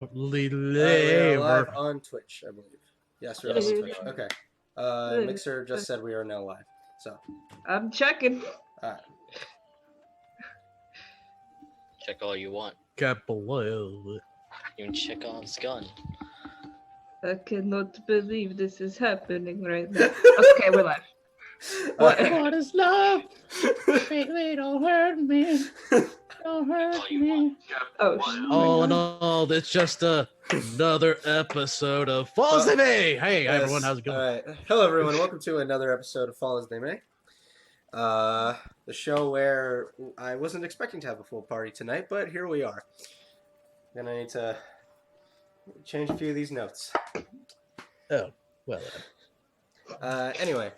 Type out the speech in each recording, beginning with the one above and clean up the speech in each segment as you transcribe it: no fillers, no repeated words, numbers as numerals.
We're live on Twitch, I believe. Yes, we're live on Twitch. Okay. Mixer just said we are now live. So. I'm checking. Alright. Check all you want. Got below. Even Chekhov's gun. I cannot believe this is happening right now. Okay, we're live. What is love? Baby, don't hurt me. Don't hurt me. All in all, it's just another episode of Fall as They May. Hey, everyone, how's it going? All right. Hello, everyone. Welcome to another episode of Fall as They May. The show where I wasn't expecting to have a full party tonight, but here we are. Gonna need to change a few of these notes. Oh, well. Anyway,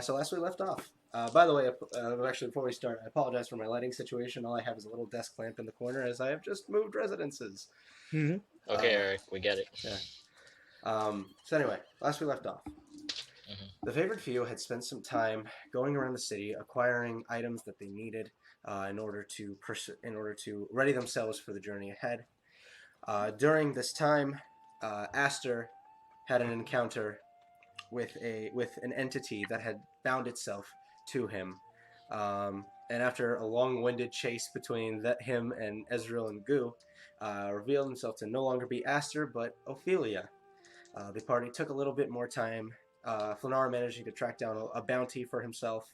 so last we left off. By the way, actually, before we start, I apologize for my lighting situation. All I have is a little desk lamp in the corner as I have just moved residences. Mm-hmm. Okay, Eric, we get it. Yeah. So anyway, last we left off. Mm-hmm. The favored few had spent some time going around the city, acquiring items that they needed in order to ready themselves for the journey ahead. During this time, Aster had an encounter with an entity that had bound itself to him, and after a long-winded chase between him and Ezreal and Gu, revealed himself to no longer be Aster but Ophelia. The party took a little bit more time. Flanar managing to track down a bounty for himself,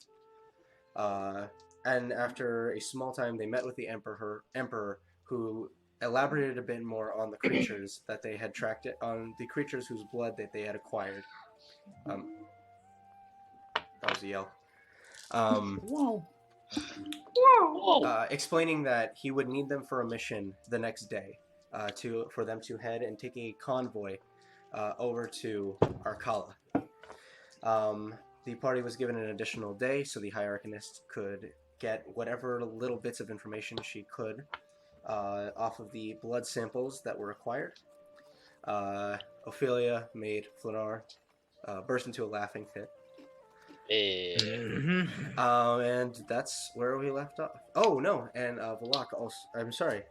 and after a small time, they met with the Emperor, who elaborated a bit more on the creatures that they had tracked on the creatures whose blood that they had acquired. That was a yell. Whoa. Explaining that he would need them for a mission the next day, for them to head and take a convoy over to Arkala. The party was given an additional day, so the Hierarchist could get whatever little bits of information she could off of the blood samples that were acquired. Ophelia made Flanar burst into a laughing fit. Hey. And that's where we left off. Oh, no, and Valak also... I'm sorry.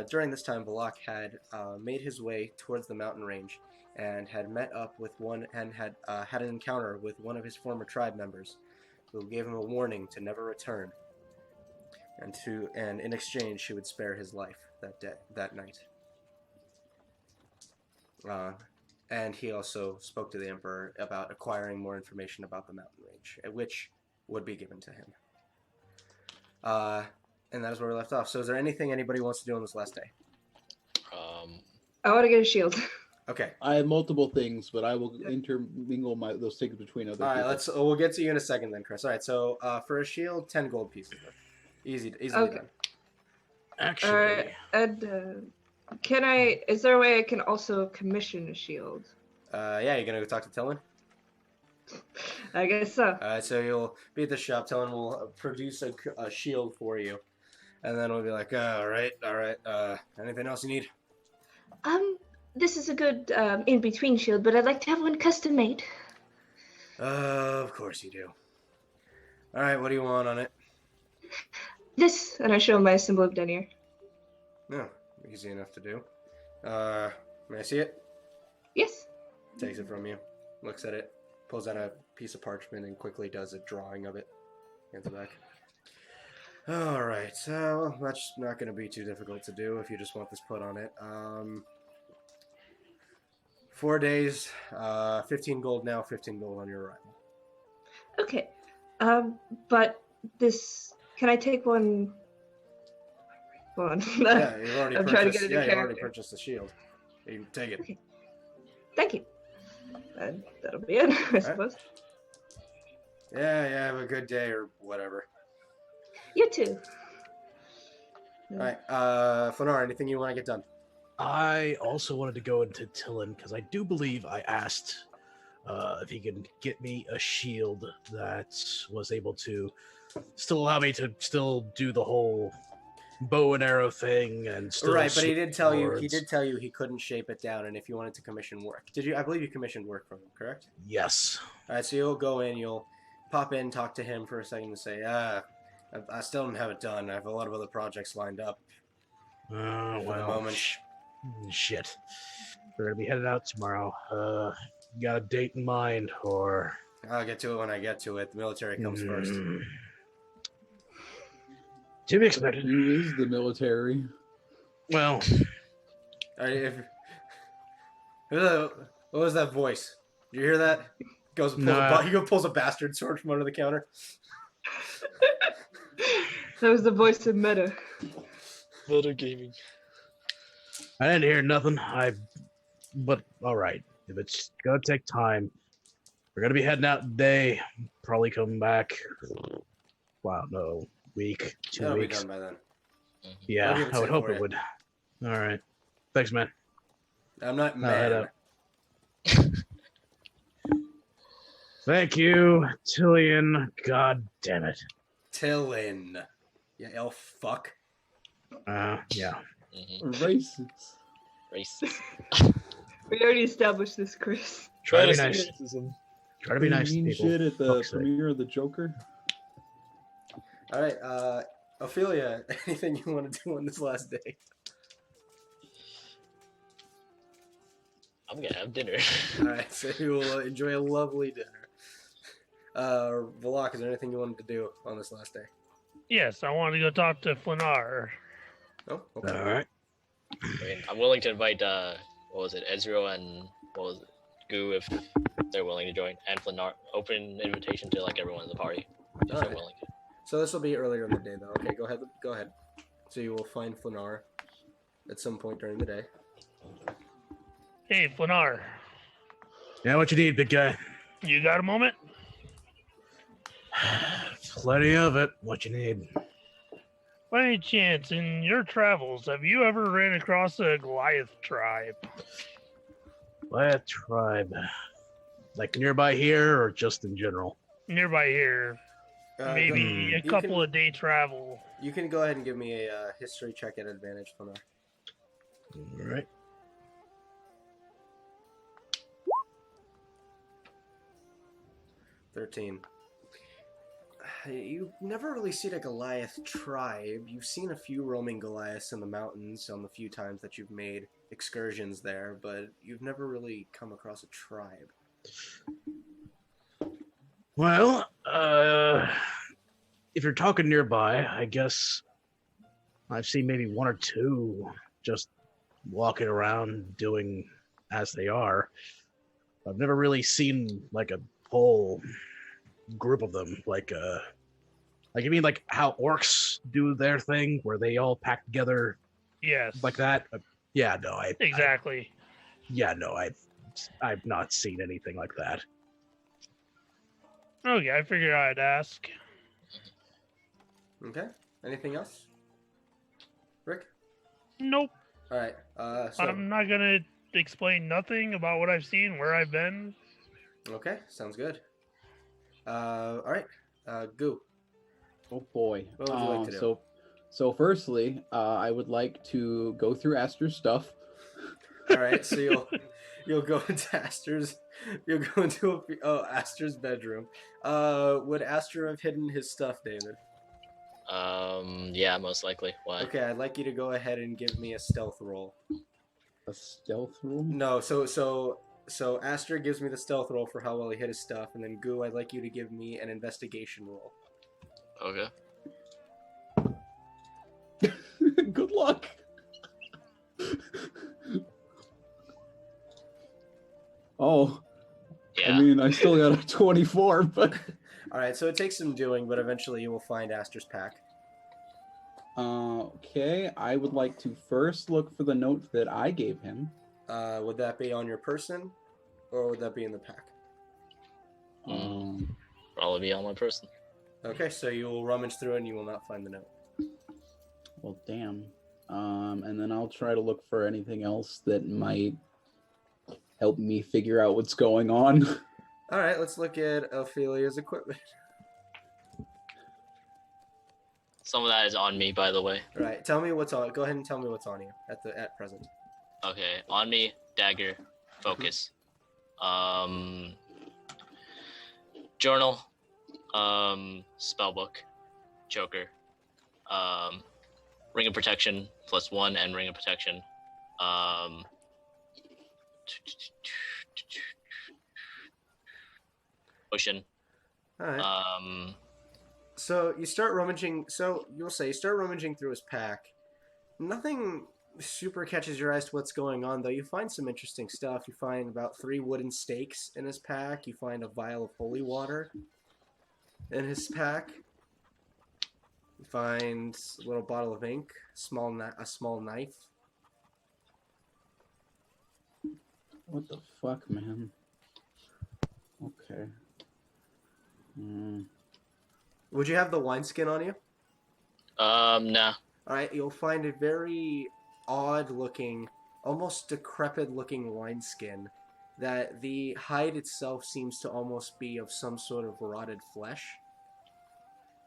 During this time, Valak had made his way towards the mountain range and had met up with one and had an encounter with one of his former tribe members who gave him a warning to never return. And in exchange, she would spare his life that night. And he also spoke to the Emperor about acquiring more information about the mountain range, which would be given to him. And that is where we left off. So is there anything anybody wants to do on this last day? I want to get a shield. Okay. I have multiple things, but I will intermingle those things between other people. Alright, we'll get to you in a second then, Chris. Alright, so for a shield, 10 gold pieces. Easily okay. done. Actually. Alright, and is there a way I can also commission a shield? Yeah, you're gonna go talk to Tillman? I guess so. Alright, so you'll be at the shop. Tillman will produce a shield for you. And then we'll be like, alright, anything else you need? This is a good in-between shield, but I'd like to have one custom made. Of course you do. Alright, what do you want on it? This, and I show my symbol of denier. No, easy enough to do. May I see it? Yes. Takes it from you, looks at it, pulls out a piece of parchment and quickly does a drawing of it. Hands it back. Alright, so that's not going to be too difficult to do if you just want this put on it. 4 days, 15 gold now, 15 gold on your arrival. Okay. But this... Can I take one? Hold on. Yeah, you've already I'm purchased, trying to get a new you've already character. purchased the shield. You can take it. Okay. Thank you. And that'll be it, I suppose. Yeah, have a good day or whatever. You too. Alright, Flanar, anything you want to get done? I also wanted to go into Tillin because I do believe I asked if he can get me a shield that was able to still allow me to still do the whole bow and arrow thing and still Right, but he did tell swords. you he couldn't shape it down, and if you wanted to commission work. I believe you commissioned work from him, correct? Yes. Alright, so you'll go in, you'll pop in, talk to him for a second and say, I still don't have it done. I have a lot of other projects lined up. Well, for the moment. Shit. We're gonna be headed out tomorrow. You got a date in mind, or? I'll get to it when I get to it. The military comes first. To be expected. Who is the military? Well, All right, what was that voice? Did you hear that? Goes and pulls he pulls a bastard sword from under the counter. That was the voice of Meta. Meta gaming. I didn't hear nothing. But all right. If it's gonna take time, we're gonna be heading out today. Probably come back. Wow, no, week, 2 That'll weeks. be done by then. I'll give Yeah, it I would to hope you. it would. All right. Thanks, man. I'm not I'll head mad. out. Thank you, Tillian. God damn it. Tillin. You elf fuck. Yeah. Racist. Racist. We already established this, Chris. Try to be to nice. racism. Try to be nice to Mean people. shit at the Fuck's sake. premiere of the Joker. All right, Ophelia, anything you want to do on this last day? I'm gonna have dinner. All right, so you will enjoy a lovely dinner. Valak, is there anything you wanted to do on this last day? Yes, I wanted to go talk to Flanar. Oh, okay. All right. I mean, I'm willing to invite what was it, Ezreal and what was it, Goo if they're willing to join, and Flanar. Open invitation to like everyone in the party if they're Alright. willing. So this will be earlier in the day, though. Okay, go ahead. Go ahead. So you will find Flanar at some point during the day. Hey, Flanar, Yeah, what you need, big guy? you got a moment? Plenty of it. What you need? By any chance, in your travels, have you ever ran across a Goliath tribe? What tribe? Like nearby here, or just in general? Nearby here, maybe a couple of day travel. You can go ahead and give me a history check at advantage, Flanar. All right. $13. You've never really seen a Goliath tribe. You've seen a few roaming Goliaths in the mountains on the few times that you've made excursions there, but you've never really come across a tribe. Well, if you're talking nearby, I guess I've seen maybe one or two just walking around doing as they are. I've never really seen like a whole group of them, like you mean like how orcs do their thing, where they all pack together Yes. like that? Yeah, no, Exactly. I've not seen anything like that. Okay, I figured I'd ask. Okay. Anything else? Rick? Nope. All right. So I'm not gonna explain nothing about what I've seen, where I've been. okay, sounds good. All right. Goo. Oh boy. What would you like to do? So firstly, I would like to go through Aster's stuff. All right. So you'll go into Aster's. You'll go into Aster's bedroom. Would Aster have hidden his stuff, David? Yeah, most likely. Why? Okay, I'd like you to go ahead and give me a stealth roll. A stealth room. No, so Aster gives me the stealth roll for how well he hid his stuff, and then Goo, I'd like you to give me an investigation roll. Okay. Good luck. Oh, Yeah. I mean, I still got a 24, but All right, so it takes some doing, but eventually you will find Aster's pack. okay. I would like to first look for the note that I gave him. Would that be on your person, or would that be in the pack? Probably be on my person. Okay, so you will rummage through it and you will not find the note. Well, damn. And then I'll try to look for anything else that might help me figure out what's going on. All right, let's look at Ophelia's equipment. Some of that is on me, by the way. All right, tell me what's on. Go ahead and tell me what's on you at present. Okay, on me, dagger, focus, journal, spellbook, choker, ring of protection +1 and ring of protection, Ocean. All right. Um, So you start rummaging. So you'll say you start rummaging through his pack. Nothing super catches your eyes to what's going on, though. You find some interesting stuff. You find about 3 wooden stakes in his pack. You find a vial of holy water in his pack. You find a little bottle of ink, a small knife. What the fuck, man? Okay. Would you have the wineskin on you? nah. Alright, you'll find a very odd looking, almost decrepit looking wineskin that the hide itself seems to almost be of some sort of rotted flesh.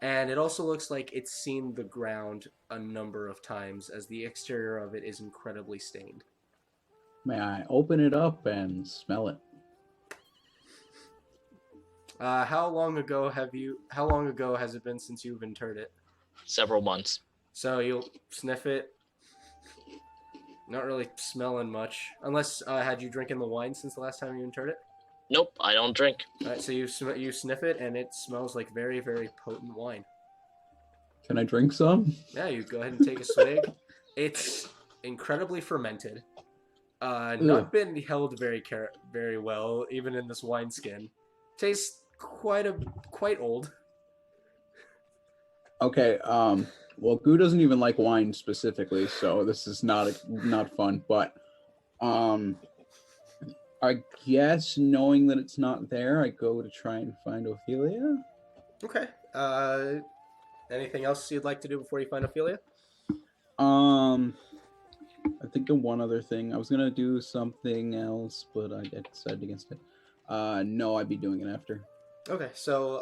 And it also looks like it's seen the ground a number of times, as the exterior of it is incredibly stained. May I open it up and smell it? How long ago has it been since you've interred it? Several months. So you'll sniff it. Not really smelling much, unless had you drinking the wine since the last time you interred it? Nope, I don't drink. All right, so you sniff it, and it smells like very, very potent wine. Can I drink some? Yeah, you go ahead and take a swig. It's incredibly fermented. Not been held very well, even in this wineskin. Tastes quite old. Okay. Well, Goo doesn't even like wine specifically, so this is not fun. But I guess knowing that it's not there, I go to try and find Ophelia. Okay. Anything else you'd like to do before you find Ophelia? I think of one other thing. I was gonna do something else, but I decided against it. No, I'd be doing it after. Okay, so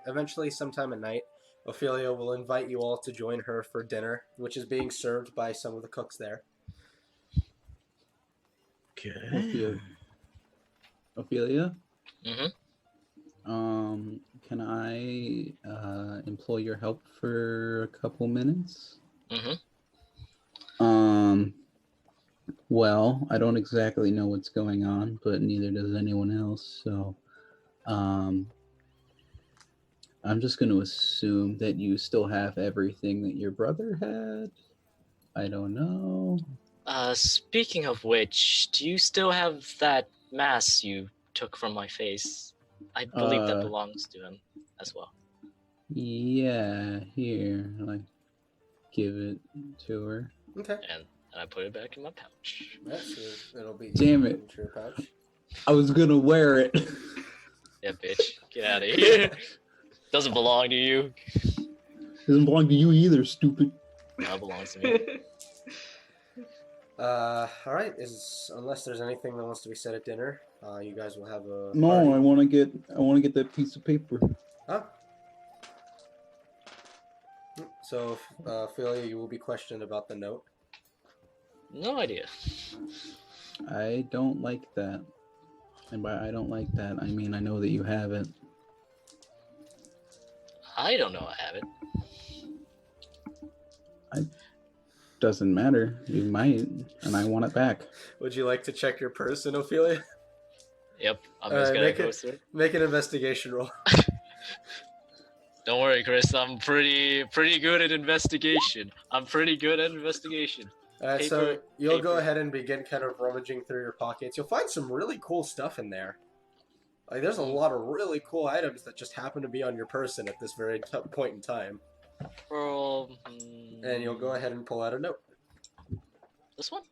eventually, sometime at night, Ophelia will invite you all to join her for dinner, which is being served by some of the cooks there. Okay. Ophelia? Mm-hmm. Can I employ your help for a couple minutes? Mm-hmm. Well, I don't exactly know what's going on, but neither does anyone else, so I'm just going to assume that you still have everything that your brother had. I don't know. Speaking of which, do you still have that mask you took from my face? I believe that belongs to him as well. Yeah, here. I give it to her. Okay. And I put it back in my pouch. That's it'll be. Damn it. Into your pouch. I was going to wear it. Yeah, bitch. Get out of here. Doesn't belong to you. Doesn't belong to you either, stupid. Now it belongs to me. All right. Unless there's anything that wants to be said at dinner, you guys will have a. No, party. I want to get that piece of paper. Huh? So, Ophelia, you will be questioned about the note. No idea. I don't like that. And by I don't like that, I mean I know that you have it. I don't know I have it. Doesn't matter. You might, and I want it back. Would you like to check your person, Ophelia? Yep, I'm just gonna go through it. Make an investigation roll. Don't worry, Chris. I'm pretty good at investigation. So you'll go paper. ahead and begin kind of rummaging through your pockets. You'll find some really cool stuff in there. Like there's a lot of really cool items that just happen to be on your person at this very point in time. And you'll go ahead and pull out a note. This one?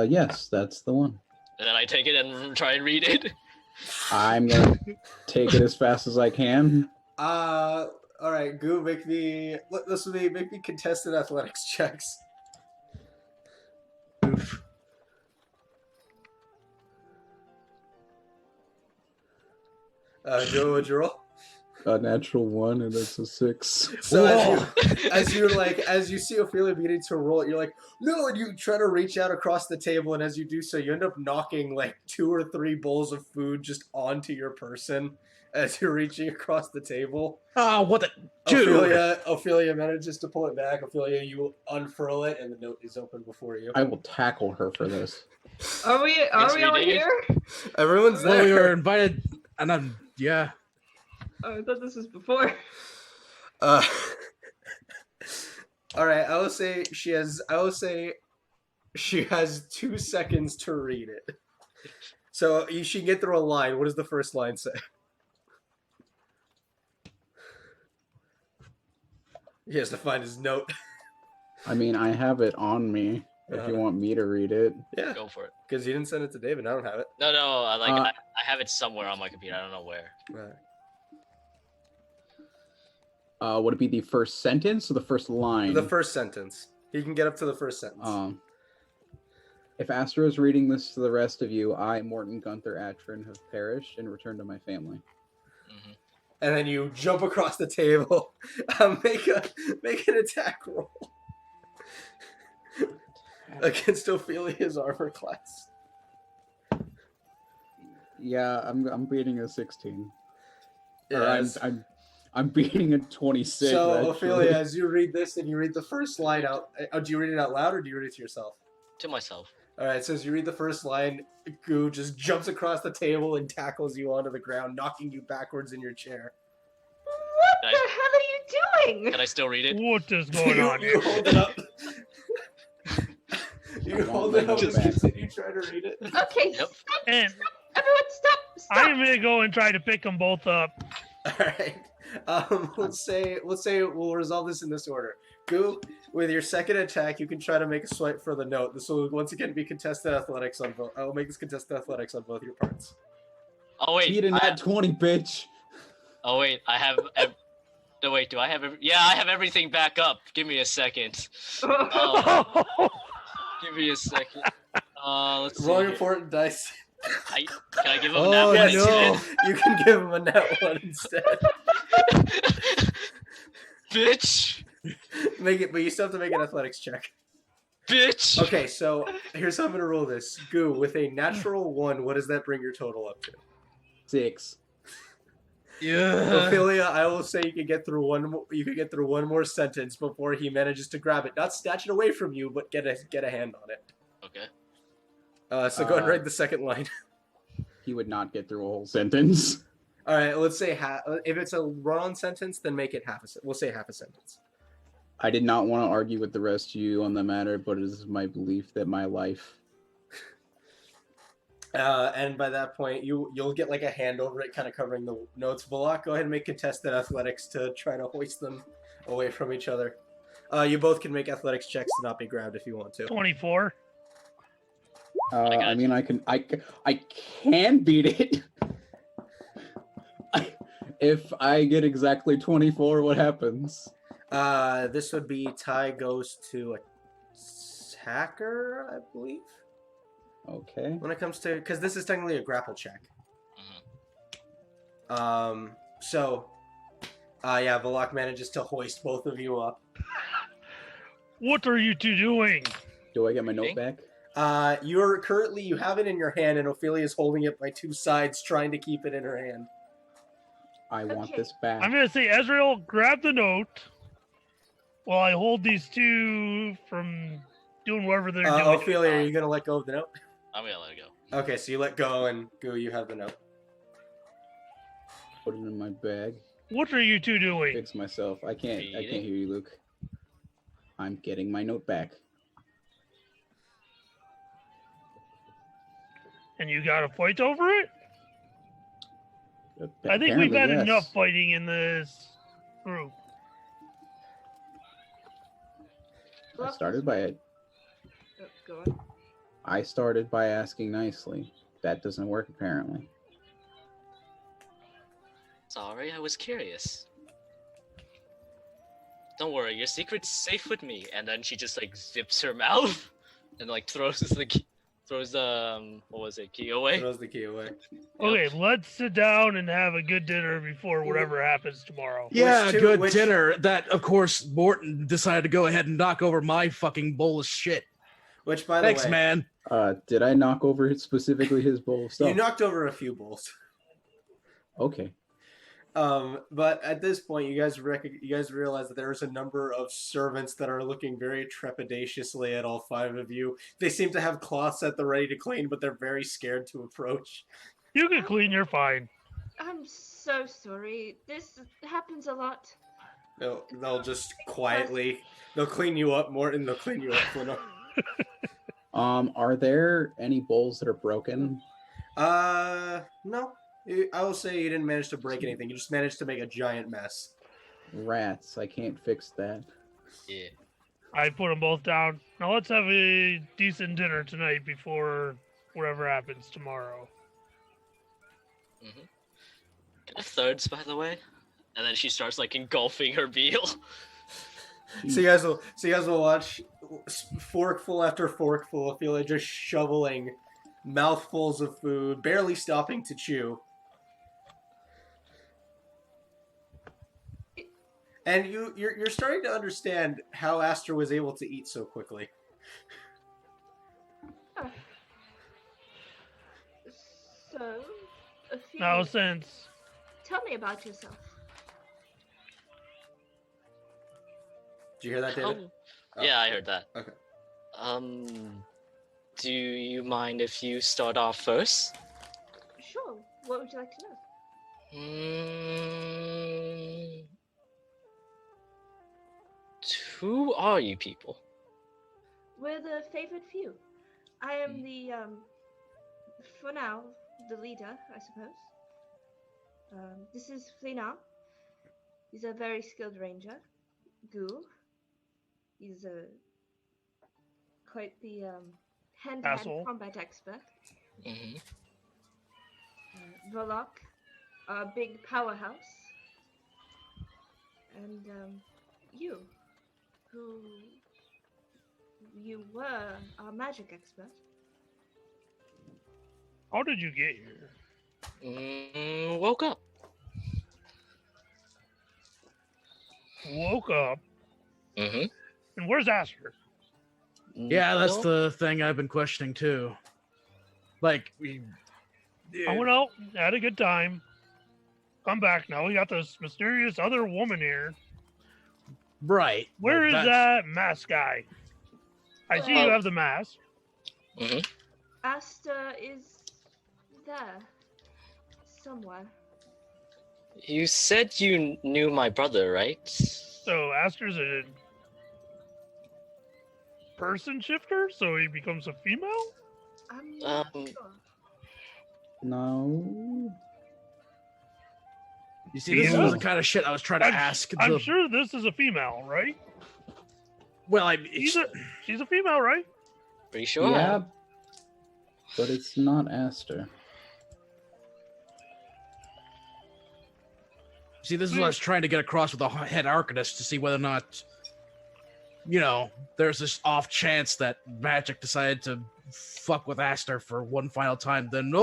Yes, that's the one. And then I take it and try and read it. I'm gonna take it as fast as I can. All right, Goo, make me contested athletics checks. Oof. Joe, what'd you roll? a natural 1, and it's a 6. So as you see Ophelia beginning to roll it, you're like, no, and you try to reach out across the table, and as you do so, you end up knocking like 2 or 3 bowls of food just onto your person as you're reaching across the table. Oh, what the dude? Ophelia manages to pull it back. Ophelia, you unfurl it, and the note is open before you. I will tackle her for this. Are we all here? Everyone's Well, we there. were invited, and then yeah. Oh, I thought this was before. All right, I will say she has 2 seconds to read it. So she can get through a line. What does the first line say? He has to find his note. I mean, I have it on me. If you want me to read it. Yeah, Go for it. because you didn't send it to David. I don't have it. No, I have it somewhere on my computer. I don't know where. Would it be the first sentence or the first line? The first sentence. He can get up to the first sentence. If Astro is reading this to the rest of you, I, Morton Gunther Atrin, have perished and returned to my family. Mm-hmm. And then you jump across the table. Make an attack roll against Ophelia's armor class. Yeah, I'm beating a 16. Yeah, I'm beating a 26. so actually. Ophelia, as you read this and you read the first line out, do you read it out loud or do you read it to yourself? To myself. All right, so as you read the first line, Goo just jumps across the table and tackles you onto the ground, knocking you backwards in your chair. What Can the I- hell are you doing? Can I still read it? What is going on You here? hold it up. You hold it up and Just- continue trying to read it. Okay, Yep. stop, And everyone stop. I'm gonna go and try to pick them both up. All right. Let's say we'll resolve this in this order. Goo, with your second attack, you can try to make a swipe for the note. This will once again be contested athletics on both. I will make this contested athletics on both your parts. Oh wait. Beat a I- nat 20, bitch. Oh wait, I have. No wait, do I have? Yeah, I have everything back up. Give me a second. Give me a second. Let's see. Roll your here. important dice. Can I give him Oh, that one Yes, no. instead? you can give him a net one instead. Bitch! Make it, but you still have to make an athletics check. Bitch! Okay, so here's how I'm gonna roll this. Goo, with a natural 1, what does that bring your total up to? 6. Yeah. Ophelia, I will say you can get through one more sentence before he manages to grab it. Not snatch it away from you, but get a hand on it. Okay. So go ahead and read the second line. He would not get through a whole sentence. All right, let's say if it's a run-on sentence, then make it we'll say half a sentence. I did not want to argue with the rest of you on the matter, but it is my belief that my life. And by that point, you'll get like a hand over it, kind of covering the notes. Valak, go ahead and make contested athletics to try to hoist them away from each other. You both can make athletics checks to not be grabbed if you want to. 24. I mean, I can beat it. If I get exactly 24, what happens? This would be tie goes to attacker, I believe. Okay. When it comes to, because this is technically a grapple check. So, yeah, Valak manages to hoist both of you up. What are you two doing? Do I get my note Okay. back? You have it in your hand, and Ophelia is holding it by 2 sides, trying to keep it in her hand. I want Okay. this back. I'm gonna say, Ezreal, grab the note while I hold these two from doing whatever they're doing. Ophelia, are you gonna let go of the note? I'm gonna let it go. Okay, so you let go, and Goo, you have the note. Put it in my bag. What are you two doing? Fix myself. I can't Reading? hear you, Luke. I'm getting my note back. And you got to fight over it? I think we've Apparently, had yes. enough fighting in this group. I started by Go on. I started by asking nicely. That doesn't work apparently. Sorry, I was curious. Don't worry, your secret's safe with me. And then she just like zips her mouth and like throws the key. throws the what was it, key away. Throws the key away. Okay, let's sit down and have a good dinner before whatever happens tomorrow. Yeah, two- good which- dinner. That, of course, Morton decided to go ahead and knock over my fucking bowl of shit. Which, by the Thanks, way, man. Did I knock over specifically his bowl of stuff? you knocked over a few bowls. Okay. But at this point, you guys realize that there's a number of servants that are looking very trepidatiously at all 5 of you. They seem to have cloths at the ready to clean, but they're very scared to approach. You can clean, you're fine. I'm so sorry. This happens a lot. They'll just quietly, they'll clean you up, Morton. They'll clean you up, Flinno. Are there any bowls that are broken? No. I will say you didn't manage to break anything. You just managed to make a giant mess. Rats. I can't fix that. Yeah. I put them both down. Now let's have a decent dinner tonight before whatever happens tomorrow. Mm-hmm. Can I thirds, by the way? And then she starts like engulfing her meal. So you guys will watch forkful after forkful of Ophelia just shoveling mouthfuls of food, barely stopping to chew. And you're starting to understand how Aster was able to eat so quickly. So, Now, since tell me about yourself. Did you hear that, David? Yeah, I heard that. Okay. Do you mind if you start off first? Sure. What would you like to know? Who are you people? We're the favored few. I am the, for now, the leader, I suppose. This is Flina. He's a very skilled ranger. Goo. He's quite the hand-to-hand Asshole. combat expert. Mm-hmm. Volok, a big powerhouse. And you, who you were our magic expert. how did you get here? Woke up. Woke up, Mm-hmm. and where's Aster? Yeah, that's the thing I've been questioning too. Like, I went out, had a good time. I'm back now. We got this mysterious other woman here. right. Where like, is that's- that mask guy? I see you have the mask. Mm-hmm. Asta is there. Somewhere. You said you knew my brother, right? So Aster's a person shifter, so he becomes a female? I'm not Um, sure. No. You see, this Yeah. was the kind of shit I was trying to ask. I'm sure this is a female, right? Well, She's a female, right? Pretty sure. Yeah. But it's not Aster. see, this is what I was trying to get across with the head arcanist to see whether or not, there's this off chance that magic decided to fuck with Aster for one final time. Then,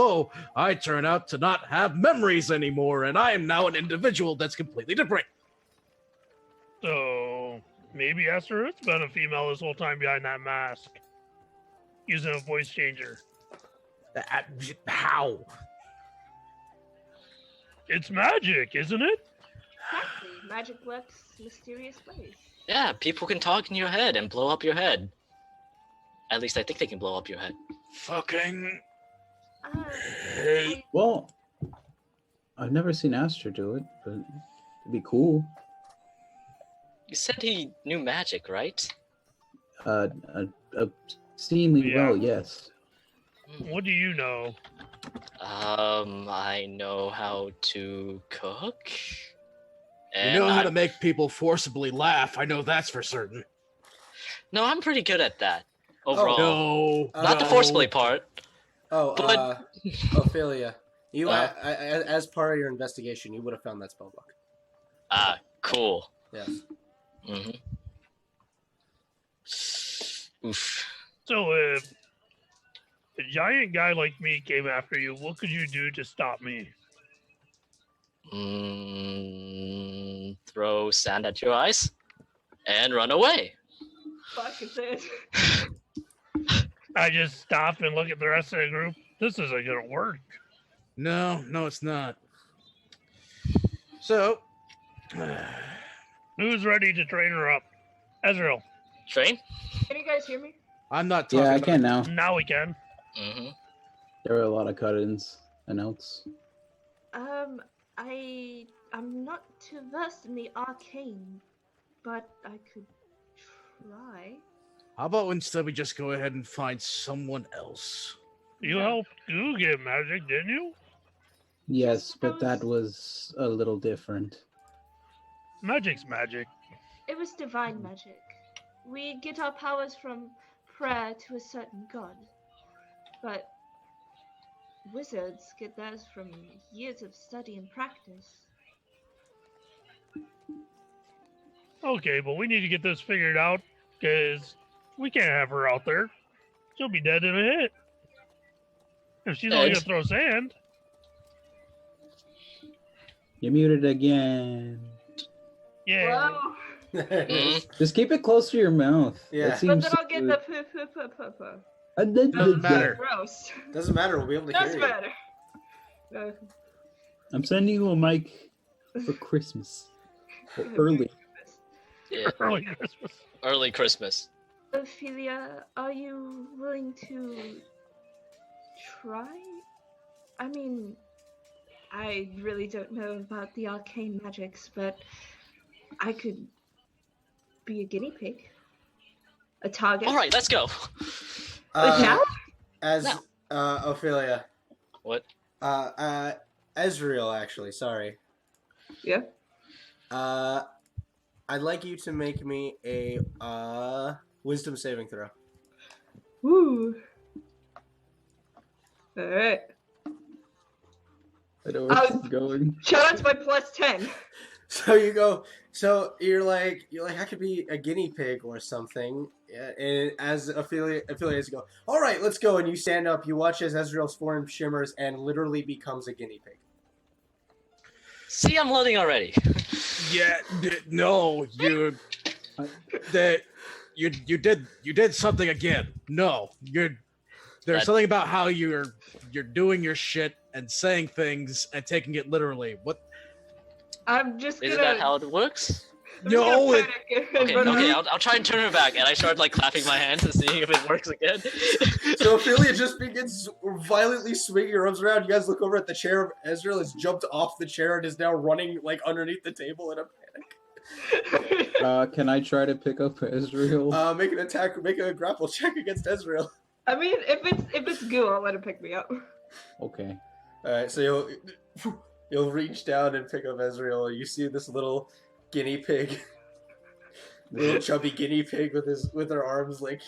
I turn out to not have memories anymore, and I am now an individual that's completely different. So maybe Aster has been a female this whole time behind that mask. Using a voice changer. How? It's magic, isn't it? Exactly. Magic works mysterious ways. Yeah, people can talk in your head and blow up your head. At least I think they can blow up your head. Fucking I, Well, I've never seen Aster do it, but it'd be cool. You said he knew magic, right? Exceedingly Yeah. well, yes. What do you know? I know how to cook. You And know how to make people forcibly laugh. I know that's for certain. No, I'm pretty good at that. Overall. No, Not the no. forcibly part. Oh, But- Ophelia, you Uh-huh. as part of your investigation, you would have found that spell book. Ah, cool. Yes. Mm-hmm. Oof. So if a giant guy like me came after you, what could you do to stop me? Throw sand at your eyes and run away. Fuck is it? I just stop and look at the rest of the group. This isn't gonna work. No, it's not. So, Who's ready to train her up? Ezreal. Train? Can you guys hear me? I'm not talking Yeah, I about can now. Now we can. Mm-hmm. There were a lot of cut-ins and outs. I'm not too versed in the arcane, but I could try. How about instead we just go ahead and find someone else? You helped Goo get magic, didn't you? Yes, but that was a little different. Magic's magic. It was divine magic. We get our powers from prayer to a certain god. But wizards get theirs from years of study and practice. Okay, but we need to get this figured out, because we can't have her out there. She'll be dead in a hit. If she's only Ed. gonna throw sand. You're muted again. Yeah. Whoa! Mm-hmm. Just keep it close to your mouth. Yeah. That But seems then I'll get the poo. Doesn't matter. Gross. Doesn't matter. We'll be able to Does hear matter. I'm sending you a mic for Christmas. Or early. Yeah. Early Christmas. Early Christmas. Ophelia, are you willing to try? I mean, I really don't know about the arcane magics, but I could be a guinea pig. A target. All right, let's go. Now? As No. Ophelia. What? Ezreal, actually. Sorry. Yeah. I'd like you to make me a wisdom saving throw. Woo. Alright. I know where this is going. Shout out to my plus 10. So you go. So you're like I could be a guinea pig or something. And as affiliates go, all right, let's go. And you stand up. You watch as Ezreal's form shimmers and literally becomes a guinea pig. See, I'm loading already. Yeah, no, you did something again. No, there's That- something about how you're doing your shit and saying things and taking it literally. What? I'm just Isn't gonna. that how it works? I'm just No, gonna it- panic and Okay, run okay, around. I'll try and turn her back, and I start like clapping my hands and seeing if it works again. So Ophelia just begins violently swinging her arms around. You guys look over at the chair. Ezreal has jumped off the chair and is now running like underneath the table in a panic. Can I try to pick up Ezreal? Make an attack. Make a grapple check against Ezreal. I mean, if it's goo, I'll let him pick me up. Okay. All right, so you'll reach down and pick up Ezreal. You see this little guinea pig, little chubby guinea pig with her arms like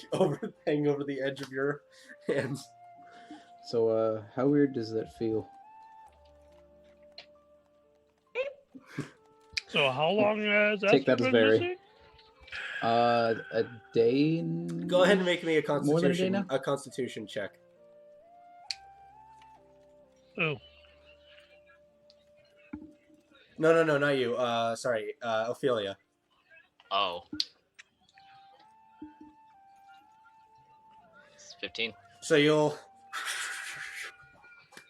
hanging over the edge of your hands. So, how weird does that feel? So how long has Take that Esther as been very- missing? A day? and- Go ahead and make me a More than a day constitution now? constitution check. Ooh. No, not you. Sorry, Ophelia. Oh. It's 15. So you'll,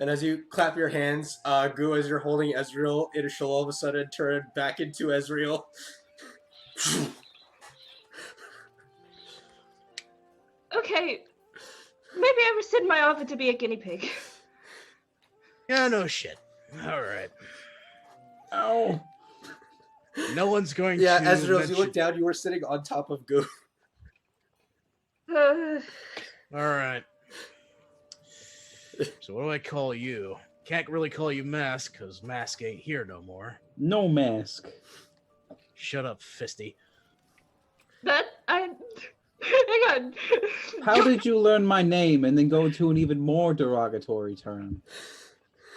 and as you clap your hands, Goo, as you're holding Ezreal, it shall all of a sudden turn back into Ezreal. Okay, maybe I rescind my offer to be a guinea pig. Yeah, no shit. All right. Ow! No one's going Yeah, to. Ezreal, as you mention- look down, you were sitting on top of Goo. All right. So what do I call you? Can't really call you Mask because Mask ain't here no more. No mask. Shut up, Fisty. Hang on. How did you learn my name and then go into an even more derogatory term?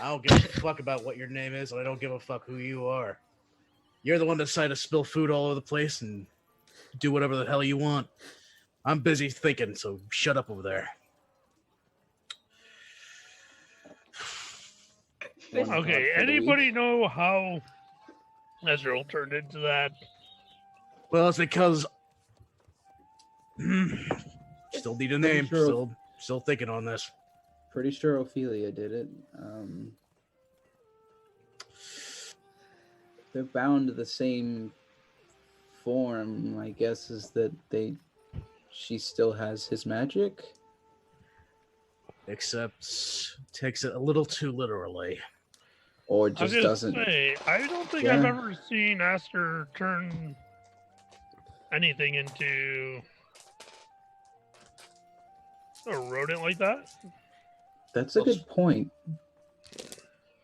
I don't give a fuck about what your name is, and I don't give a fuck who you are. You're the one that decided to spill food all over the place and do whatever the hell you want. I'm busy thinking, so shut up over there. One thought Okay, for the anybody week. know how Ezreal turned into that? Well, it's because still need a Pretty name. sure- Still thinking on this. Pretty sure Ophelia did it. They're bound to the same form, I guess, is that she still has his magic. Except takes it a little too literally. Or I was just gonna doesn't. say, I don't think Yeah. I've ever seen Aster turn anything into a rodent like that. That's a good point.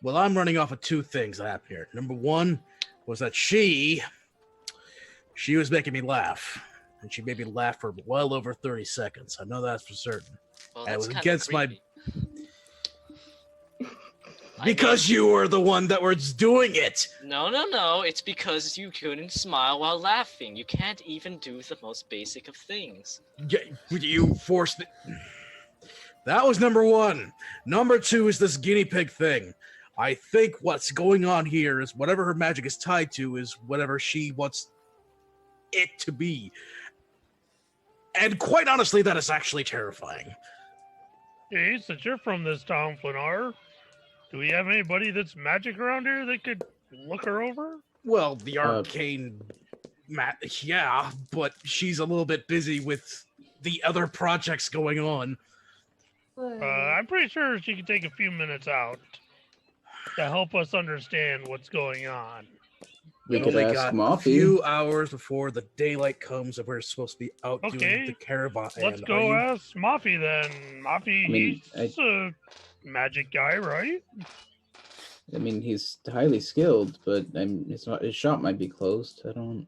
Well, I'm running off of two things that happened here. Number one was that she was making me laugh. And she made me laugh for well over 30 seconds. I know that's for certain. Well, And it that's was kinda against my... creepy. Because you were the one that was doing it! No. It's because you couldn't smile while laughing. You can't even do the most basic of things. You forced me... That was number one. Number two is this guinea pig thing. I think what's going on here is whatever her magic is tied to is whatever she wants it to be. And quite honestly, that is actually terrifying. Hey, since you're from this town, Flanar, do we have anybody that's magic around here that could look her over? Well, the arcane... yeah, but she's a little bit busy with the other projects going on. I'm pretty sure she could take a few minutes out to help us understand what's going on. We We've could only ask got a Moffy. few hours before the daylight comes and we're supposed to be out Okay, doing the caravan. Let's go ask Mafi then. Mafi, I mean, he's a magic guy, right? I mean, he's highly skilled, but his shop might be closed. I don't.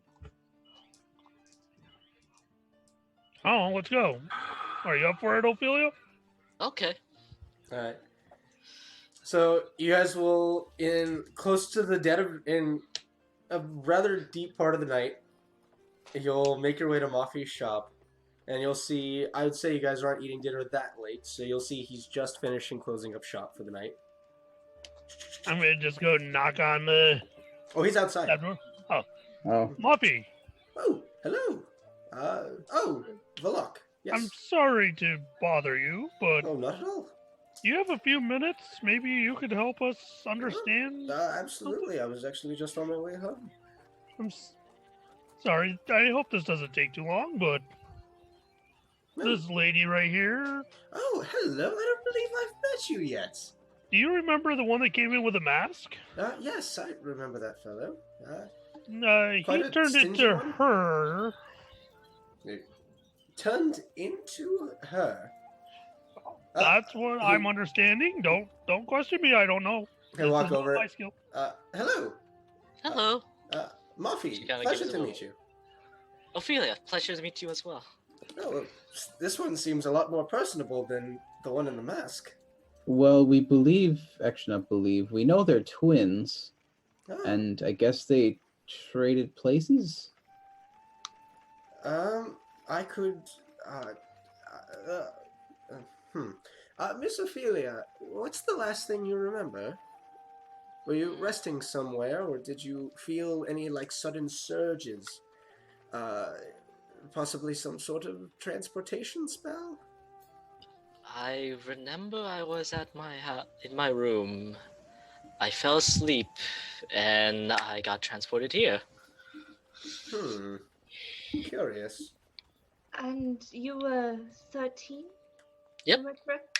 Oh, let's go. Are you up for it, Ophelia? Okay. All right. So you guys will, in a rather deep part of the night, you'll make your way to Mafi's shop, and you'll see. I would say you guys aren't eating dinner that late, so you'll see he's just finishing closing up shop for the night. I'm gonna just go knock on the Oh, he's outside. that door. Oh, Mafi, Oh, hello. Valak. Yes. I'm sorry to bother you, but Oh, not at all. you have a few minutes? Maybe you could help us understand? Absolutely. I was actually just on my way home. I'm sorry. I hope this doesn't take too long, but No. this lady right here, Oh, hello. I don't believe I've met you yet. do you remember the one that came in with a mask? Yes, I remember that fellow. He Quite a turned stingy into one? her. Turned into her. That's what I'm understanding. Don't question me. I don't know. I walk This is not over. my skill. Hello. Hello, Mafi. She kinda Pleasure gives to a meet you. Ophelia. Pleasure to meet you as well. Oh, well, this one seems a lot more personable than the one in the mask. well, we believe. Actually, not believe. We know they're twins, Oh. and I guess they traded places. I could. Miss Ophelia, what's the last thing you remember? Were you resting somewhere, or did you feel any, sudden surges? Possibly some sort of transportation spell? I remember I was at in my room. I fell asleep, and I got transported here. Curious. And you were 13? Yep. Am I correct?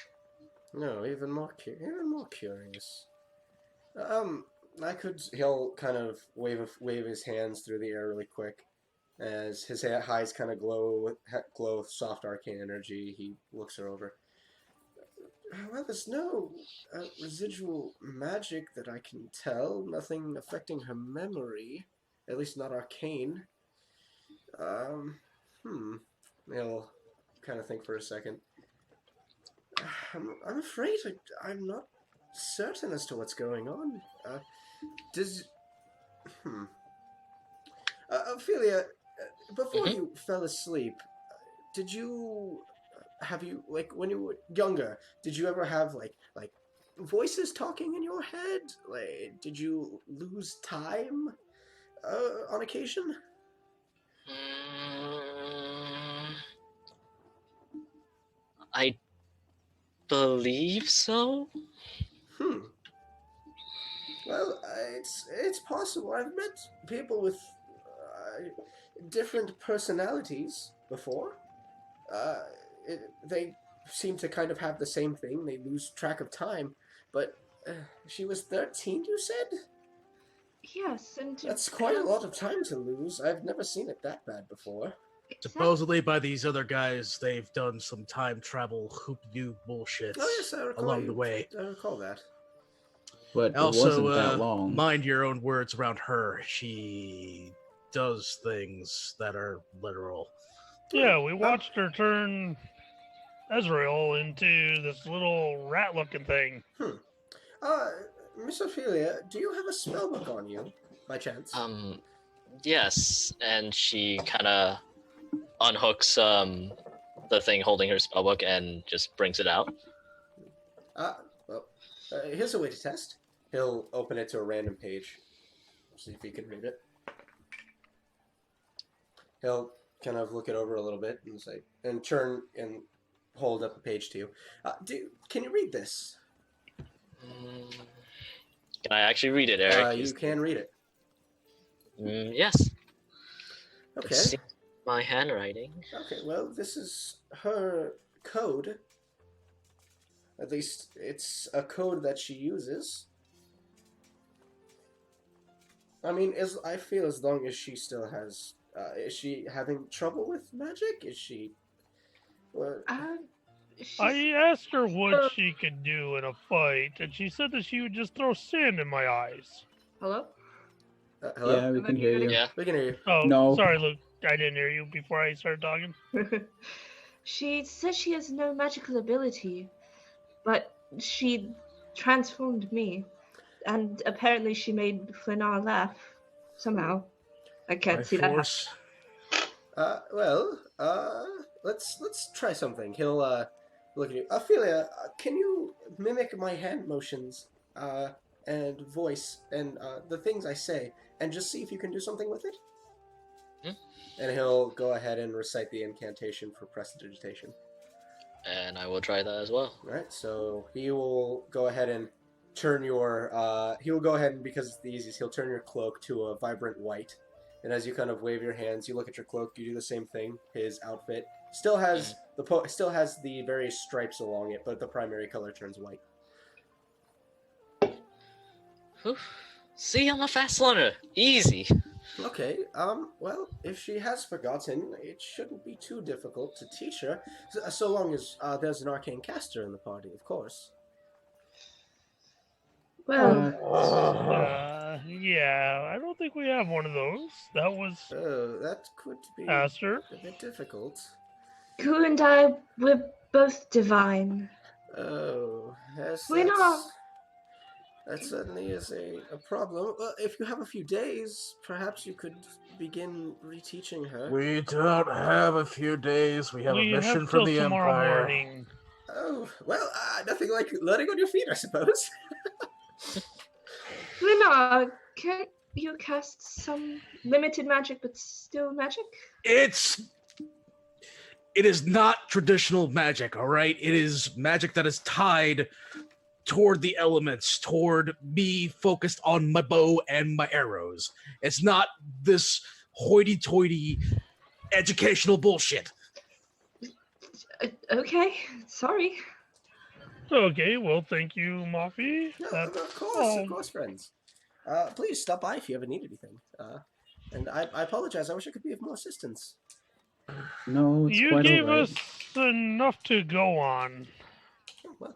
No, even more curious. He'll kind of wave his hands through the air really quick, as his eyes kind of glow with soft arcane energy. He looks her over. Well, there's no residual magic that I can tell. Nothing affecting her memory, at least not arcane. He'll kind of think for a second. I'm afraid I'm not certain as to what's going on. Ophelia, before you fell asleep, when you were younger, did you ever have voices talking in your head? Like, did you lose time on occasion? Mm, I believe so. Hmm. Well, it's possible. I've met people with different personalities before. Uh, they seem to kind of have the same thing. They lose track of time. But she was 13, you said? Yes, and That's quite a lot of time to lose. I've never seen it that bad before. Supposedly by these other guys, they've done some time travel hoop-de-doo bullshit Oh yes, I recall along the way. I recall that. But it Also, wasn't that long. mind your own words around her. She does things that are literal. Yeah, we watched her turn Ezreal into this little rat-looking thing. Miss Ophelia, do you have a spellbook on you, by chance? Yes, and she kind of unhooks the thing holding her spellbook and just brings it out. Here's a way to test. He'll open it to a random page. See if he can read it. He'll kind of look it over a little bit and say, and turn and hold up a page to you. Can you read this? Can I actually read it, Eric? You can read it. Yes. Okay. Let's see my handwriting. Okay, well, this is her code. At least it's a code that she uses. I mean, I feel as long as she still has... is she having trouble with magic? Is she... Well, I asked her what she could do in a fight, and she said that she would just throw sand in my eyes. Hello? hello? Yeah, we can hear you. Yeah. We can hear you. Oh, No. sorry, Luke. I didn't hear you before I started talking. She says she has no magical ability, but she transformed me, and apparently she made Flenar laugh somehow. I can't see that. Force. Let's try something. He'll look at you. Ophelia, can you mimic my hand motions and voice and the things I say, and just see if you can do something with it? And he'll go ahead and recite the incantation for prestidigitation. And I will try that as well. Alright, so he will go ahead and turn your... he will go ahead and, because it's the easiest, he'll turn your cloak to a vibrant white. And as you kind of wave your hands, you look at your cloak, you do the same thing. His outfit still has the various stripes along it, but the primary color turns white. Whew. See, I'm a fast learner. Easy. Okay, well, if she has forgotten, it shouldn't be too difficult to teach her, so long as there's an arcane caster in the party, of course. Well, Yeah, I don't think we have one of those. That was Oh, that could be Aster. a bit difficult. Gu and I, we're both divine. Oh, yes, We're not. that certainly is a problem. Well, if you have a few days, perhaps you could begin reteaching her. We don't have a few days. We have a mission have from till the tomorrow Empire. morning. Oh, well, nothing like letting on your feet, I suppose. Flenar, can't you cast some limited magic, but still magic? It is not traditional magic, all right? It is magic that is tied toward the elements, toward me focused on my bow and my arrows. It's not this hoity-toity educational bullshit. Okay, sorry. Okay, well, thank you, Mafi. No, That's of all. course, friends. Please stop by if you ever need anything. And I apologize. I wish I could be of more assistance. No, it's You quite gave all right. us enough to go on. Well,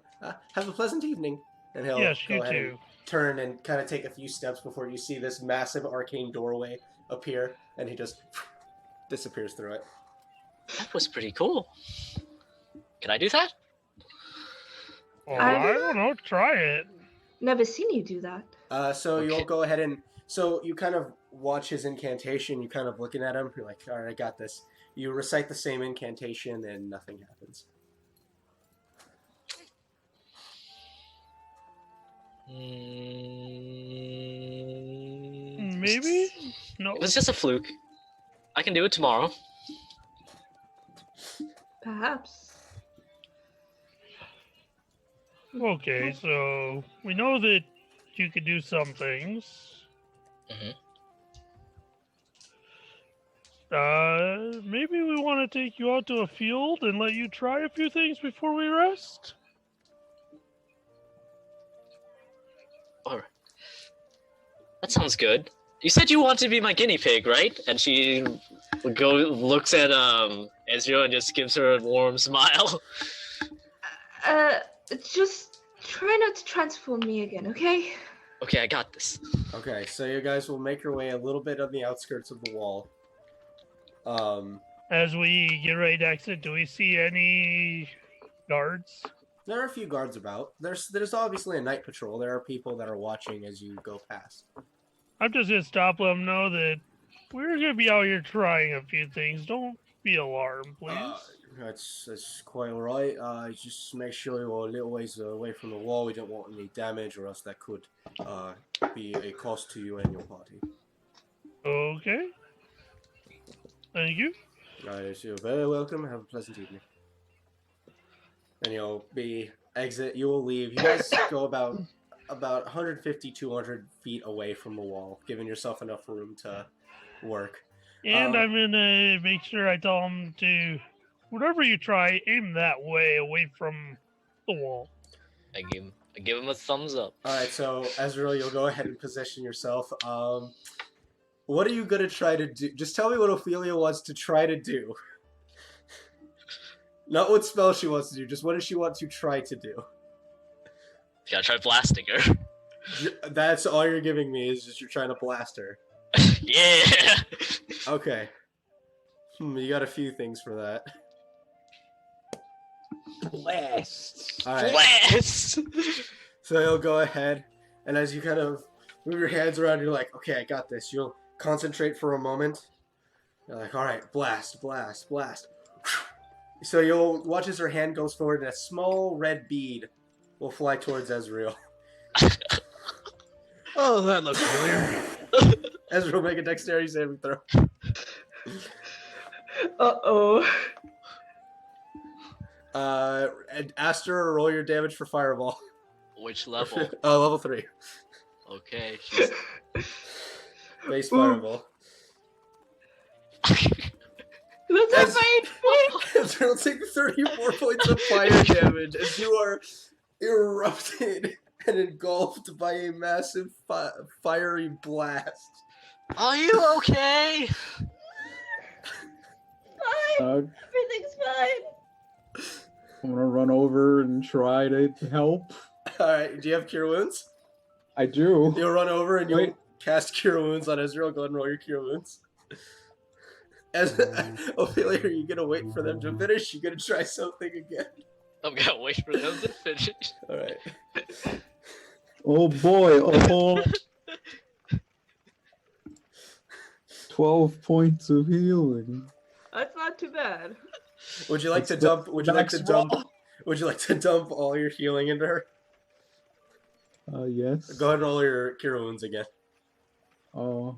have a pleasant evening. And he'll Yes, go you ahead too. and turn and kind of take a few steps before you see this massive arcane doorway appear, and he just disappears through it. That was pretty cool. Can I do that? Well, I don't know. Try it. Never seen you do that. So Okay. you'll go ahead and... So you kind of watch his incantation, you kind of looking at him, you're like, alright, I got this. You recite the same incantation, and nothing happens. Maybe? No. It was just a fluke. I can do it tomorrow. Perhaps. Okay, so we know that you could do some things. Mhm. Maybe we want to take you out to a field and let you try a few things before we rest? Alright. That sounds good. You said you wanted to be my guinea pig, right? And she looks at Ezreal and just gives her a warm smile. Just try not to transform me again, okay? Okay, I got this. Okay, so you guys will make your way a little bit on the outskirts of the wall. As we get ready to exit, do we see any guards? There are a few guards about. There's obviously a night patrol. There are people that are watching as you go past. I'm just gonna stop, let them know that we're gonna be out here trying a few things. Don't be alarmed, please. That's quite alright. Just make sure you're a little ways away from the wall. We don't want any damage, or else that could be a cost to you and your party. Okay. Thank you. You're very welcome. Have a pleasant evening. And you'll exit. You will leave. You guys go about 150, 200 feet away from the wall, giving yourself enough room to work. And I'm gonna make sure I tell them to, whatever you try, aim that way, away from the wall. I give him a thumbs up. Alright, so Ezreal, you'll go ahead and position yourself. What are you gonna try to do? Just tell me what Ophelia wants to try to do. Not what spell she wants to do, just what does she want to try to do? You gotta try blasting her. That's all you're giving me, is just you're trying to blast her. Yeah! Okay. You got a few things for that. Blast. Alright. Blast! So you'll go ahead, and as you kind of move your hands around, you're like, okay, I got this. You'll concentrate for a moment. You're like, alright, blast, blast, blast. So you'll watch as her hand goes forward, and a small red bead will fly towards Ezreal. Oh, that looks familiar. Ezreal, make a dexterity saving throw. Uh-oh. And Aster, roll your damage for Fireball. Which level? Level 3. Okay, she's... Base Fireball. That's As- a fine Ezreal, take 34 points of fire damage as you are erupted and engulfed by a massive fiery blast. Are you okay? Fine. Everything's fine. I'm gonna run over and try to help. Alright, do you have Cure Wounds? I do. You'll run over and you'll Wait. cast Cure Wounds on Ezreal. Go ahead and roll your Cure Wounds. As Ophelia, are you gonna wait for them to finish? You gonna try something again? I'm gonna wait for them to finish. Alright. Oh boy! Oh. 12 points of healing. That's not too bad. Would you like to It's the dump? Would you like to max dump? roll. Would you like to dump all your healing into her? Yes. Go ahead and roll your Cure Wounds again. Oh.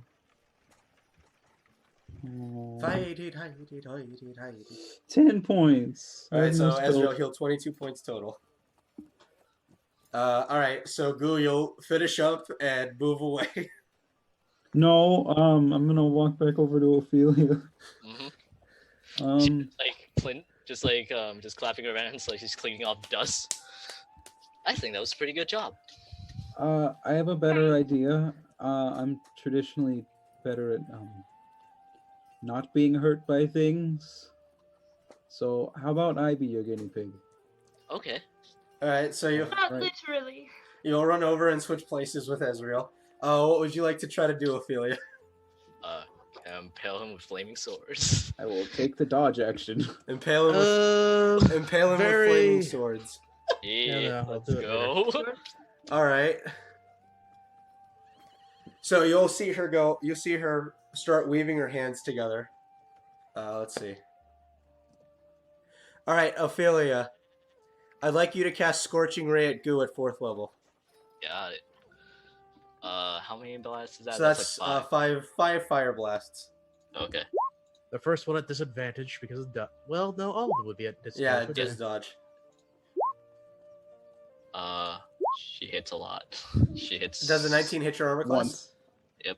Hide it, hide it, hide it, hide it. 10 points. Alright, so Almost Ezreal filled. healed 22 points total. Alright, so Goo, you'll finish up and move away. No, I'm gonna walk back over to Ophelia. Mm-hmm. Like Clint, just clapping her hands like she's cleaning off dust. I think that was a pretty good job. I have a better idea. I'm traditionally better at not being hurt by things. So how about I be your guinea pig? Okay. Alright, so Not Right. literally. you'll run over and switch places with Ezreal. What would you like to try to do, Ophelia? Impale him with flaming swords. I will take the dodge action. Impale him with, with flaming swords. Yeah, no, I'll let's do it go. Alright. So you'll see her go, you'll see her start weaving her hands together. Let's see. Alright, Ophelia. I'd like you to cast Scorching Ray at Goo at 4th level. Got it. How many blasts is that? So that's like five fire blasts. Okay. The first one at disadvantage because of well, no, all of them would be at Yeah, disadvantage. just dodge. She hits a lot. She hits. Does a 19 hit your armor class? Once. Yep.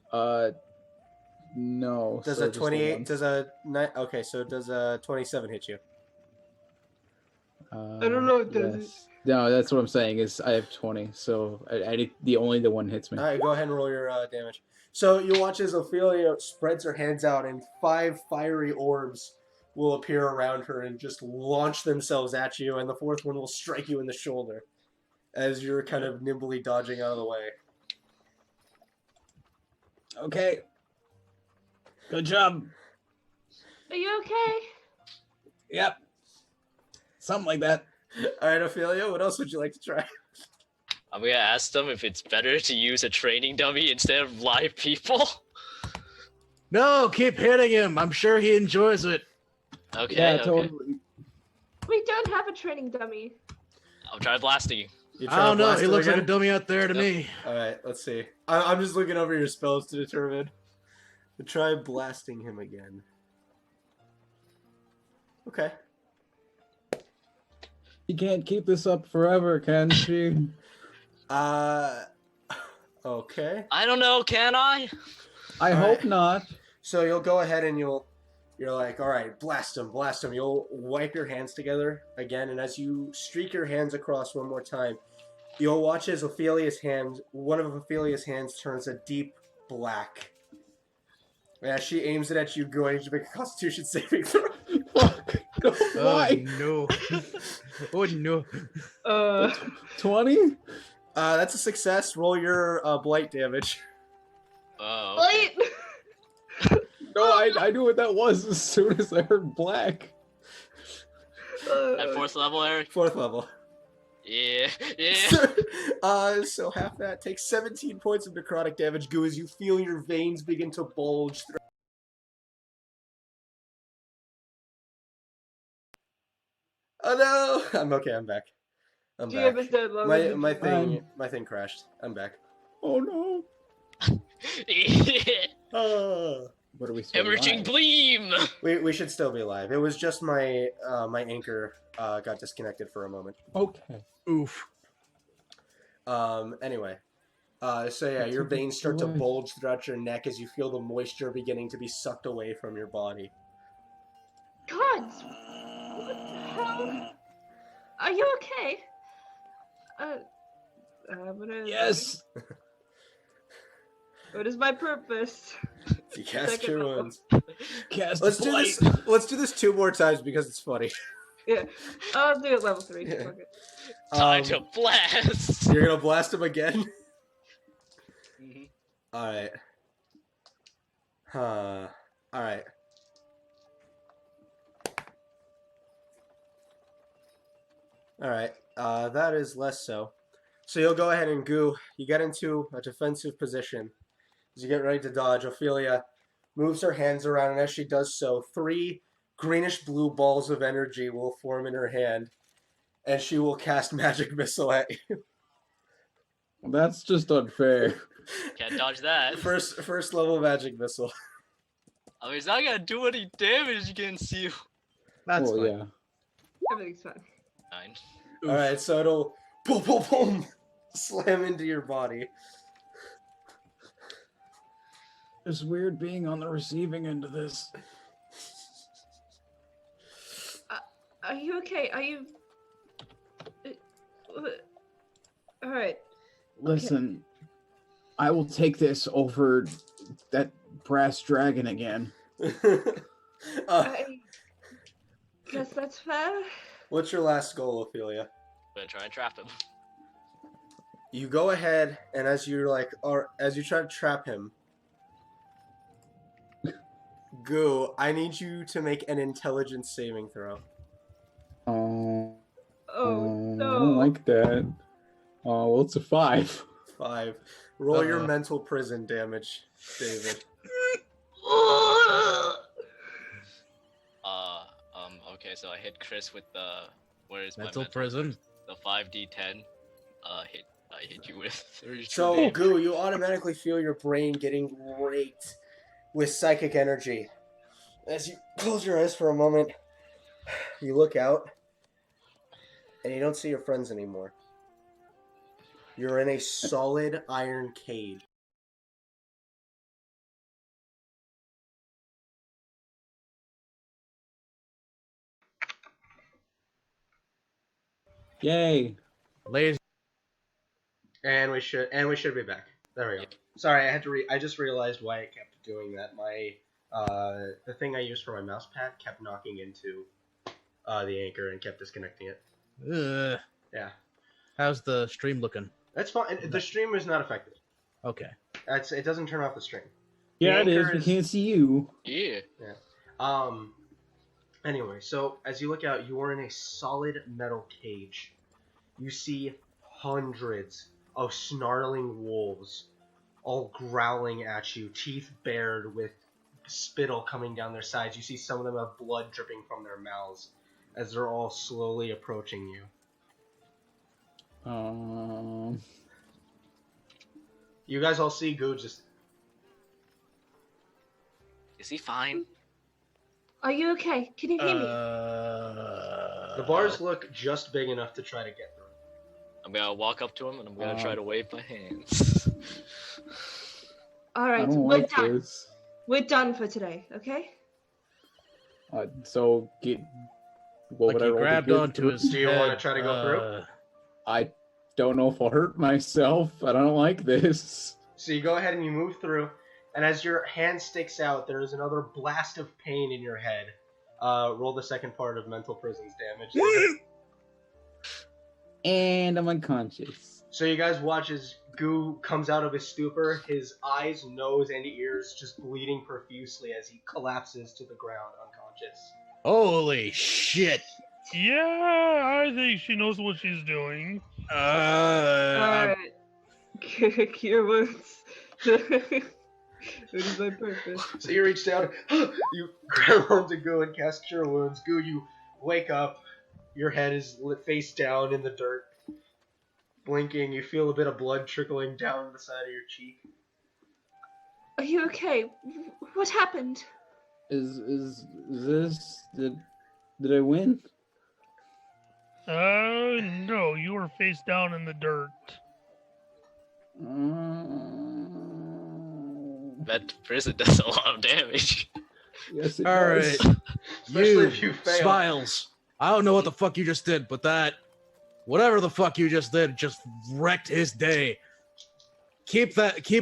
No. Does so a just the 28? once. Does a okay? So does a 27 hit you? I don't know if it does it. No, that's what I'm saying. Is I have 20, so the one hits me. All right, go ahead and roll your damage. So you watch as Ophelia spreads her hands out, and 5 fiery orbs will appear around her and just launch themselves at you, and the 4th one will strike you in the shoulder as you're kind of nimbly dodging out of the way. Okay. Good job. Are you okay? Yep. Something like that. All right, Ophelia, what else would you like to try? I'm gonna ask them if it's better to use a training dummy instead of live people. No, keep hitting him. I'm sure he enjoys it. Okay. Yeah, okay. totally. We don't have a training dummy. I'll try blasting you. You I try to don't know. blast He him looks like a again? dummy out there to Yep. me. All right, let's see. I'm just looking over your spells to determine. Try blasting him again. Okay. You can't keep this up forever, can she? Okay. I don't know. Can I? I All hope right. not. So you'll go ahead and you're like, all right, blast him, blast him. You'll wipe your hands together again, and as you streak your hands across one more time, you'll watch as one of Ophelia's hands turns a deep black. And as she aims it at you, going to make a Constitution saving throw. Fuck. Why? no. Oh no. 20? That's a success. Roll your blight damage. Oh. Okay. Wait. No, I knew what that was as soon as I heard black. At 4th level, Eric. 4th level. Yeah. Yeah. So half that takes 17 points of necrotic damage, Goo, as you feel your veins begin to bulge. Oh no! I'm okay. I'm back. I'm Do you back. understand, Logan? My thing crashed. I'm back. Oh no. Oh. What are we still Hemorrhaging alive? Bleem! We should still be alive. It was just my my anchor got disconnected for a moment. Okay. Oof. Anyway. So yeah, your veins start to bulge throughout your neck as you feel the moisture beginning to be sucked away from your body. God, what the hell? Are you okay? I'm gonna. Yes. What is my purpose? You cast Second Cure level. Wounds. Cast Let's do blight. this. Let's do this 2 more times because it's funny. Yeah, I'll do it level 3. Yeah. Fuck it. Time to blast! You're gonna blast him again. Mhm. All right. Huh. All right. All right. That is less so. So you'll go ahead and Goo. You get into a defensive position. As you get ready to dodge, Ophelia moves her hands around, and as she does so, 3 greenish-blue balls of energy will form in her hand, and she will cast Magic Missile at you. That's just unfair. Can't dodge that. First level Magic Missile. I mean, it's not gonna do any damage against you. That's well, fine. yeah. Everything's fine. 9. All right, so it'll boom, boom, boom, slam into your body. It's weird being on the receiving end of this. Are you okay? Are you? All right. Listen, I will take this over that brass dragon again. I guess that's fair. What's your last goal, Ophelia? I'm gonna try and trap him. You go ahead, and as you try to trap him, Goo, I need you to make an intelligence saving throw. Oh, Oh I no. don't like that. Oh, well, it's a 5. 5. Roll your Uh-oh. mental prison damage, David. Okay, so I hit Chris with the where is Mental my prison. The 5d10 hit hit you with. So, Goo, you automatically feel your brain getting raked with psychic energy. As you close your eyes for a moment, you look out, and you don't see your friends anymore. You're in a solid iron cage. Yay! Ladies, And we should be back. There we go. Sorry, I just realized why it kept doing that. The thing I used for my mouse pad kept knocking into the anchor and kept disconnecting it. Yeah. how's the stream looking? That's fine. The stream is not affected. Okay. It doesn't turn off the stream. Yeah, The it is. anchor We can't see you. Yeah. Anyway, so as you look out, you are in a solid metal cage. You see hundreds of snarling wolves, all growling at you, teeth bared with spittle coming down their sides. You see some of them have blood dripping from their mouths as they're all slowly approaching you. You guys all see Goo just... Is he fine? Are you okay? Can you hear me? The bars look just big enough to try to get through. I'm gonna walk up to him and I'm gonna try to wave my hands. All right, I don't we're like done. this. We're done for today, okay? So get. What Like would I he roll to grabbed get onto through? his Do you head, wanna try to go through? I don't know if I'll hurt myself. I don't like this. So you go ahead and you move through, and as your hand sticks out, there is another blast of pain in your head. Roll the second part of mental prison's damage. And I'm unconscious. So you guys watch as Goo comes out of his stupor, his eyes, nose, and ears just bleeding profusely as he collapses to the ground unconscious. Holy shit! Yeah, I think she knows what she's doing. Alright. Cure wounds. What is my purpose? So you reach down, you grab onto Goo and cast Cure Wounds. Goo, you wake up, your head is face down in the dirt. Blinking, you feel a bit of blood trickling down the side of your cheek. Are you okay? What happened? Is this did I win? No, you were face down in the dirt. That prison does a lot of damage. Yes, it All does. right, Especially if you fail. Smiles. I don't know what the fuck you just did, but whatever the fuck you just did, just wrecked his day. Keep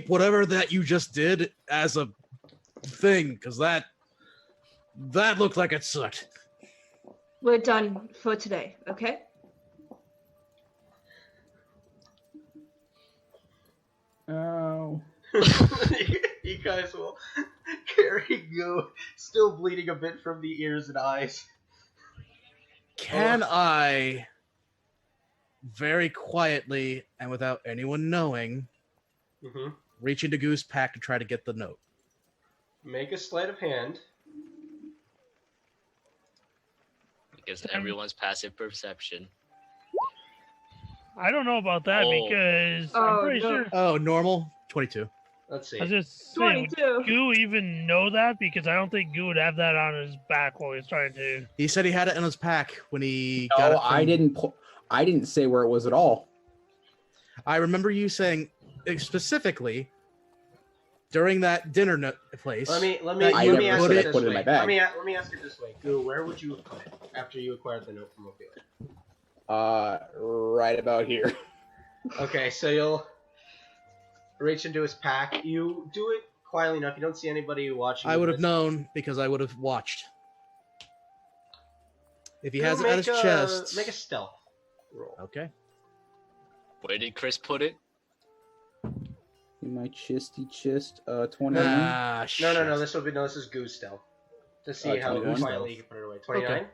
whatever that you just did as a thing, because that looked like it sucked. We're done for today, okay? Ow. You guys will carry Goo, still bleeding a bit from the ears and eyes. Can I, very quietly and without anyone knowing, reach into Goo's pack to try to get the note? Make a sleight of hand. Because everyone's passive perception. I don't know about that because I'm pretty sure. Oh, normal? 22. Let's see. I was just saying, 22. would Goo even know that? Because I don't think Goo would have that on his back while he's trying to. He said he had it in his pack when he got No, it from... I didn't say where it was at all. I remember you saying specifically during that dinner place. Let me I ask never it said I this put it in way. my bag. Let me ask it this way. Goo, where would you have put it after you acquired the note from Ophelia? Right about here. Okay, so you'll reach into his pack. You do it quietly enough. You don't see anybody watching. I would have known because I would have watched. If he has it at his chest. Make a stealth roll. Okay. Where did Chris put it? In my chesty chest, 29. Ah, shit. No. This is Goo's stealth. To see how 21. quietly he can put it away. 29. Okay.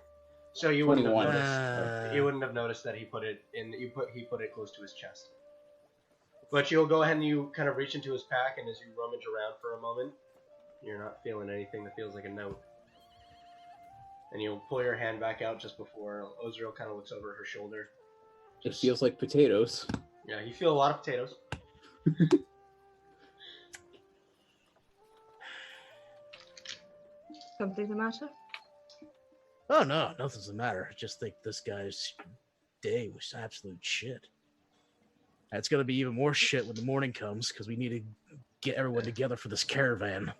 So you wouldn't have 21. noticed. You wouldn't have noticed that he put it in. He put it close to his chest. But you'll go ahead and you kind of reach into his pack, and as you rummage around for a moment, you're not feeling anything that feels like a note. And you'll pull your hand back out just before Ozriel kind of looks over her shoulder. It feels like potatoes. Yeah, you feel a lot of potatoes. Something the matter? Oh no, nothing's the matter. I just think this guy's day was absolute shit. It's gonna be even more shit when the morning comes because we need to get everyone together for this caravan.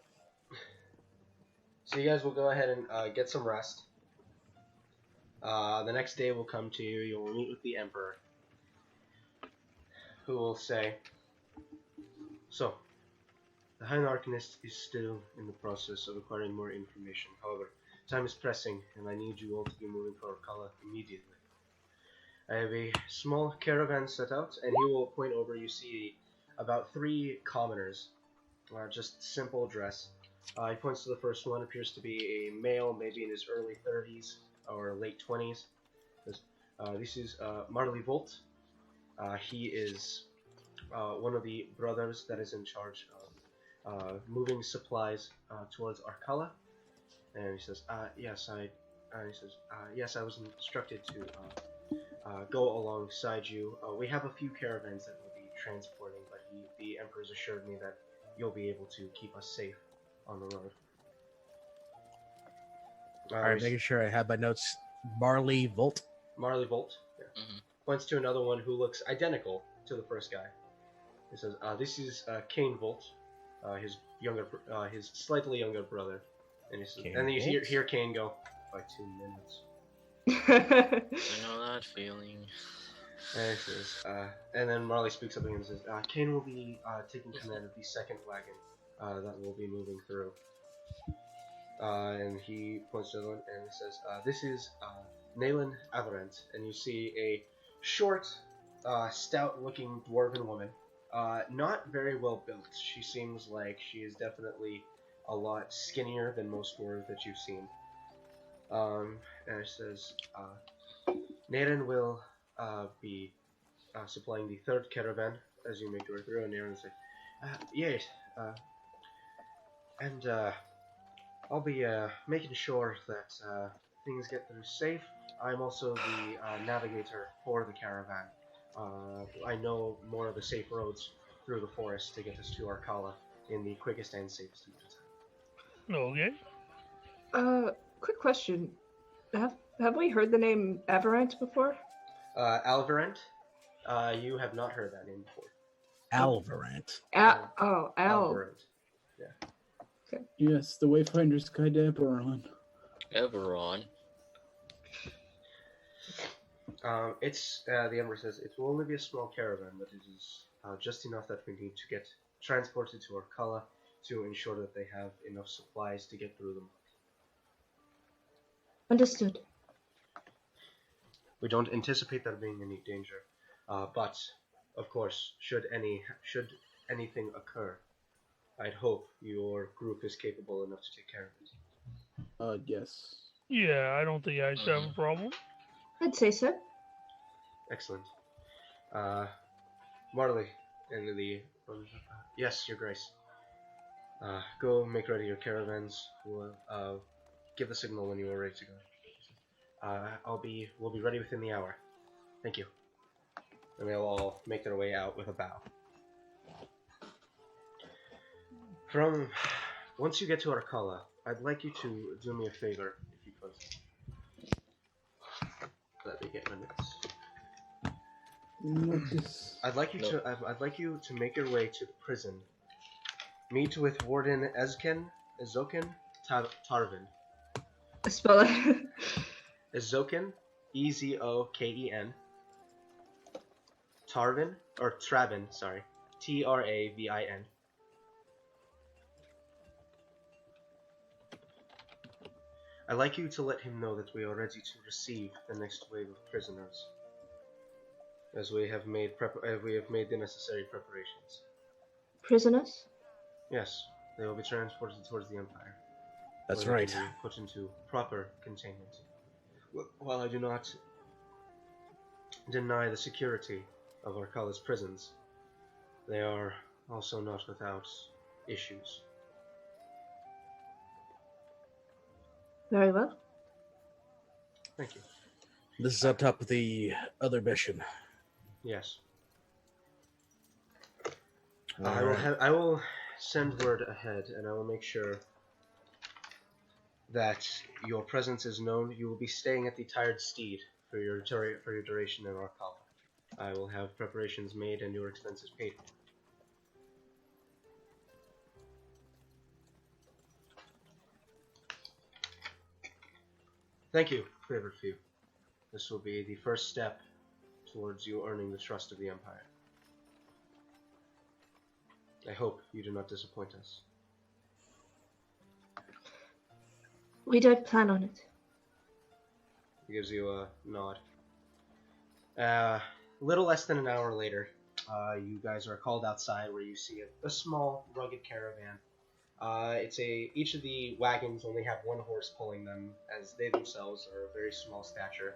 So you guys will go ahead and get some rest. The next day will come to you. You will meet with the Emperor, who will say, "So, the High Arcanist is still in the process of acquiring more information. However, time is pressing, and I need you all to be moving for Arkala immediately. I have a small caravan set out," and he will point over. You see about 3 commoners, just simple dress. He points to the first one, appears to be a male, maybe in his early 30s or late 20s. This is Marley Volt. He is one of the brothers that is in charge of moving supplies towards Arkala. And he says, "Yes, I was instructed to go alongside you. We have a few caravans that we'll be transporting, but the Emperor's assured me that you'll be able to keep us safe on the road." Alright, making sure I have my notes. Marley Volt. Marley Volt, yeah. Points to another one who looks identical to the first guy. He says, "This is Kane Volt, his slightly younger brother." And he says, and then you hear Kane go, "By 2 minutes." I know that feeling. And he says, and then Marley speaks up again and says, "Kane will be taking command of the second wagon that will be moving through." And he points to the other one and he says, "This is Naylan Avarant." And you see a short, stout-looking dwarven woman, not very well built. She seems like she is definitely a lot skinnier than most dwarves that you've seen. And it says, "Naylan will be supplying the 3rd caravan as you make your way through." And Naylan says, "Yes, and I'll be making sure that things get through safe. I'm also the navigator for the caravan. I know more of the safe roads through the forest to get us to Arkala in the quickest and safest amount of time." Okay. Quick question. Have we heard the name Avarant before? Alvarant, you have not heard that name before. Alvarant. Alvarant. Yeah. Yes, the Wayfinder's Guide to Eberron. Everon. The Emperor says it will only be a small caravan, but it is just enough that we need to get transported to Arkala to ensure that they have enough supplies to get through them. Understood. We don't anticipate there being any danger, but of course, should anything occur, I'd hope your group is capable enough to take care of it. Yes. Yeah, I don't think I should have a problem. I'd say so. Excellent. Marley and the yes, Your Grace. Go make ready your caravans. We'll give the signal when you are ready to go. We'll be ready within the hour. Thank you. And they'll all make their way out with a bow. Once you get to Arkala, I'd like you to do me a favor, if you could. Let me get my notes. I'd like you to make your way to the prison. Meet with Warden Ezoken Tarvin. Spell it. Ezoken, Ezoken. Tarvin, or Travin, sorry. Travin. I'd like you to let him know that we are ready to receive the next wave of prisoners, as we have made the necessary preparations. Prisoners? Yes, they will be transported towards the Empire. That's where they right. can be put into proper containment. While I do not deny the security of Arkala's prisons, they are also not without issues. Very well. Thank you. This is on top of the other mission. Yes. I will send word ahead, and I will make sure that your presence is known. You will be staying at the Tired Steed for your duration in Arkala. I will have preparations made and your expenses paid. Thank you, favored few. This will be the first step towards you earning the trust of the Empire. I hope you do not disappoint us. We don't plan on it. He gives you a nod. Little less than an hour later, you guys are called outside where you see a small, rugged caravan. Each of the wagons only have one horse pulling them, as they themselves are of very small stature.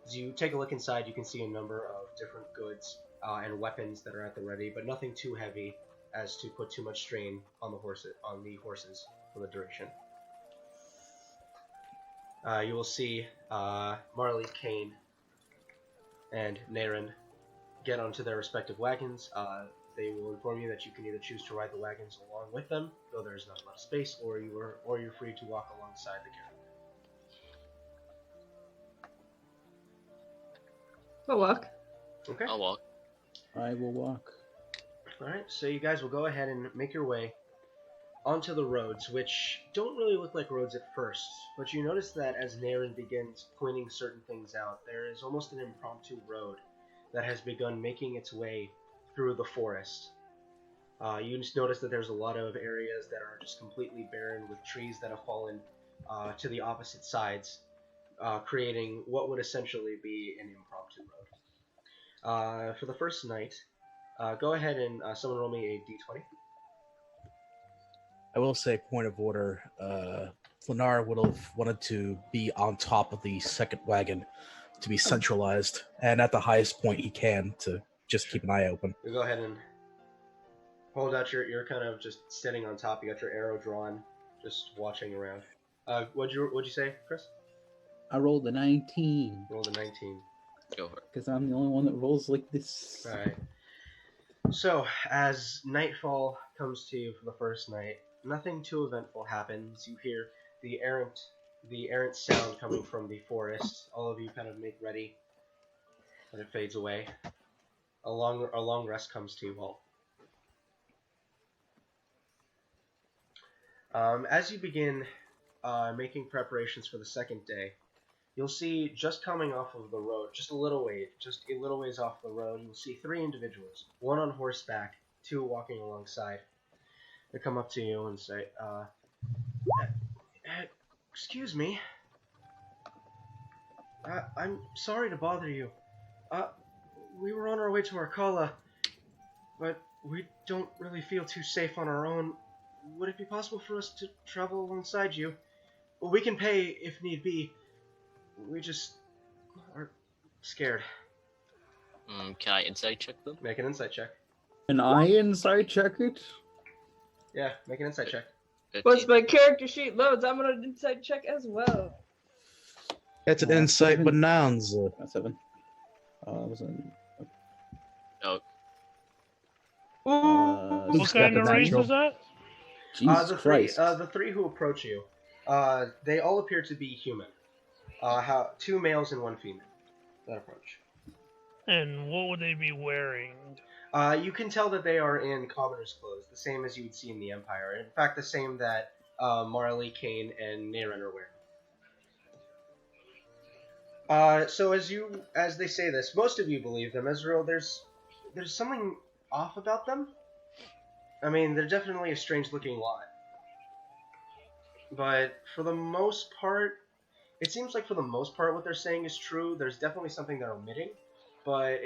As you take a look inside, you can see a number of different goods and weapons that are at the ready, but nothing too heavy as to put too much strain on the horses for the duration. You will see Marley, Kane, and Naren get onto their respective wagons. They will inform you that you can either choose to ride the wagons along with them, though there is not a lot of space, or you're free to walk alongside the caravan. We'll walk. Okay. I'll walk. I will walk. Alright, so you guys will go ahead and make your way onto the roads, which don't really look like roads at first, but you notice that as Naren begins pointing certain things out, there is almost an impromptu road that has begun making its way through the forest. You just notice that there's a lot of areas that are just completely barren with trees that have fallen to the opposite sides, creating what would essentially be an impromptu road. For the first night, go ahead and someone roll me a d20. I will say, point of order, Flanar would have wanted to be on top of the second wagon to be centralized and at the highest point he can to just keep an eye open. You go ahead and hold out you're kind of just sitting on top. You got your arrow drawn, just watching around. What'd you say, Chris? I rolled a 19. Rolled a 19. Go for it. Because I'm the only one that rolls like this. Alright. So, as nightfall comes to you for the first night, nothing too eventful happens. You hear the errant sound coming from the forest. All of you kind of make ready, and it fades away. A long rest comes to you all. As you begin making preparations for the second day, you'll see just coming off of the road, just a little ways off the road, you'll see three individuals, one on horseback, two walking alongside. They come up to you and say, excuse me. I'm sorry to bother you. We were on our way to Arkala, but we don't really feel too safe on our own. Would it be possible for us to travel alongside you? Well, we can pay if need be. We just are scared. Can I insight check them? Make an insight check. Can I inside check it? Yeah, make an insight check. 15. Once my character sheet loads, I'm gonna inside check as well. It's an insight 7. bonanza. 7. Was it? Oh, Ooh. What kind of race is that? Jesus Christ. The three who approach you, they all appear to be human. Two males and one female that approach. And what would they be wearing? You can tell that they are in commoner's clothes, the same as you would see in the Empire. In fact, the same that Marley, Kane, and Naren are wearing. So as they say this, most of you believe them. Ezreal, there's something off about them. I mean, they're definitely a strange-looking lot. But for the most part, it seems like for the most part what they're saying is true. There's definitely something they're omitting, but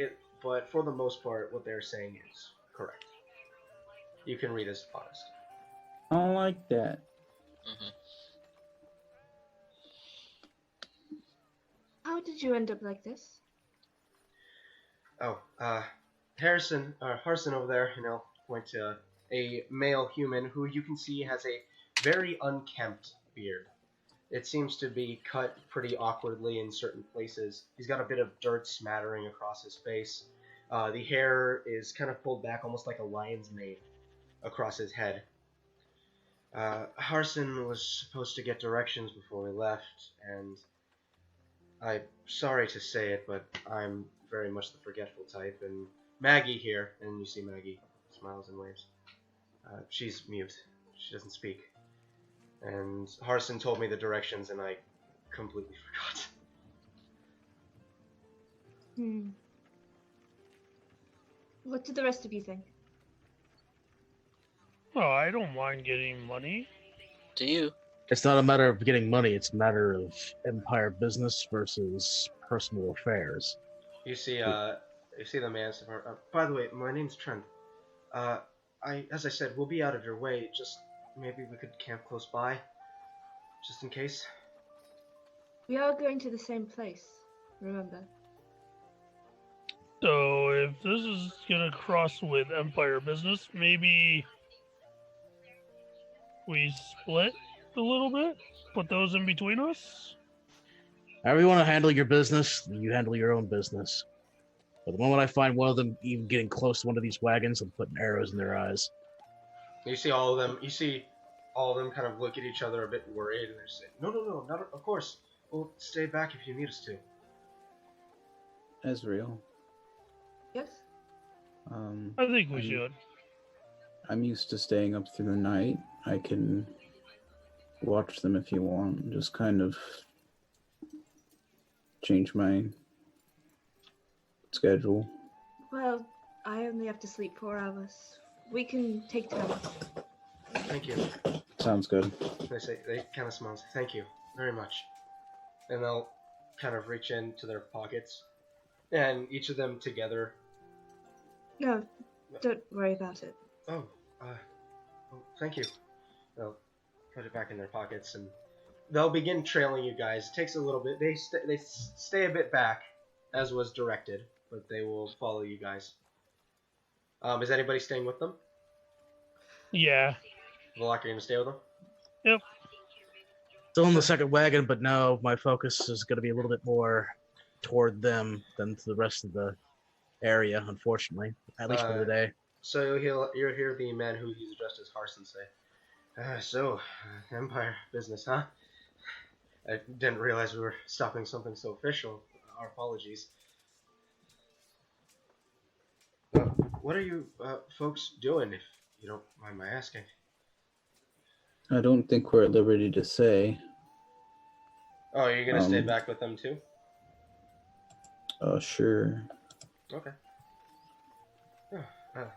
for the most part what they're saying is correct. You can read as honest. I don't like that. How did you end up like this? Oh, Harrison over there, point to a male human who you can see has a very unkempt beard. It seems to be cut pretty awkwardly in certain places. He's got a bit of dirt smattering across his face. The hair is kind of pulled back almost like a lion's mane. across his head. Harson was supposed to get directions before we left, and I'm sorry to say it, but I'm very much the forgetful type, and Maggie here, and you see Maggie smiles and waves. She's mute. She doesn't speak. And Harson told me the directions, and I completely forgot. What did the rest of you think? Well, I don't mind getting money. Do you? It's not a matter of getting money, it's a matter of empire business versus personal affairs. You see the man. By the way, my name's Trent. As I said, we'll be out of your way. Just maybe we could camp close by, just in case. We are going to the same place, remember? So if this is gonna cross with Empire business, maybe we split a little bit? Put those in between us? However you want to handle your business, you handle your own business. But the moment I find one of them even getting close to one of these wagons, I'm putting arrows in their eyes. You see all of them. You see all of them kind of look at each other a bit worried, and they're saying, "No, not of course. We'll stay back if you need us to." Ezreal. Yes? I think we should. I'm used to staying up through the night. I can watch them if you want. Just kind of change my schedule. Well, I only have to sleep 4 hours. We can take turns. Thank you. Sounds good. They kind of smile. Thank you very much. And they'll kind of reach into their pockets, and each of them together. No, don't worry about it. Oh, thank you. They'll put it back in their pockets, and they'll begin trailing you guys. It takes a little bit. They stay a bit back, as was directed, but they will follow you guys. Is anybody staying with them? Yeah. Valak, are you gonna stay with them? Yep. Still in the second wagon, but no, my focus is going to be a little bit more toward them than to the rest of the area, unfortunately. At least for today. So you'll hear the man who he's addressed as Harson say, Empire business, huh? I didn't realize we were stopping something so official. Our apologies. What are you folks doing, if you don't mind my asking? I don't think we're at liberty to say. Oh, you're gonna stay back with them too? Sure. Okay.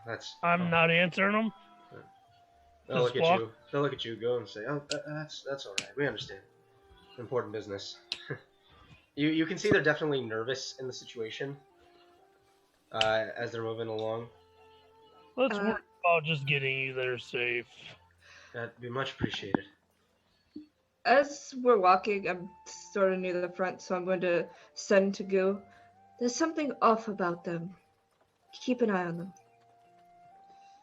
That's. I'm not answering them. They'll look at you. They'll look at you, go and say, "Oh, that's all right. We understand. Important business." You can see they're definitely nervous in the situation as they're moving along. Let's worry about just getting you there safe. That'd be much appreciated. As we're walking, I'm sort of near the front, so I'm going to send to go. There's something off about them. Keep an eye on them.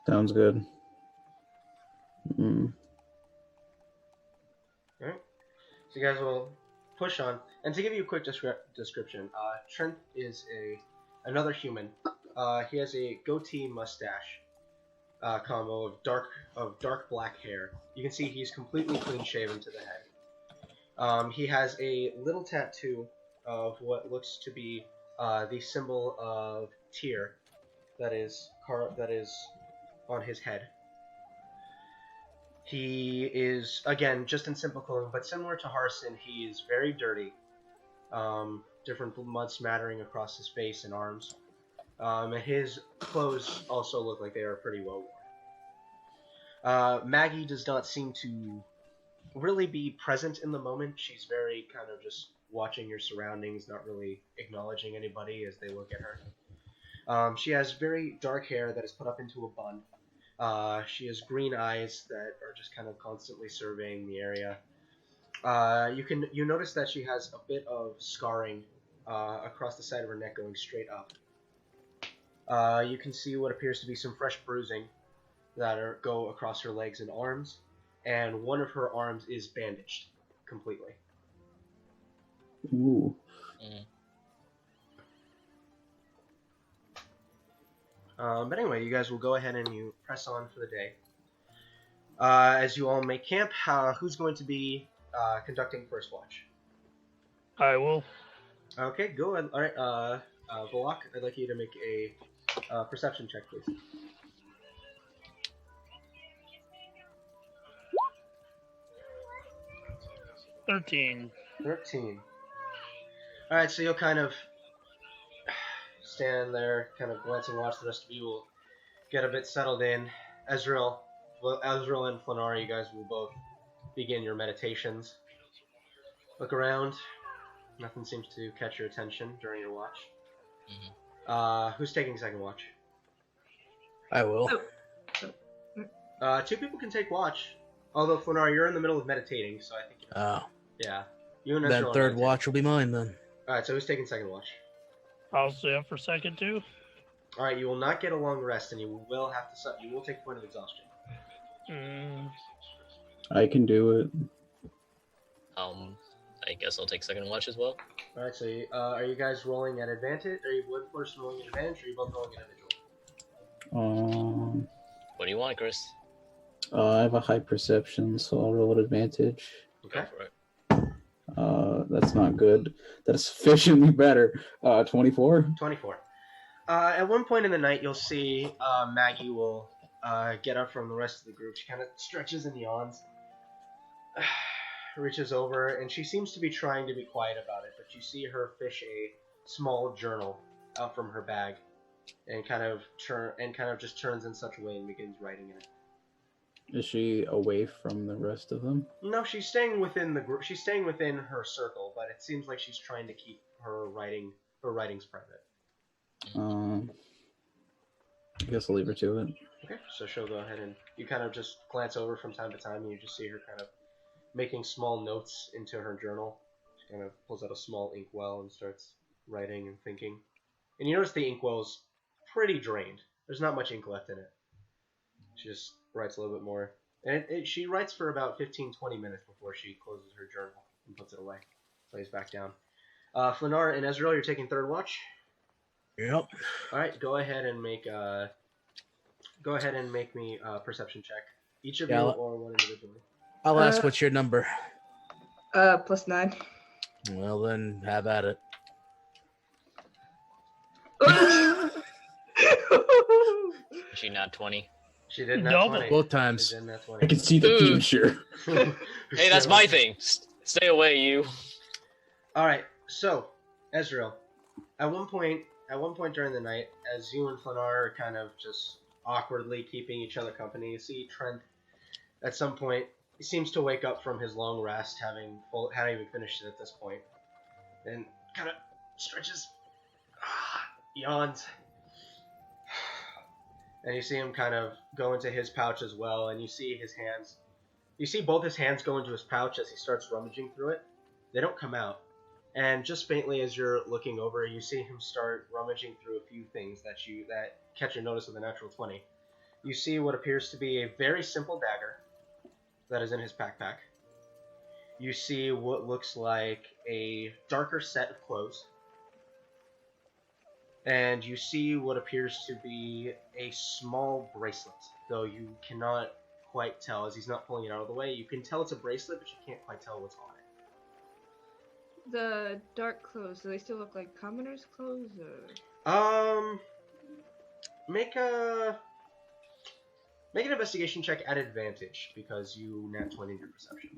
Sounds good. Alright. So you guys will push on. And to give you a quick description, Trent is another human. He has a goatee mustache combo of dark black hair. You can see he's completely clean shaven to the head. He has a little tattoo of what looks to be the symbol of Tyr that is on his head. He is, again, just in simple clothing, but similar to Harson, he is very dirty. Different mud smattering across his face and arms. And his clothes also look like they are pretty well worn. Maggie does not seem to really be present in the moment. She's very kind of just watching your surroundings, not really acknowledging anybody as they look at her. She has very dark hair that is put up into a bun. She has green eyes that are just kind of constantly surveying the area. You notice that she has a bit of scarring across the side of her neck going straight up. You can see what appears to be some fresh bruising that go across her legs and arms, and one of her arms is bandaged completely. Ooh. But anyway, you guys will go ahead and you press on for the day. As you all make camp, who's going to be conducting first watch? I will. Okay, go ahead. All right, Volok, I'd like you to make a perception check, please. 13. 13. All right, so you'll kind of stand there, kind of glance and watch. The rest of you will get a bit settled in. Ezreal and Flanar, you guys will both begin your meditations. Look around. Nothing seems to catch your attention during your watch. Who's taking second watch? I will. Two people can take watch. Although, Flanar, you're in the middle of meditating, so I think... Yeah. You and Ezreal Then are third meditating. watch will be mine then. Alright, so who's taking second watch? I'll stay up for second too. Alright, you will not get a long rest, and you will have to... You will take a point of exhaustion. I can do it. I guess I'll take second watch as well. Alright, so are you guys rolling at advantage? Are you one person rolling at advantage, or are you both rolling individual? What do you want, Chris? I have a high perception, so I'll roll at advantage. Okay. Go for it. That's not good. That is sufficiently better. 24. 24. At one point in the night, you'll see Maggie will get up from the rest of the group. She kind of stretches and yawns, reaches over, and she seems to be trying to be quiet about it, but you see her fish a small journal out from her bag, and kind of just turns in such a way and begins writing in it. Is she away from the rest of them? No, she's staying within the group. She's staying within her circle, but it seems like she's trying to keep her writings private. I guess I'll leave her to it. Okay, so she'll go ahead and you kind of just glance over from time to time, and you just see her kind of making small notes into her journal. She kind of pulls out a small inkwell and starts writing and thinking. And you notice the inkwell's pretty drained. There's not much ink left in it. She just writes a little bit more. And she writes for about 15-20 minutes before she closes her journal and puts it away. Lays back down. Flanar and Ezreal, you're taking third watch? Yep. Alright, go ahead and make me a perception check. Each of you Yeah, or one individually. I'll ask what's your number. +9. Well then, have at it. Is she not 20? She did not Double. 20. Both She times. did not I 20. can see the Ooh. future. Hey, that's my thing. Stay away, you. Alright, so, Ezreal, at one point during the night, as you and Flanar are kind of just awkwardly keeping each other company, you see Trent, at some point, he seems to wake up from his long rest, having finished it at this point, and kind of stretches, yawns, and you see him kind of go into his pouch as well, and you see both his hands go into his pouch as he starts rummaging through it. They don't come out. And just faintly as you're looking over, you see him start rummaging through a few things that catch your notice with a natural 20. You see what appears to be a very simple dagger that is in his backpack. You see what looks like a darker set of clothes. And you see what appears to be a small bracelet, though you cannot quite tell as he's not pulling it out of the way. You can tell it's a bracelet, but you can't quite tell what's on it. The dark clothes, do they still look like commoners' clothes, or? Make an investigation check at advantage because you nat 20 your perception.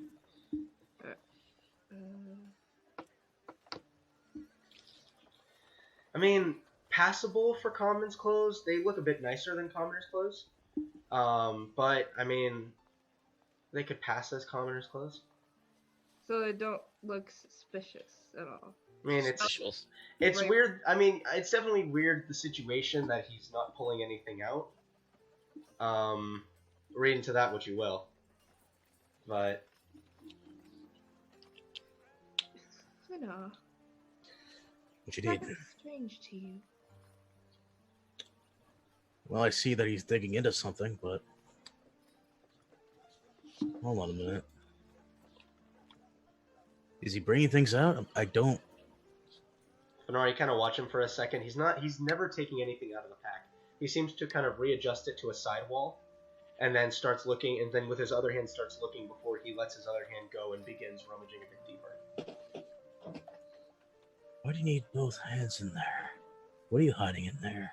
I mean, passable for commoners' clothes. They look a bit nicer than commoners' clothes. But I mean, they could pass as commoners' clothes. So they don't look suspicious at all. I mean, Specials. it's Right. weird. I mean, it's definitely weird the situation that he's not pulling anything out. Read into that what you will. But Fina, What you need? that's strange to you. Well, I see that he's digging into something, but hold on a minute. Is he bringing things out? I don't. Bernard, you kind of watch him for a second. He's never taking anything out of the pack. He seems to kind of readjust it to a sidewall, and then starts looking, and then with his other hand starts looking before he lets his other hand go and begins rummaging a bit deeper. Why do you need both hands in there? What are you hiding in there?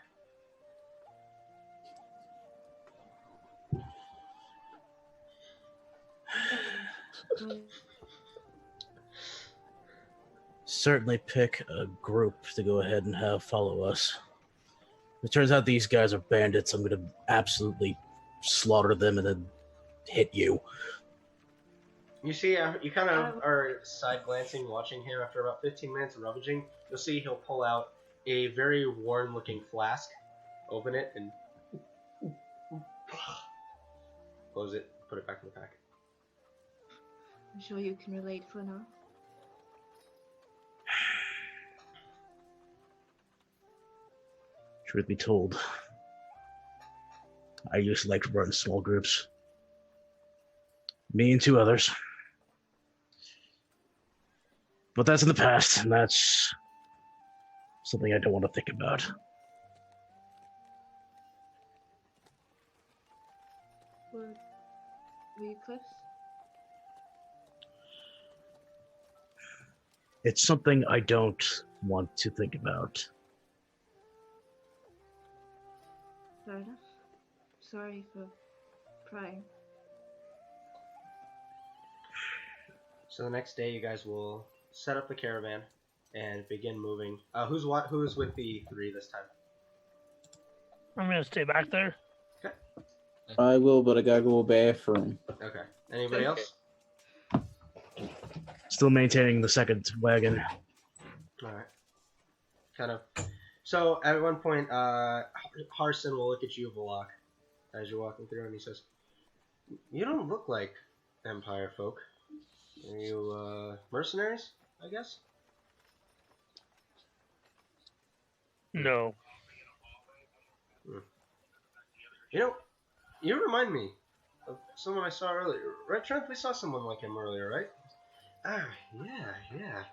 Certainly pick a group to go ahead and have follow us. If it turns out these guys are bandits, I'm going to absolutely slaughter them and then hit you. You see, you kind of are side glancing, watching him. After about 15 minutes of rummaging, you'll see he'll pull out a very worn-looking flask, open it, and close it, put it back in the pack. I'm sure you can relate for now. Truth be told, I used to like to run small groups. Me and 2 others. But that's in the past, and that's something I don't want to think about. Were you close? It's something I don't want to think about. Fair enough. Sorry for prying. So the next day, you guys will set up the caravan and begin moving. Who's with the 3 this time? I'm gonna stay back there. Okay. I will, but I gotta go to the bathroom. Okay. Anybody else? Still maintaining the second wagon. All right. Kind of. So at one point, Harson will look at you, Volok, as you're walking through, and he says, "You don't look like Empire folk. Are you mercenaries? I guess." No. You know, you remind me of someone I saw earlier. Right, Trent? We saw someone like him earlier, right? Ah, yeah.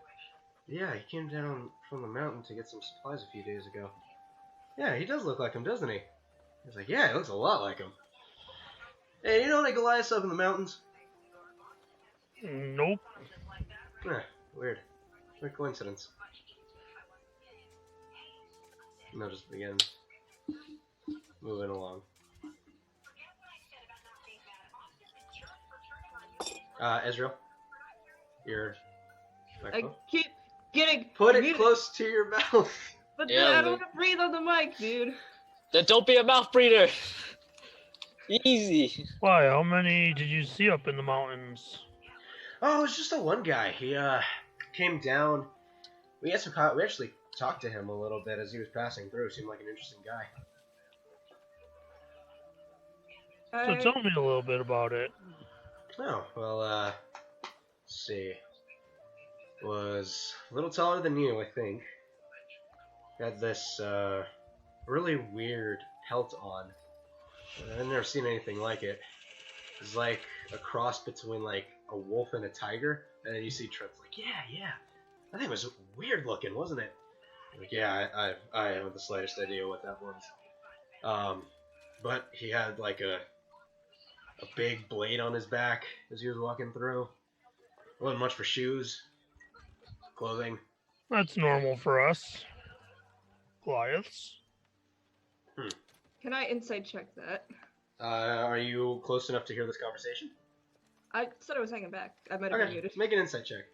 Yeah, he came down from the mountain to get some supplies a few days ago. Yeah, he does look like him, doesn't he? I was like, yeah, he looks a lot like him. Hey, you know any Goliaths up in the mountains? Nope. Weird. Weird coincidence. And they'll just begin moving along. Ezreal, your microphone. I keep getting. Put it muted, close to your mouth. But Yeah, I don't want to breathe on the mic, dude. Then don't be a mouth breather. Easy. Why? How many did you see up in the mountains? Oh, it was just the one guy. He came down. We actually talked to him a little bit as he was passing through. Seemed like an interesting guy. So tell me a little bit about it. Oh, well, let's see. Was a little taller than you, I think. Had this really weird pelt on. I've never seen anything like it. It's like a cross between like a wolf and a tiger. And then you see Trent's like, yeah. I think it was weird looking, wasn't it? Like, yeah, I haven't the slightest idea what that was. But he had like a big blade on his back as he was walking through. Wasn't much for shoes, clothing. That's normal for us. Goliaths. Can I insight check that? Are you close enough to hear this conversation? I said I was hanging back. I might have been Okay, muted. make an insight check.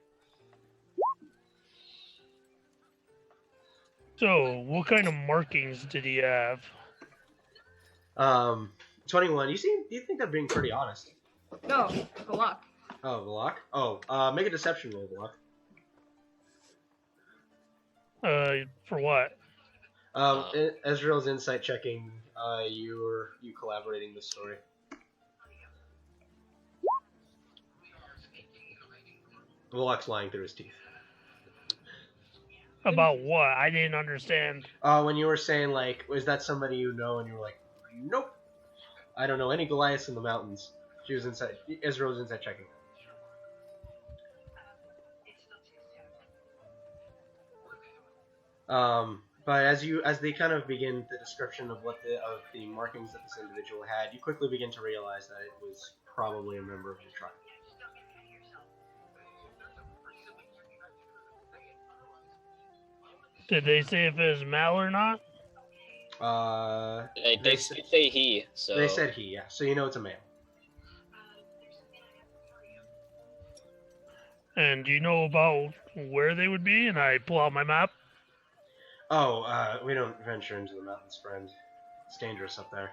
So, what kind of markings did he have? 21. You think they're being pretty honest. No, the lock. Oh, Velok? Oh, make a deception roll, Velok. For what? Ezreal's insight checking, you collaborating this story. Velok's lying through his teeth. About what? I didn't understand. When you were saying, like, was that somebody you know, and you were like, nope. I don't know any Goliaths in the mountains. Ezreal was inside checking. But as they kind of begin the description of the markings that this individual had, you quickly begin to realize that it was probably a member of your tribe. Did they say if it was Mal or not? They say he, so... They said he, yeah. So you know it's a male. And do you know about where they would be? And I pull out my map. Oh, we don't venture into the mountains, friend. It's dangerous up there.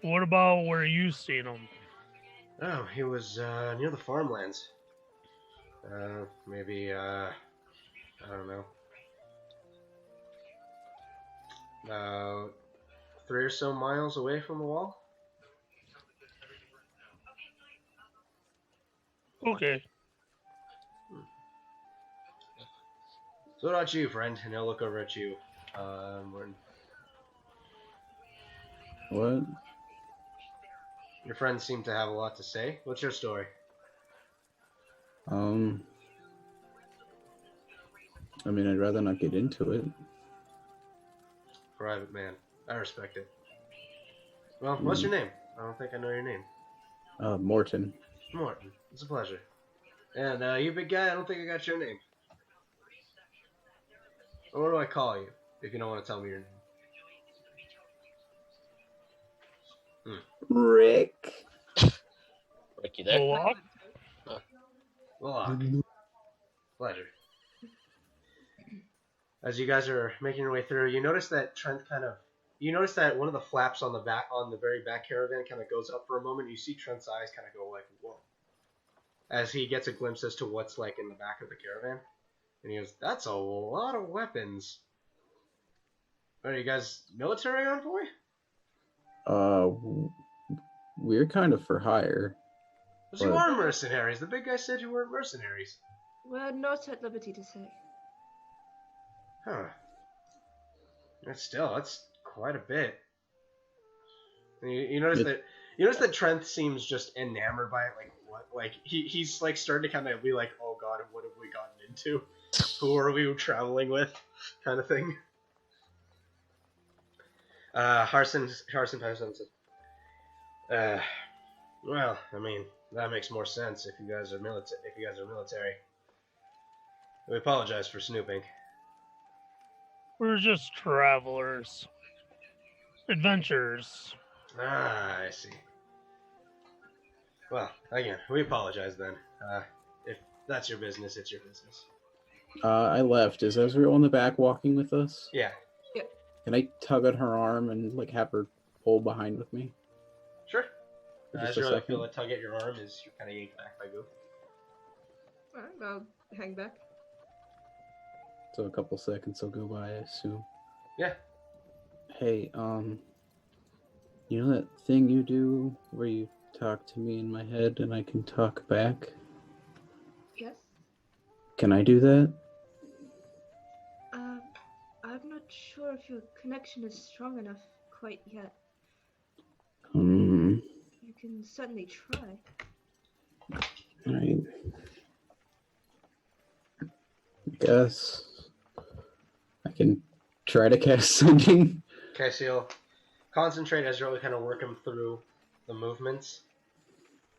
What about where you seen him? Oh, he was near the farmlands. Maybe, I don't know. About 3 or so miles away from the wall. Okay. So what about you, friend? And he'll look over at you. What? Your friends seem to have a lot to say. What's your story? I mean, I'd rather not get into it. Private man. I respect it. Well, what's your name? I don't think I know your name. Morton. Morton. It's a pleasure. And you big guy, I don't think I got your name. Or what do I call you, if you don't want to tell me your name? Rick. Rick, you there? Bullock? Well, pleasure. As you guys are making your way through, you notice that you notice that one of the flaps on the very back caravan kind of goes up for a moment. You see Trent's eyes kind of go like, whoa. As he gets a glimpse as to what's like in the back of the caravan. And he goes, that's a lot of weapons. Are you guys military envoy? We're kind of for hire. But you are mercenaries. The big guy said you weren't mercenaries. We're not at liberty to say. Huh. That's quite a bit. And you notice that Trent seems just enamored by it. Like what? Like he's like starting to kind of be like, oh god, what have we gotten into? Who are we traveling with? Kind of thing. Harson says, well, I mean, that makes more sense if you guys are military. We apologize for snooping. We're just travelers. Adventurers. Ah, I see. Well, again, we apologize then. If that's your business, it's your business. I left. Is Ezreal in the back walking with us? Yeah. Can I tug at her arm and like have her pull behind with me? Sure. For As just a you second? feel a tug at your arm as you're kind of yanked back by Goof. Alright, I'll hang back. So a couple seconds will go by, I assume. Yeah. Hey, you know that thing you do where you talk to me in my head and I can talk back? Yes? Can I do that? I'm not sure if your connection is strong enough quite yet. Hmm. You can certainly try. Alright. Guess I can try to cast something. Okay, so you'll concentrate as you really kind of work him through the movements.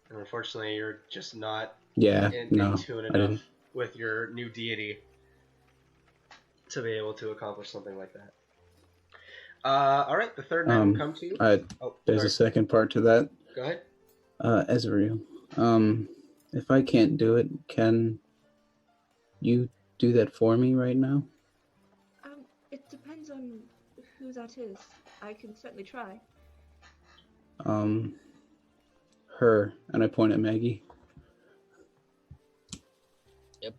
And unfortunately, you're just not in tune enough with your new deity to be able to accomplish something like that. Alright, the third night will come to you. There's a second part to that. Go ahead. Ezreal, if I can't do it, can you do that for me right now? It depends on who that is. I can certainly try. Her, and I point at Maggie. Yep.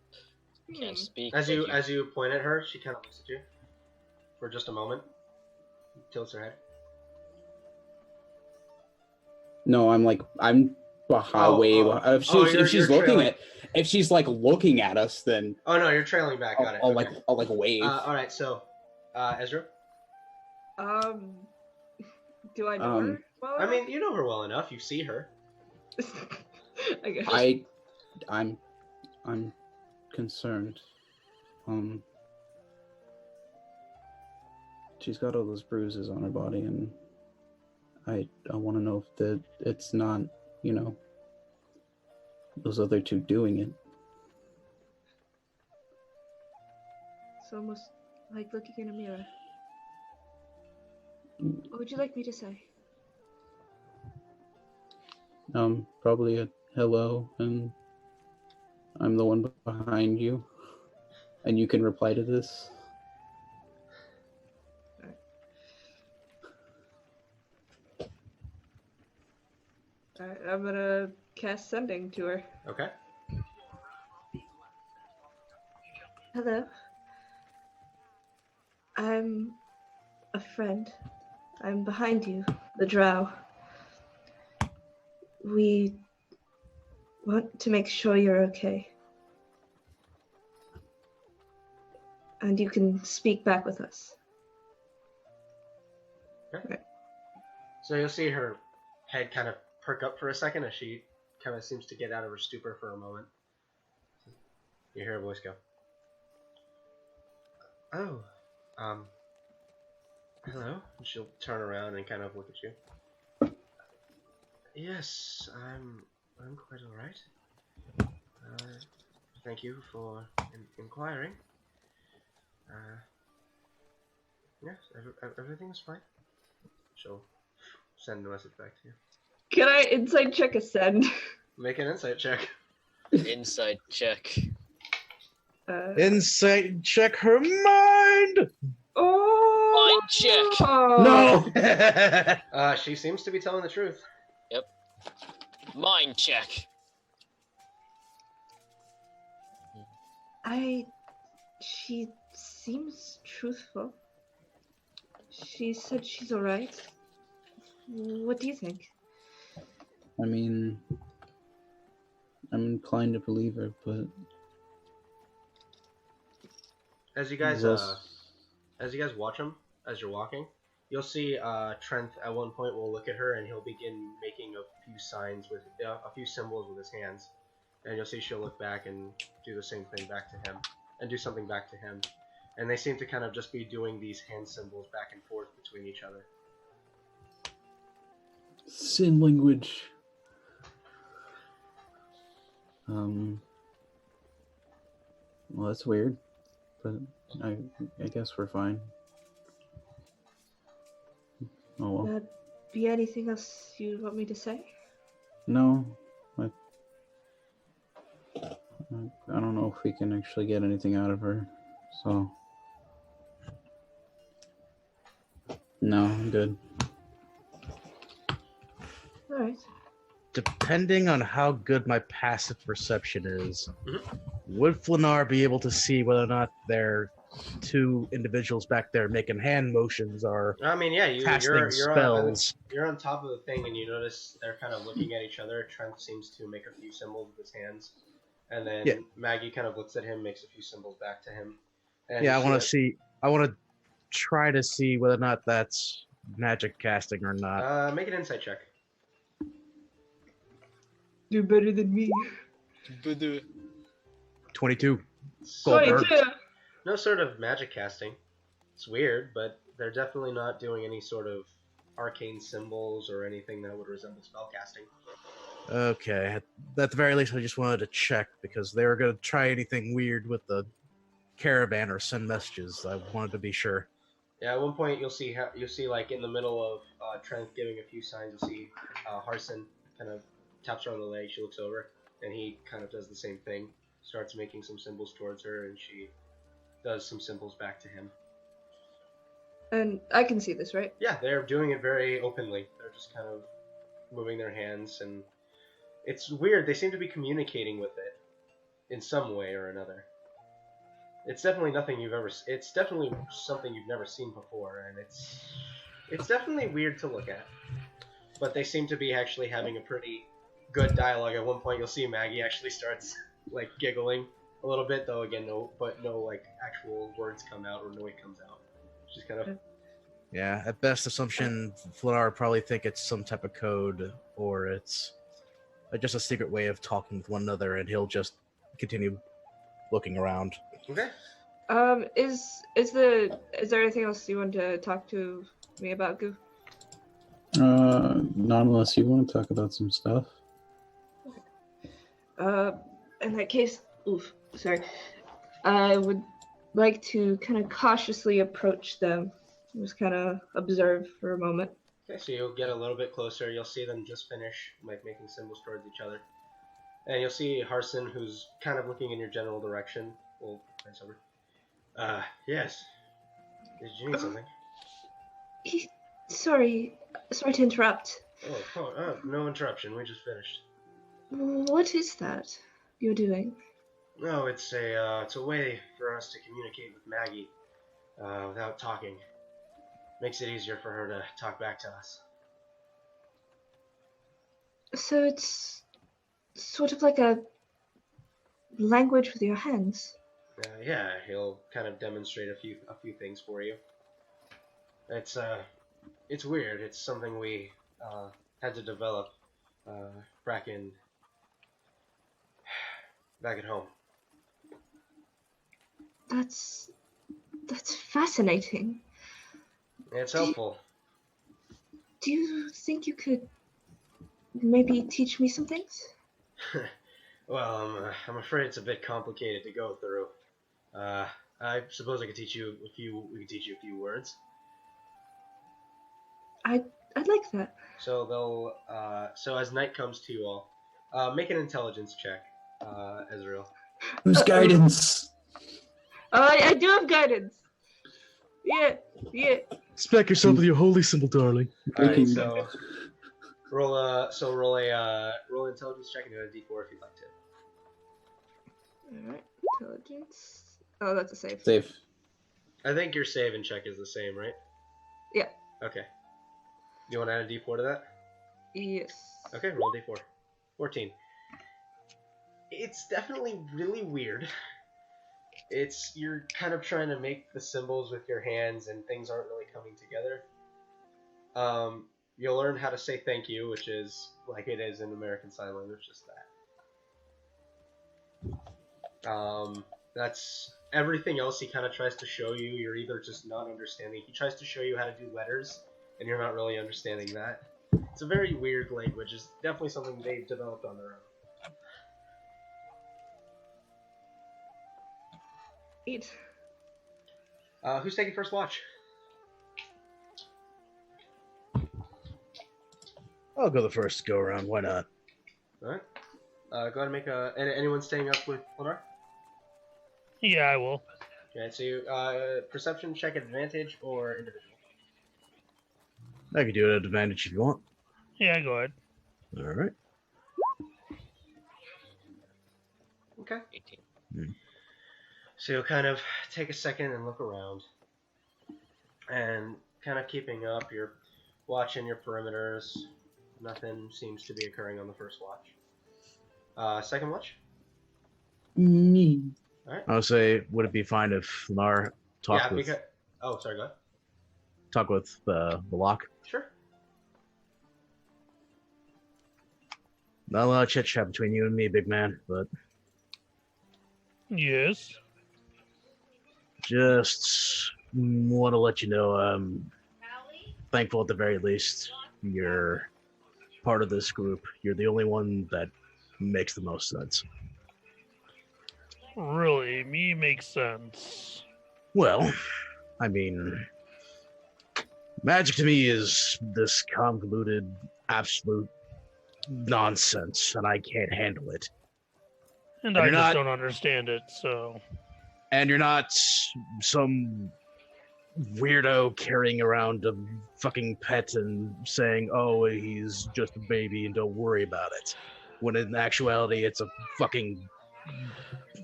Can't speak. As you point at her, she kind of looks at you for just a moment. Tilts her head. No, I'm behind. If she's looking if she's like looking at us, then oh no, you're trailing back. Got it. I'll okay. like wave. All right, so Ezra. Do I know her? Well, I mean, you know her well enough. You see her. I guess. I'm concerned. she's got all those bruises on her body, and I want to know if it's not, those other two doing it. It's almost like looking in a mirror. What would you like me to say? Probably a hello, and I'm the one behind you, and you can reply to this. Alright, I'm gonna cast sending to her. Okay. Hello. I'm a friend. I'm behind you, the drow. We want to make sure you're okay. And you can speak back with us. Okay. Right. So you'll see her head kind of perk up for a second as she kind of seems to get out of her stupor for a moment. You hear a voice go, "Oh, hello." And she'll turn around and kind of look at you. "Yes, I'm quite all right. Thank you for inquiring. Yes, everything's fine." She'll send a message back to you. Can I insight check a send? Make an insight check. Insight check. Insight check her mind. Oh! Mind check. No. She seems to be telling the truth. Yep. Mind check. She seems truthful. She said she's alright. What do you think? I mean, I'm inclined to believe her, but As you guys Yes. as you guys watch him as you're walking, you'll see Trent at one point will look at her and he'll begin making a few signs with a few symbols with his hands, and you'll see she'll look back and do the same thing back to him and do something back to him, and they seem to kind of just be doing these hand symbols back and forth between each other. sin language. Well, that's weird, but I guess we're fine. Oh well. Be anything else you want me to say? No, I don't know if we can actually get anything out of her, so no, I'm good. Alright. Depending on how good my passive perception is, Mhm. would Flanar be able to see whether or not there two individuals back there making hand motions are I mean, yeah, casting you're spells? you're on top of the thing, and you notice they're kind of looking at each other. Trent seems to make a few symbols with his hands, and then Yeah. Maggie kind of looks at him, makes a few symbols back to him. And Yeah, I you want to see see. I want to try to see whether or not that's magic casting or not. make an insight check. Do better than me. 22. Sort of- 22! No sort of magic casting. It's weird, but they're definitely not doing any sort of arcane symbols or anything that would resemble spell casting. Okay, at the very least, I just wanted to check because they were going to try anything weird with the caravan or send messages. I wanted to be sure. Yeah, at one point you'll see like in the middle of Trent giving a few signs. You'll see Harson kind of taps her on the leg. She looks over, and he kind of does the same thing. Starts making some symbols towards her, and she does some symbols back to him. And I can see this, right? Yeah, they're doing it very openly. They're just kind of moving their hands, and it's weird. They seem to be communicating with it in some way or another. It's definitely nothing you've ever. It's definitely something you've never seen before, and it's definitely weird to look at. But they seem to be actually having a pretty good dialogue. At one point, you'll see Maggie actually starts like giggling a little bit, though. Again, no like actual words come out or noise comes out. She's kind of. Yeah, at best assumption, Flanar would probably think it's some type of code or it's just a secret way of talking with one another, and he'll just continue looking around. Okay. Is there anything else you want to talk to me about, Goof? Not unless you want to talk about some stuff. In that case, sorry. I would like to kind of cautiously approach them. Just kind of observe for a moment. Okay, so you'll get a little bit closer. You'll see them just finish, like, making symbols towards each other. And you'll see Harson, who's kind of looking in your general direction. Well, nice over. Yes. Did you need something? Sorry to interrupt. Oh, no interruption. We just finished. What is that you're doing? No, it's a way for us to communicate with Maggie, without talking. Makes it easier for her to talk back to us. So it's sort of like a language with your hands. Yeah, he'll kind of demonstrate a few things for you. It's weird. It's something we had to develop back at home. That's fascinating. It's helpful. Do you think you could maybe teach me some things? Well, I'm afraid it's a bit complicated to go through. I suppose I could teach you a few words. I'd like that. So so as night comes to you all, make an intelligence check, Ezreal. Whose guidance? I do have guidance. Yeah. Smack yourself with your holy symbol, darling. Alright, so roll an intelligence check and do a d4 if you'd like to. Alright, intelligence. Oh, that's a save. Save. I think your save and check is the same, right? Yeah. Okay. You want to add a d4 to that? Yes. Okay, roll d4. 14. It's definitely really weird. You're kind of trying to make the symbols with your hands and things aren't really coming together. You'll learn how to say thank you, which is like it is in American Sign Language, just that. That's everything else he kind of tries to show you. You're either just not understanding. He tries to show you how to do letters, and you're not really understanding that. It's a very weird language. It's definitely something they've developed on their own. Eight. Who's taking first watch? I'll go the first go around. Why not? Alright. Go ahead and make a... Anyone staying up with Lennar? Yeah, I will. Okay, so you, perception check advantage or individual? I can do it at advantage if you want. Yeah, go ahead. All right. Okay. 18. So you'll kind of take a second and look around. And kind of keeping up, you're watching your perimeters. Nothing seems to be occurring on the first watch. Second watch? Me. Alright. I would say, would it be fine if Lamar talked with Oh, sorry, go ahead. talk with the lock? Sure. Not a lot of chit chat between you and me, big man, but Yes. just want to let you know I'm thankful at the very least you're part of this group. You're the only one that makes the most sense. Really, me makes sense. Well, I mean, magic to me is this convoluted, absolute nonsense, and I can't handle it. And And I you're just not- don't understand it, so... And you're not some weirdo carrying around a fucking pet and saying, oh, he's just a baby and don't worry about it. When in actuality, it's a fucking,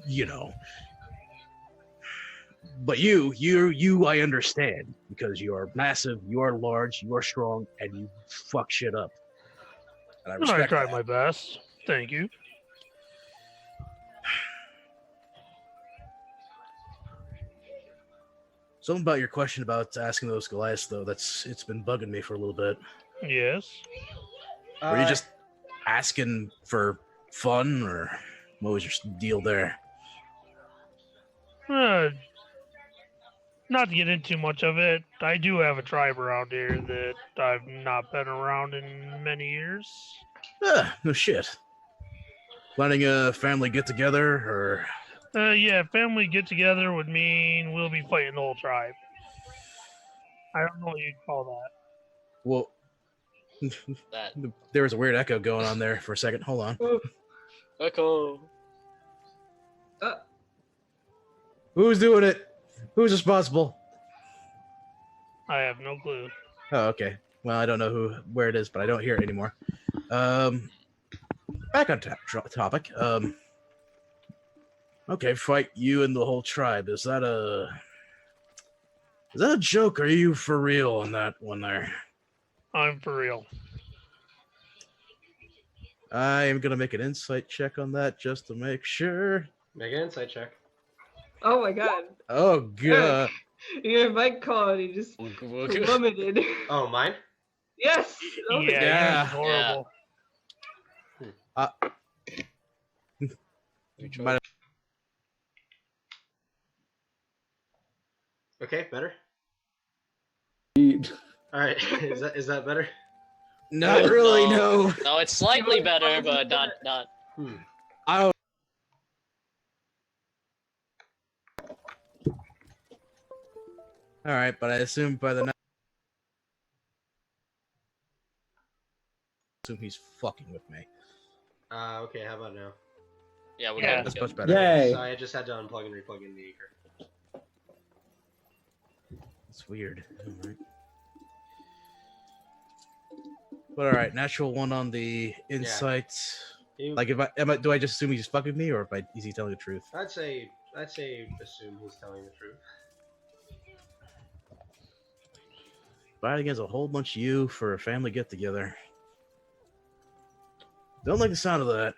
you know. But you, I understand, because you are massive, you are large, you are strong, and you fuck shit up. And I I respect tried that. my best. Thank you. Something about your question about asking those Goliaths, though, it's been bugging me for a little bit. Yes. Were you just asking for fun, or what was your deal there? not to get into much of it, I do have a tribe around here that I've not been around in many years. No shit. Planning a family get together, or Yeah, family get together would mean we'll be fighting the whole tribe. I don't know what you'd call that. well, That there was a weird echo going on there for a second. Hold on. Oh, echo. Who's doing it? Who's responsible? I have no clue. Oh, okay. Well, I don't know where it is, but I don't hear it anymore. Back on topic. Okay, fight you and the whole tribe. Is that a joke? Or are you for real on that one there? I'm for real. I am gonna make an insight check on that just to make sure. Make an insight check. oh my god. Oh god. Your mic quality just plummeted. Oh, mine? Yes. Oh my Yeah, Yeah. yours is horrible. Might- Okay, better. Indeed. All right, is that better? Not really. No. No, it's slightly better, but not. I don't. All right, but I assume by the assume he's fucking with me. Okay, how about now? Yeah, we're Yeah. good. That's Good. much better. Yay. So I just had to unplug and replug in the acre. It's weird. All right. But all right, natural one on the insights. You- Like, do I just assume he's fucking me, or is he telling the truth? I'd say assume he's telling the truth. Fight against a whole bunch of you for a family get together. Don't like the sound of that.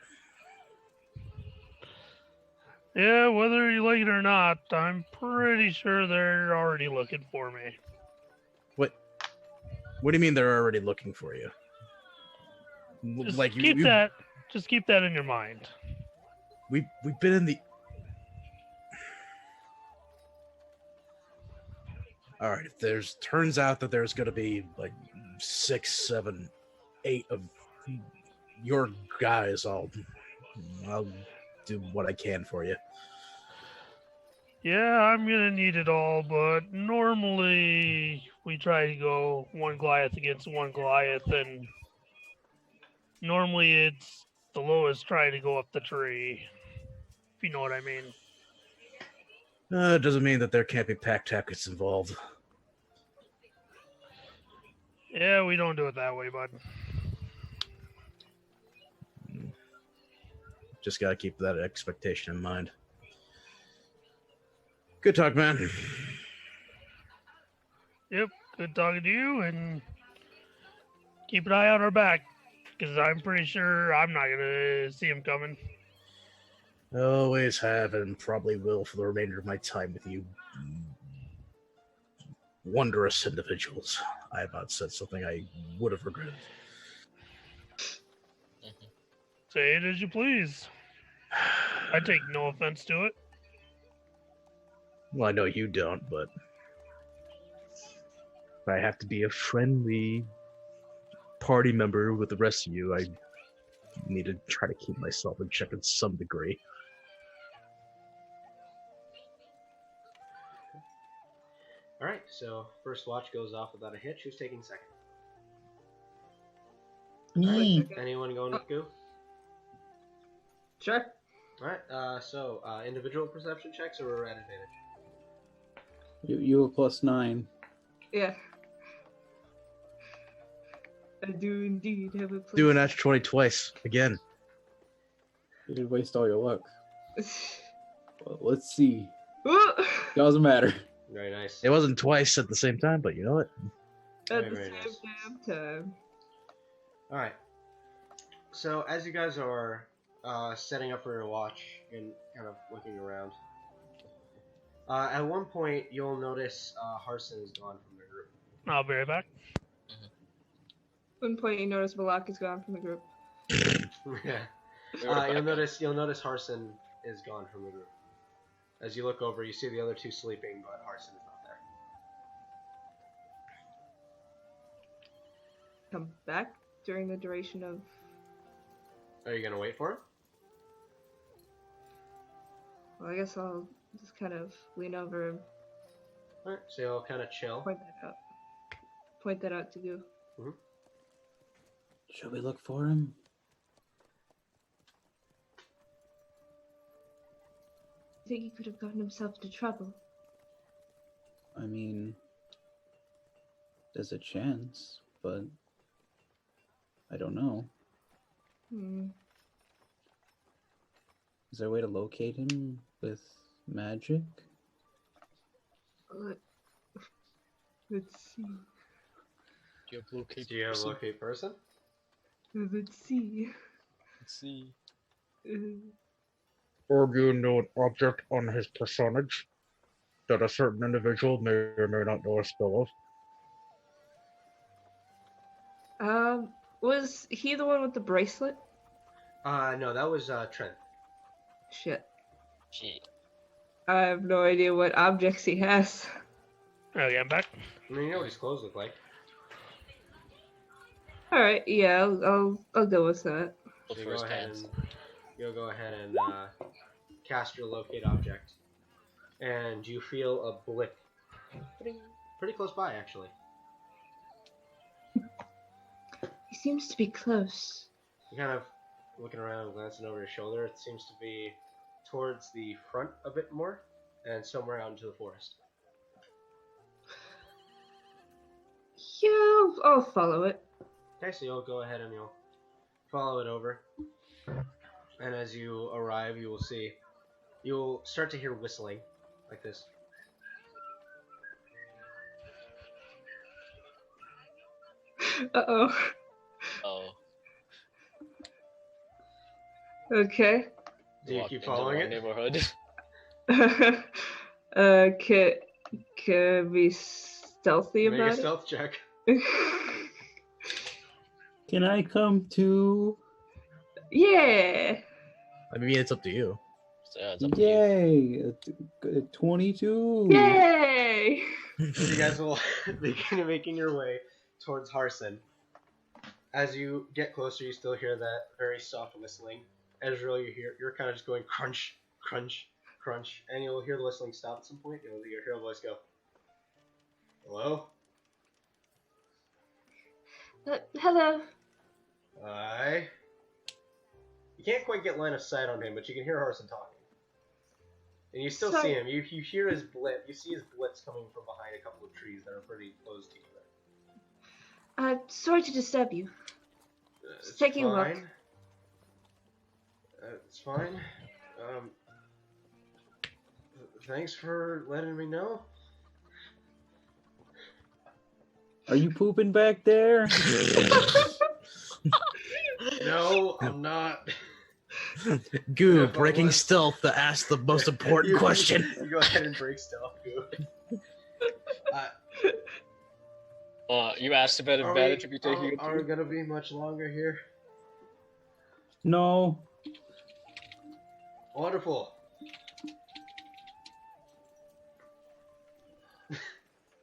Yeah, whether you like it or not, I'm pretty sure they're already looking for me. What do you mean they're already looking for you? Just Like keep that. Just keep that in your mind. we've been in the. All right, if turns out that there's gonna be like 6, 7, 8 of your guys, I'll do what I can for you. Yeah, I'm gonna need it all, but normally we try to go one Goliath against one Goliath, and normally it's the lowest trying to go up the tree. If you know what I mean. It doesn't mean that there can't be pack tactics involved. Yeah, we don't do it that way, bud. Just gotta keep that expectation in mind. Good talk, man. Yep, good talking to you, and keep an eye on our back, because I'm pretty sure I'm not gonna see him coming. Always have and probably will for the remainder of my time with you. Wondrous individuals. I about said something I would have regretted. Say it as you please. I take no offense to it. Well, I know you don't, but if I have to be a friendly party member with the rest of you, I need to try to keep myself in check in some degree. All right, so first watch goes off without a hitch. Who's taking second? Me. Anyone going with Goo? Sure. All right. So individual perception checks, or we're at advantage. You a +9. Yeah. I do indeed have a Do an Natch 20 twice again. You did waste all your luck. Well, let's see. Doesn't matter. Very nice. It wasn't twice at the same time, but you know what? At Very, the very same nice. damn time. All right. So as you guys are setting up for your watch and kind of looking around, at one point you'll notice Harson is gone from the group. I'll be right back. One point you notice Balak is gone from the group. Yeah. You'll notice Harson is gone from the group. As you look over, you see the other two sleeping, but Harson is not there. come back during the duration of. Are you gonna wait for him? Well, I guess I'll just kind of lean over and Alright, so you'll kind of chill. point that out. Point that out to you. Should we look for him? I think he could have gotten himself into trouble. I mean, there's a chance, but I don't know. Is there a way to locate him with magic? Let's see. Do you have locate? Do you have locate person? Let's see. Let's see. Or do you know an object on his personage that a certain individual may or may not know a spell of? Was he the one with the bracelet? No, that was Trent. Shit. Shit. I have no idea what objects he has. Okay, I'm back. I mean, you know what his clothes look like. Alright, yeah, I'll go with that. Well, So first hands. you'll go ahead and cast your locate object, and you feel a blip, pretty close by actually. He seems to be close. You kind of looking around, glancing over your shoulder. It seems to be towards the front a bit more, and somewhere out into the forest. Yeah, I'll follow it. Okay, so you'll go ahead and you'll follow it over, and as you arrive, you'll start to hear whistling like this. Uh-oh. Oh. Okay. Do you Walk keep into following my it? neighborhood. Can we be stealthy Make about a stealth check. it? Can I come too? Yeah. I mean, it's up to you. So, yeah, it's up to you. Yay! 22. Yay! You guys will begin making your way towards Harson. As you get closer, you still hear that very soft whistling. Ezreal, you're kind of just going crunch, crunch, crunch, and you'll hear the whistling stop at some point. You'll hear a voice go, "Hello? Hello. Hi." You can't quite get line of sight on him, but you can hear Harson talking. And you still see him. You hear his blip. You see his blips coming from behind a couple of trees that are pretty close to you. Sorry to disturb you. It's taking a look. fine. It's fine. Thanks for letting me know. Are you pooping back there? No, I'm not. Goo, If I breaking was- stealth to ask the most important question. You go ahead and break stealth. You asked about advantage if you take it. Are we gonna be much longer here? No. Wonderful.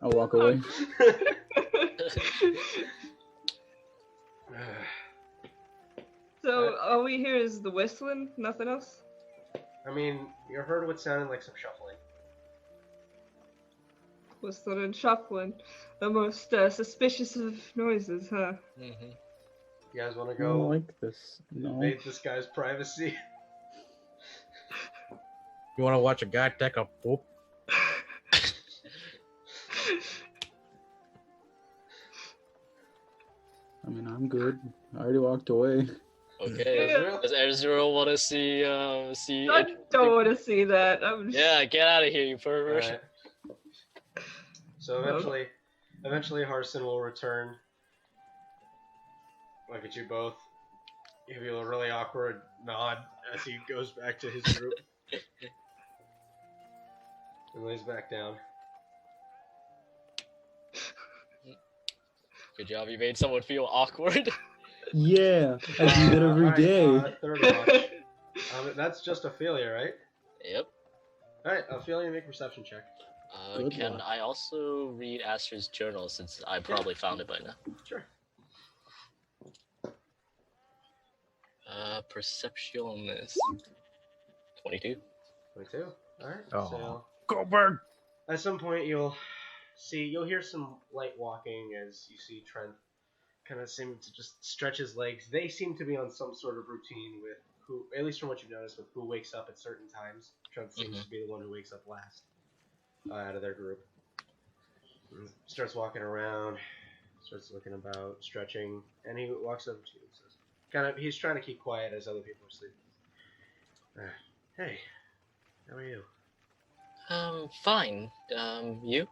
I'll walk away. So all we hear is the whistling, nothing else? I mean, you heard what sounded like some shuffling. Whistling and shuffling. The most suspicious of noises, huh? Mm-hmm. You guys want to I don't go like this. No. invade this guy's privacy? You want to watch a guy take a poop? I mean, I'm good. I already walked away. Okay. Yeah. Does Ezreal want to see? I don't want to see that. Yeah, get out of here, you pervert. Alright. So eventually Harson will return. Look at you both. Give you a really awkward nod as he goes back to his group. And lays back down. Good job. You made someone feel awkward. Yeah, I do that every Alright, day. third watch. That's just Ophelia, right? Yep. Alright, Ophelia, make a perception check. Good Can luck. I also read Aster's journal since I probably found it by now? Sure. Perception is 22. 22. All right. Oh. So Go bird. at some point you'll hear some light walking as you see Trent kind of seem to just stretch his legs. They seem to be on some sort of routine with who, at least from what you've noticed, with who wakes up at certain times. Trent seems to be the one who wakes up last out of their group. And starts walking around, starts looking about, stretching, and he walks up to you and says, he's trying to keep quiet as other people are sleeping. Hey, how are you? Fine. You?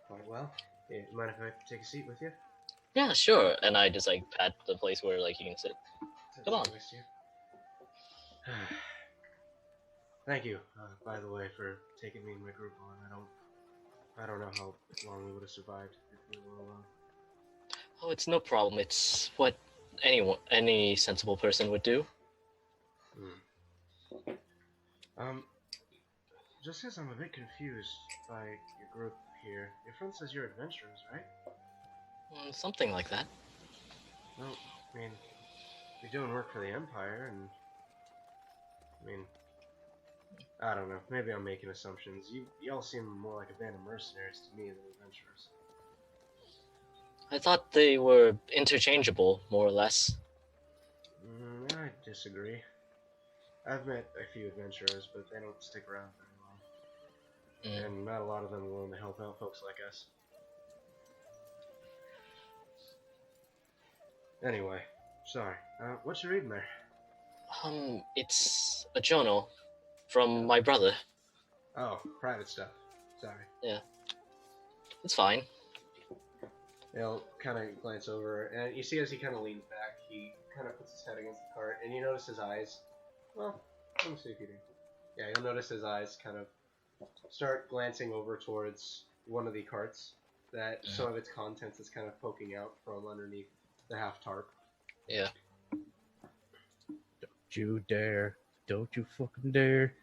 Quite well. Yeah, mind if I take a seat with you? Yeah, sure. And I just like pat the place where like you can sit. Come on. Next to you. Thank you, by the way, for taking me and my group on. I don't know how long we would have survived if we were alone. Oh, it's no problem. It's what any sensible person would do. Just because I'm a bit confused by your group here. Your friend says you're adventurers, right? Something like that. Well, I mean, you're doing work for the Empire, and I mean, I don't know. Maybe I'm making assumptions. Y'all seem more like a band of mercenaries to me than adventurers. I thought they were interchangeable, more or less. I disagree. I've met a few adventurers, but they don't stick around very long. And not a lot of them are willing to help out folks like us. Anyway, sorry. What you reading there? It's a journal from my brother. Oh, private stuff. Sorry. Yeah. It's fine. He'll kind of glance over, and you see as he kind of leans back, he kind of puts his head against the cart, and you notice his eyes. Well, let me see if you do. Yeah, you'll notice his eyes kind of start glancing over towards one of the carts that some of its contents is kind of poking out from underneath the half tarp. Yeah. Don't you dare. Don't you fucking dare.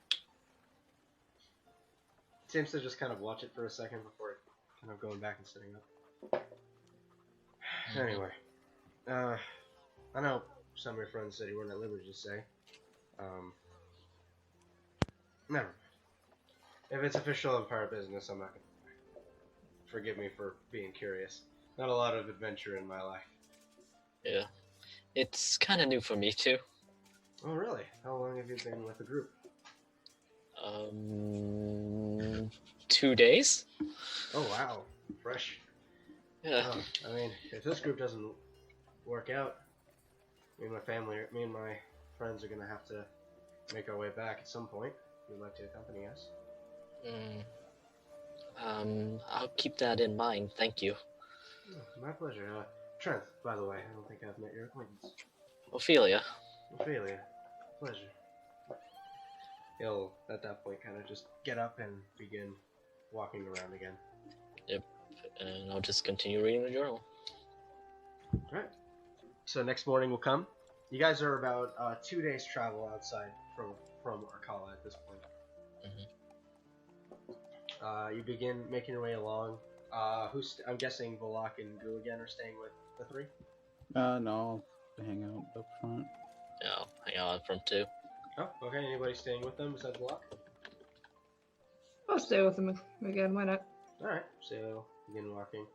Seems to just kind of watch it for a second before kind of going back and sitting up. Anyway, I know some of your friends said you weren't at liberty to say. Never mind. If it's official Empire business, I'm not gonna. Forgive me for being curious. Not a lot of adventure in my life. Yeah. It's kind of new for me, too. Oh, really? How long have you been with the group? 2 days? Oh, wow. Fresh. Yeah. I mean, if this group doesn't work out, me and my friends are gonna have to make our way back at some point. If you'd like to accompany us. I'll keep that in mind, thank you. Oh, my pleasure. Trent, by the way, I don't think I've met your acquaintance. Ophelia. Ophelia. Pleasure. He'll, at that point, kind of just get up and begin walking around again. Yep. And I'll just continue reading the journal. Alright. So next morning will come. You guys are about 2 days travel outside from Arkala at this point. You begin making your way along. I'm guessing Volok and Gu again are staying with the three? No, I'll hang out up front. Yeah, I'll hang out from 2. Oh, okay. Anybody staying with them besides Volok? I'll stay with them again. Why not? Alright, so begin walking.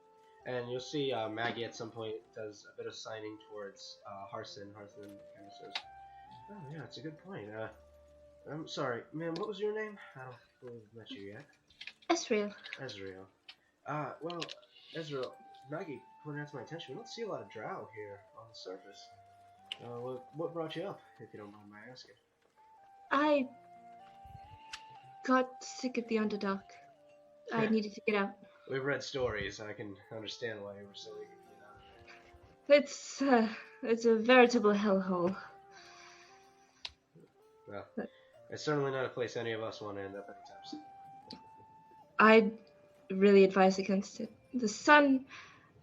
And you'll see Maggie at some point does a bit of signing towards Harson. Harson kind of says, oh yeah, that's a good point. I'm sorry, ma'am, what was your name? I don't think we've met you yet. Ezreal. Ezreal. Well, Ezreal, Maggie pointed out to my attention, we don't see a lot of drow here on the surface. What brought you up, if you don't mind my asking? I got sick of the Underdark. I needed to get out. We've read stories, I can understand why you were so eager to get out. It's a veritable hellhole. Well, it's certainly not a place any of us want to end up anytime soon. I'd really advise against it. The sun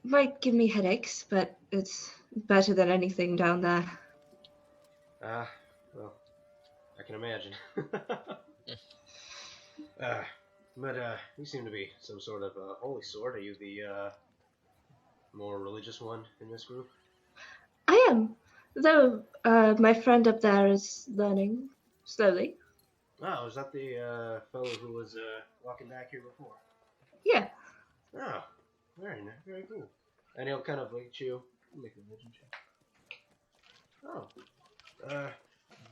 might give me headaches, but it's better than anything down there. Well, I can imagine. But you seem to be some sort of holy sword. Are you the more religious one in this group? I am, though My friend up there is learning slowly. Oh, was that the fellow who was walking back here before? Yeah. Oh, very nice, very cool. And he'll kind of look at you. Make a religion check. Oh,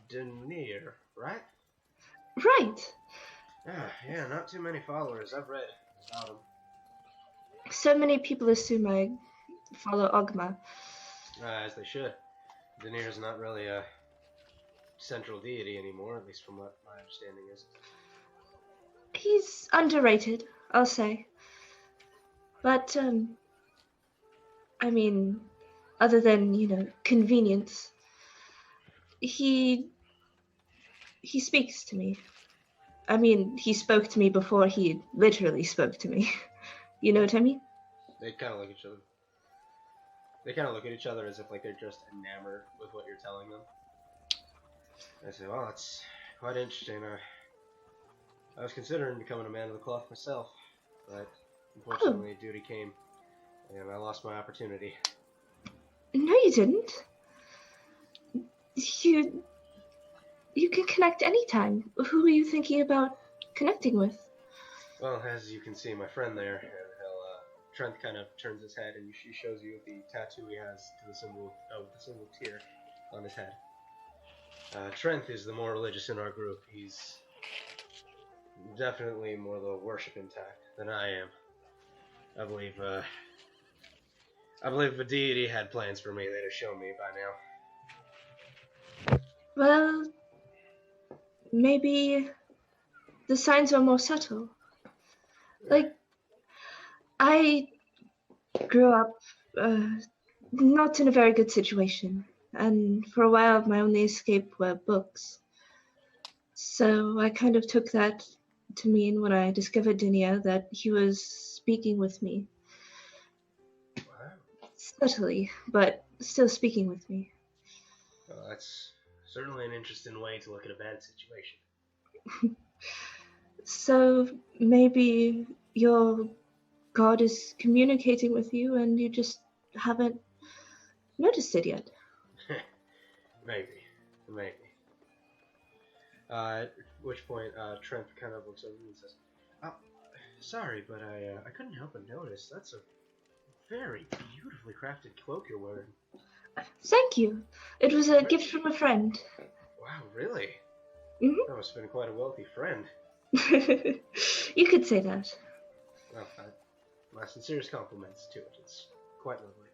Denier, right? Right. Ah, yeah, not too many followers. I've read about him. So many people assume I follow Ogma. As they should. Denier's not really a central deity anymore, at least from what my understanding is. He's underrated, I'll say. But, I mean, other than, convenience, he speaks to me. I mean, he spoke to me before he literally spoke to me. You know what I mean? They kind of look at each other. They kind of look at each other as if like they're just enamored with what you're telling them. I say, well, it's quite interesting. I was considering becoming a man of the cloth myself, but unfortunately duty came, and I lost my opportunity. No, you didn't. You can connect anytime. Who are you thinking about connecting with? Well, as you can see, my friend there, and Trent kind of turns his head, and she shows you the tattoo he has to the symbol tear on his head. Trent is the more religious in our group. He's definitely more the worship intact than I am. I believe if a deity had plans for me, they'd have shown me by now. Well, maybe the signs are more subtle. Like, I grew up not in a very good situation, and for a while my only escape were books. So I kind of took that to mean when I discovered Dinia that he was speaking with me. Wow. Subtly, but still speaking with me. Well, that's certainly an interesting way to look at a bad situation. So maybe your God is communicating with you and you just haven't noticed it yet. Maybe. At which point, Trent kind of looks over and says, "Oh, sorry, but I couldn't help but notice. That's a very beautifully crafted cloak you're wearing." Thank you. It was a gift from a friend. Wow, really? Mhm. That must have been quite a wealthy friend. You could say that. Well, my sincerest compliments to it. It's quite lovely.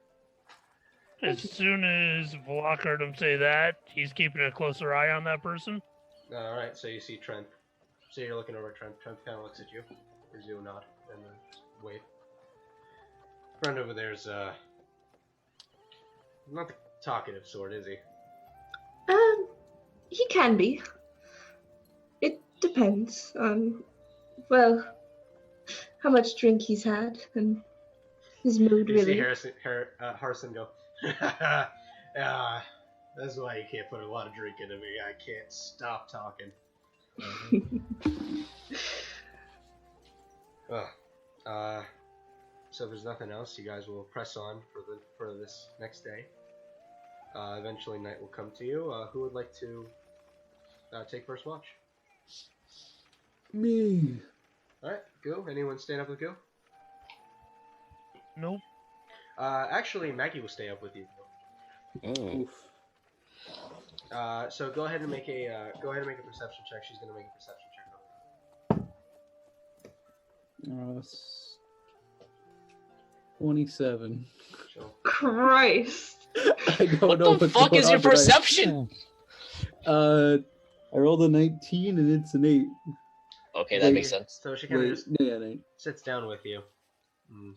As soon as Vlach heard him say that, he's keeping a closer eye on that person. Alright, so you see Trent. So you're looking over at Trent. Trent kind of looks at you. Gives you a nod and a wave. Friend over there's, not the talkative sort, is he? He can be. It depends on, well, how much drink he's had and his mood, You really. see Harrison go, that's why you can't put a lot of drink into me. I can't stop talking. So if there's nothing else, you guys will press on for this next day. Eventually night will come to you. Who would like to take first watch? Me. Alright, Goo. Anyone staying up with Goo? Nope. Actually, Maggie will stay up with you. Oof. So go ahead and make a perception check. She's gonna make a perception check. 27. So Christ. I don't What know the what's fuck going is your on, but perception? I rolled a 19 and it's an 8. Okay, that makes sense. So she kind of Wait, just yeah, an 8. sits down with you. And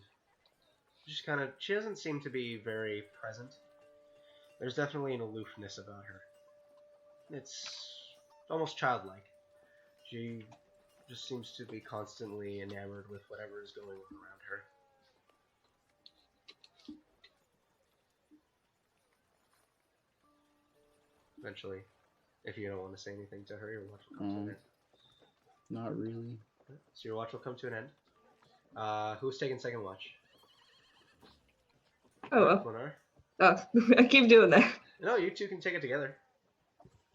she doesn't seem to be very present. There's definitely an aloofness about her. It's almost childlike. She just seems to be constantly enamored with whatever is going on around her. Eventually, if you don't want to say anything to her, your watch will come to an end. Not really. So your watch will come to an end. Who's taking second watch? Oh, well. Monar? Oh, I keep doing that. No, you two can take it together.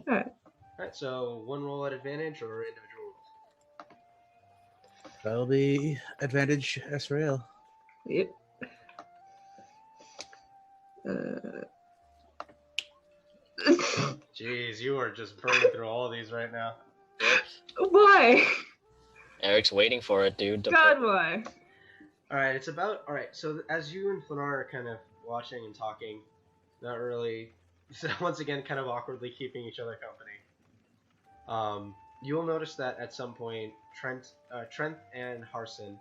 Alright. Alright, so one roll at advantage or individual rolls? That'll be advantage Asrael. Yep. Jeez, you are just burning through all of these right now. Why? Eric's waiting for it, dude. God, why? Alright, it's about... Alright, so as you and Flanar are kind of watching and talking, not really... So once again, kind of awkwardly keeping each other company. You'll notice that at some point, Trent and Harson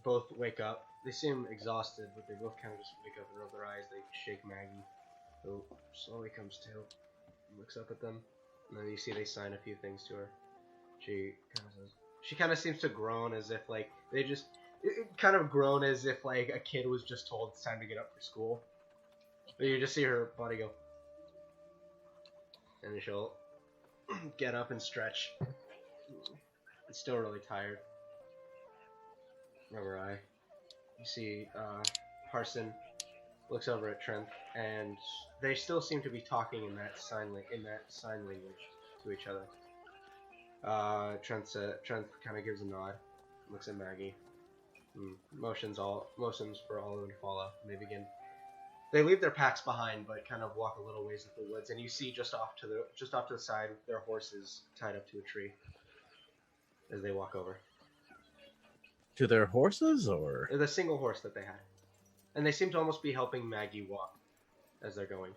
both wake up. They seem exhausted, but they both kind of just wake up and rub their eyes. They shake Maggie, who slowly comes to, looks up at them, and then you see they sign a few things to her. She kind of seems to groan as if like they just kind of groan as if like a kid was just told it's time to get up for school. But you just see her body go, and then she'll get up and stretch. It's still really tired. Rubber eye. You see Harson looks over at Trent, and they still seem to be talking in that sign language to each other. Trent kind of gives a nod, looks at Maggie, motions for all of them to follow, and they begin. They leave their packs behind, but kind of walk a little ways into the woods, and you see just off to the side their horses tied up to a tree as they walk over. To their horses, or The single horse that they had, and they seem to almost be helping Maggie walk as they're going.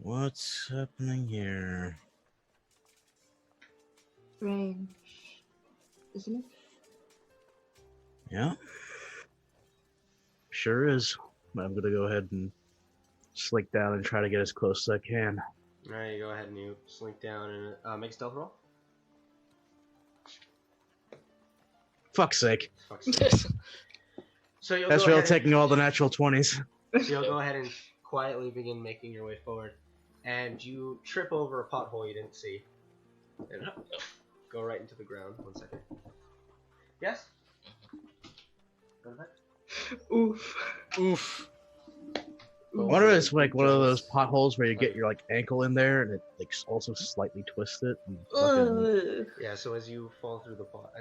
what's happening here? Range. Isn't it? Yeah, sure is. I'm gonna go ahead and slink down and try to get as close as I can. Alright, you go ahead and you slink down and make a stealth roll. Fuck's sake. Fuck's sake. So you'll That's go real ahead taking all the natural 20s. So you'll go ahead and quietly begin making your way forward, and you trip over a pothole you didn't see, and go right into the ground. 1 second. Yes? Go ahead. Oof. Oof. I wonder if it's like one of those potholes where you get your like ankle in there and it like also slightly twists it. And fucking... Ugh. Yeah, so as you fall through the pot,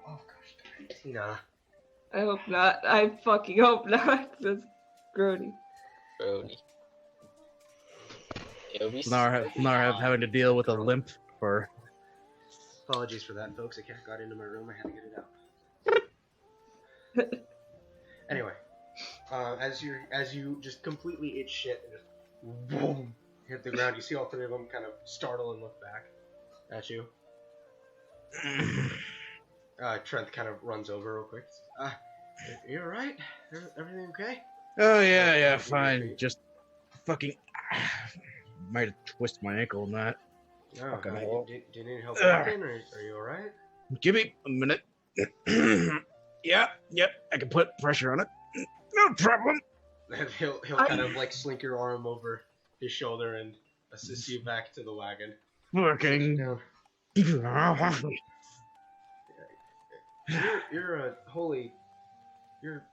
oh gosh, Tina. I hope not. I fucking hope not. That's grody. Brody. It'll be Nar having to deal with a limp for. Apologies for that, folks. A cat got into my room. I had to get it out. Anyway, as you just completely eat shit and just boom hit the ground, you see all three of them kind of startle and look back at you. Trent kind of runs over real quick. You alright? Everything okay? Oh yeah, fine. Just fucking might have twisted my ankle in that. No, Fucking do hell. you need help walking, or are you alright? Give me a minute. Yep, I can put pressure on it. No problem. And he'll kind of like slink your arm over his shoulder and assist you back to the wagon. Working. No. You're a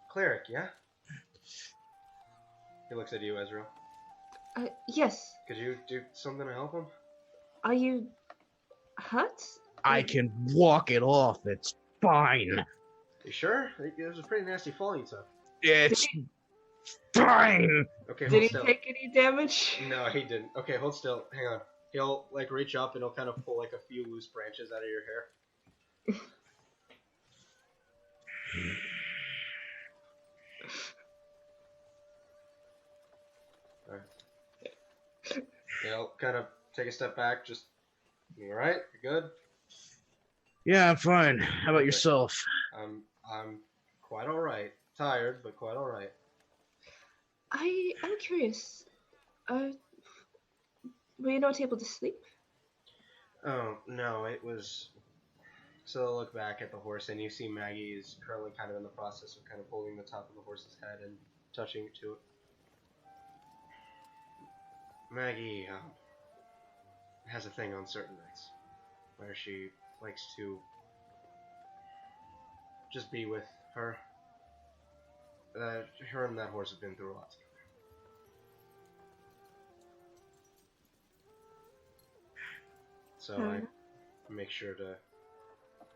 cleric, yeah? He looks at you, Ezreal. Yes. Could you do something to help him? Are you hurt? I can walk it off. It's fine. You sure? It was a pretty nasty fall you took. It's fine. Okay, Did hold he still. take any damage? No, he didn't. Okay, hold still. Hang on. He'll like reach up and he'll kind of pull like a few loose branches out of your hair. Alright. He'll kind of take a step back. Just, you alright? You good? Yeah, I'm fine. How about yourself? I'm quite alright. Tired, but quite alright. I'm curious. Were you not able to sleep? Oh, no, it was... So I'll look back at the horse, and you see Maggie is currently kind of in the process of kind of holding the top of the horse's head and touching it to it. Maggie has a thing on certain nights where she likes to just be with her. her and that horse have been through a lot together. So I make sure to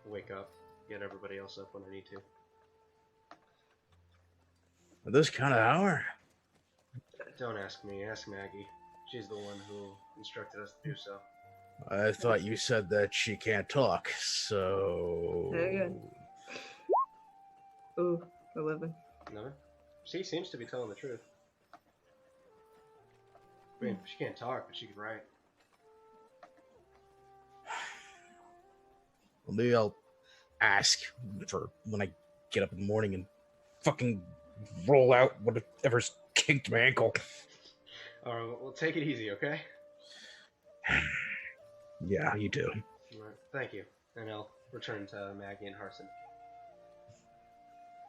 wake up, get everybody else up when I need to. At this kind of hour? Don't ask me, ask Maggie. She's the one who instructed us to do so. I thought you said that she can't talk, so... Very good. Ooh, 11. No? She seems to be telling the truth. I mean, she can't talk, but she can write. Well, maybe I'll ask for when I get up in the morning and fucking roll out whatever's kinked my ankle. Alright, well, take it easy, okay? Yeah, you do. Alright, thank you. And I'll return to Maggie and Harson.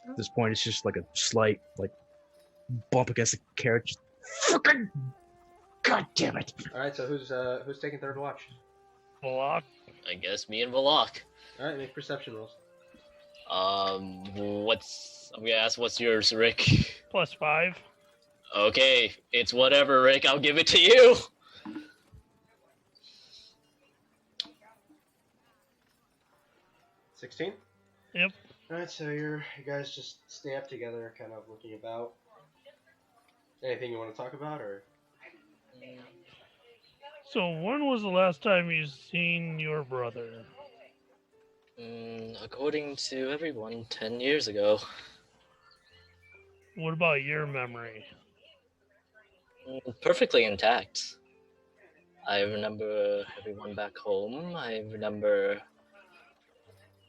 At this point, it's just like a slight, like, bump against the carrot. Just fucking... God damn it. Alright, so who's taking third watch? Block. I guess me and Valak. Alright, make perception rolls. I'm gonna ask what's yours, Rick? +5. Okay, it's whatever, Rick. I'll give it to you. 16? Yep. Alright, so you guys just stay up together, kind of looking about. Anything you want to talk about, or? So when was the last time you seen your brother? According to everyone, 10 years ago. What about your memory? Perfectly intact. I remember everyone back home. I remember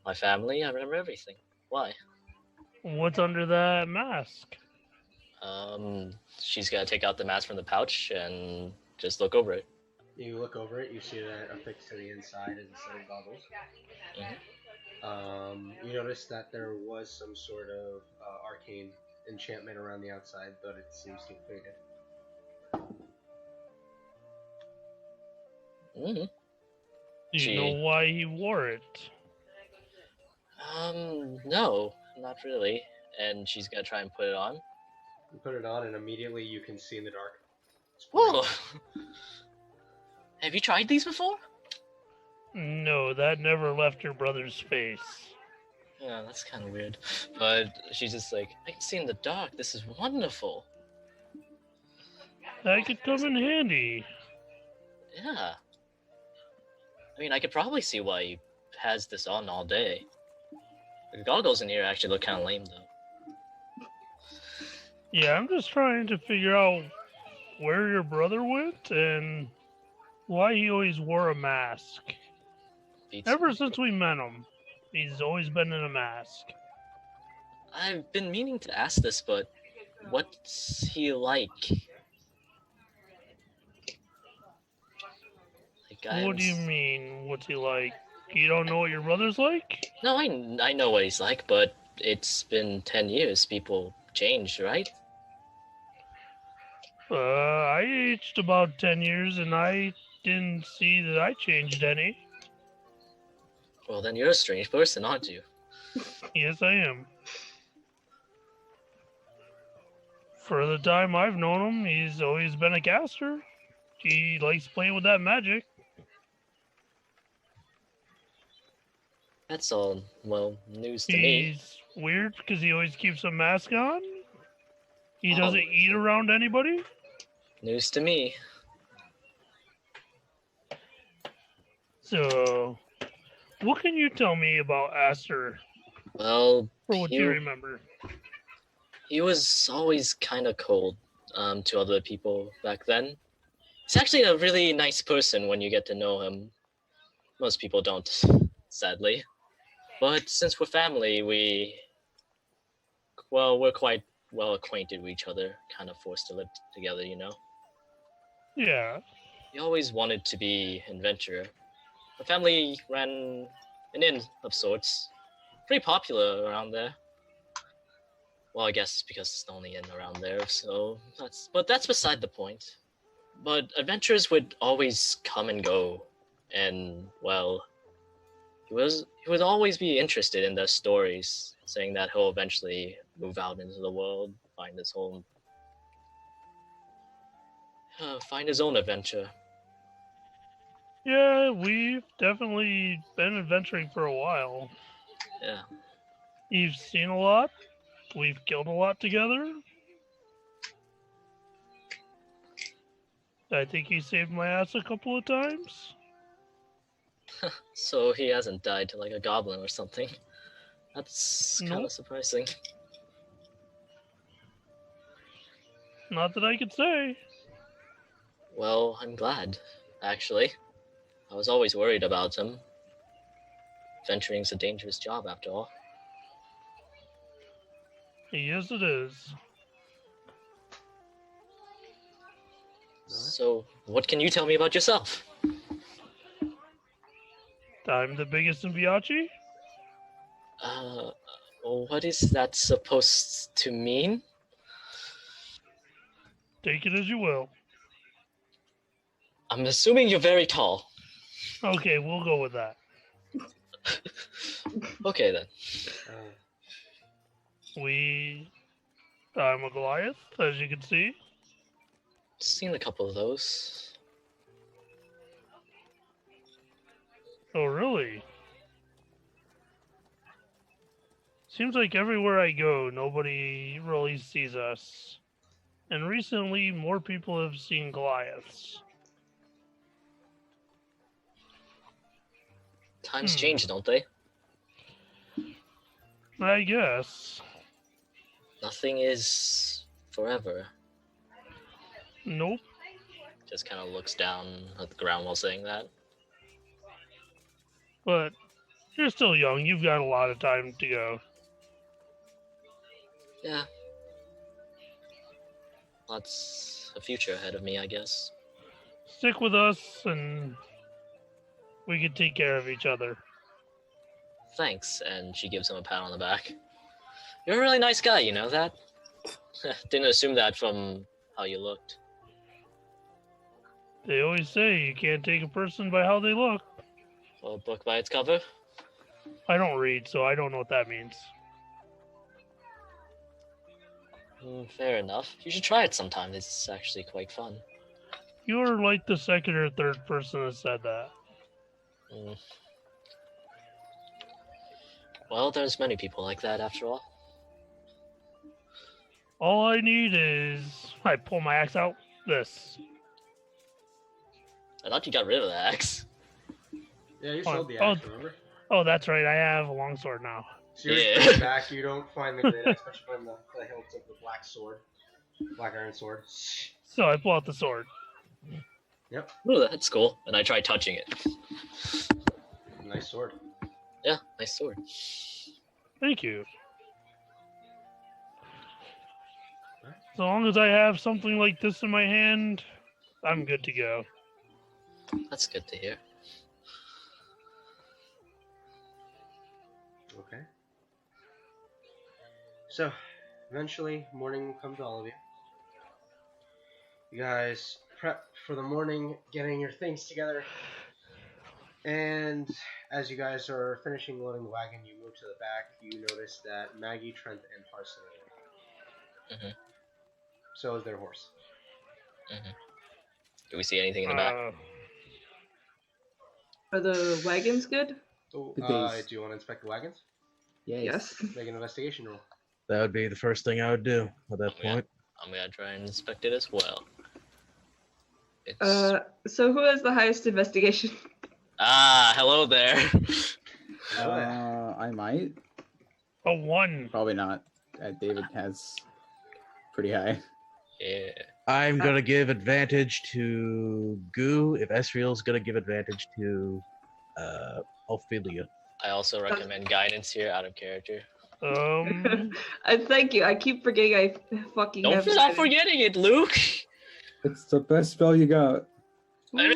my family. I remember everything. Why? What's under that mask? She's gotta take out the mask from the pouch and just look over it. You look over it, you see that affixed to the inside is a set of goggles. You notice that there was some sort of arcane enchantment around the outside, but it seems to have faded. Do you know why he wore it? No, not really. And she's gonna try and put it on. You put it on, and immediately you can see in the dark. Whoa! Have you tried these before? No, that never left your brother's face. Yeah, that's kind of weird. But she's just like, I can see in the dark. This is wonderful. That could come in handy. Yeah. I mean, I could probably see why he has this on all day. The goggles in here actually look kind of lame, though. Yeah, I'm just trying to figure out where your brother went and why he always wore a mask. Ever since we met him, he's always been in a mask. I've been meaning to ask this, but what's he like? What do you mean, what's he like? You don't know what your brother's like? No, I know what he's like, but it's been 10 years. People change, right? I aged about 10 years and I didn't see that I changed any. Well, then you're a strange person, aren't you? Yes, I am. For the time I've known him, he's always been a caster. He likes playing with that magic. That's all, well, news to me. He's weird because he always keeps a mask on. He doesn't eat around anybody. News to me. So, what can you tell me about Aster? Well, For what you remember. He was always kind of cold to other people back then. He's actually a really nice person when you get to know him. Most people don't, sadly. But since we're family, we're quite well acquainted with each other, kind of forced to live together, you know? Yeah. He always wanted to be an adventurer. The family ran an inn of sorts. Pretty popular around there. Well, I guess because it's the only inn around there, so that's beside the point. But adventurers would always come and go, and well, he would always be interested in their stories. saying that he'll eventually move out into the world, find his own adventure. Yeah, we've definitely been adventuring for a while. Yeah. You've seen a lot. We've killed a lot together. I think he saved my ass a couple of times. So he hasn't died to like a goblin or something. That's kind Nope. of surprising. Not that I could say. Well, I'm glad, actually. I was always worried about him. Venturing's a dangerous job, after all. Yes, it is. So, what can you tell me about yourself? I'm the biggest in Biachi. What is that supposed to mean? Take it as you will. I'm assuming you're very tall. Okay, we'll go with that. Okay, then. I'm a Goliath, as you can see. Seen a couple of those. Oh, really? Seems like everywhere I go, nobody really sees us. And recently, more people have seen Goliaths. Times change, don't they? I guess. Nothing is forever. Nope. Just kind of looks down at the ground while saying that. But you're still young. You've got a lot of time to go. Yeah. Lots of future ahead of me, I guess. Stick with us, and we can take care of each other. Thanks, and she gives him a pat on the back. You're a really nice guy, you know that? Didn't assume that from how you looked. They always say you can't take a person by how they look. Well, a book by its cover? I don't read, so I don't know what that means. Fair enough. You should try it sometime. It's actually quite fun. You're like the second or third person that said that. Well, there's many people like that, after all. All I need is... I pull my axe out. This. I thought you got rid of the axe. Yeah, you Oh, sold the axe, remember? Oh, that's right. I have a longsword now. So you're Yeah. putting back, you don't find the great axe, but you find the hilt of the black sword. Black iron sword. So I pull out the sword. Yep. Ooh, that's cool. And I tried touching it. Nice sword. Yeah, nice sword. Thank you. So long as I have something like this in my hand, I'm good to go. That's good to hear. Okay. So, eventually, morning will come to all of you. You guys prep for the morning, getting your things together. And as you guys are finishing loading the wagon, you move to the back. You notice that Maggie, Trent, and Parson are there. So is their horse. Do we see anything in the back? Are the wagons good? Oh, The days. do you want to inspect the wagons? Yes. Make an investigation roll. That would be the first thing I would do at that Yeah. point. I'm gonna try and inspect it as well. It's... So who has the highest investigation? hello there. I might. A 1. Probably not. David has pretty high. Yeah. I'm gonna give advantage to Goo if Esriel's gonna give advantage to Ophelia. I also recommend guidance here out of character. Thank you. I keep forgetting I fucking Don't have stop guidance. forgetting it, Luke. It's the best spell you got. Plus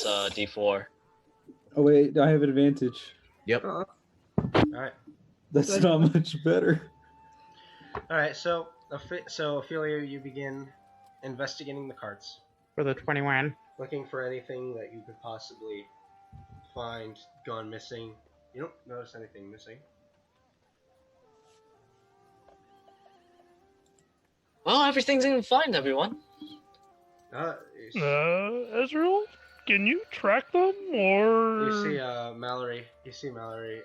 D4. Oh wait, I have advantage. Yep. Alright. That's not much better. Alright, so Ophelia, you begin investigating the carts. For the 21. Looking for anything that you could possibly find gone missing. You don't notice anything missing. Well, everything's even fine, everyone. Ezreal, can you track them or? You see Mallory. You see Mallory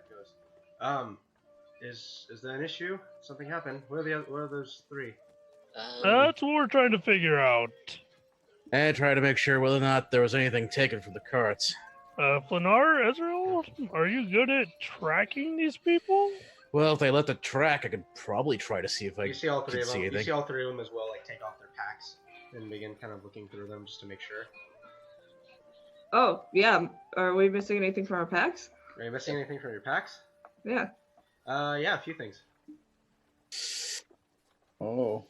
goes. Is there an issue? Something happened. Where are those three? That's what we're trying to figure out. And try to make sure whether or not there was anything taken from the carts. Flanar, Ezreal, are you good at tracking these people? Well, if they let the track, I could probably try to see if I You see all three can of see them. You anything. see all three of them as well. Like take off their packs and begin kind of looking through them just to make sure. Oh, yeah. Are we missing anything from our packs? Are you missing anything from your packs? Yeah. Yeah, a few things. Oh.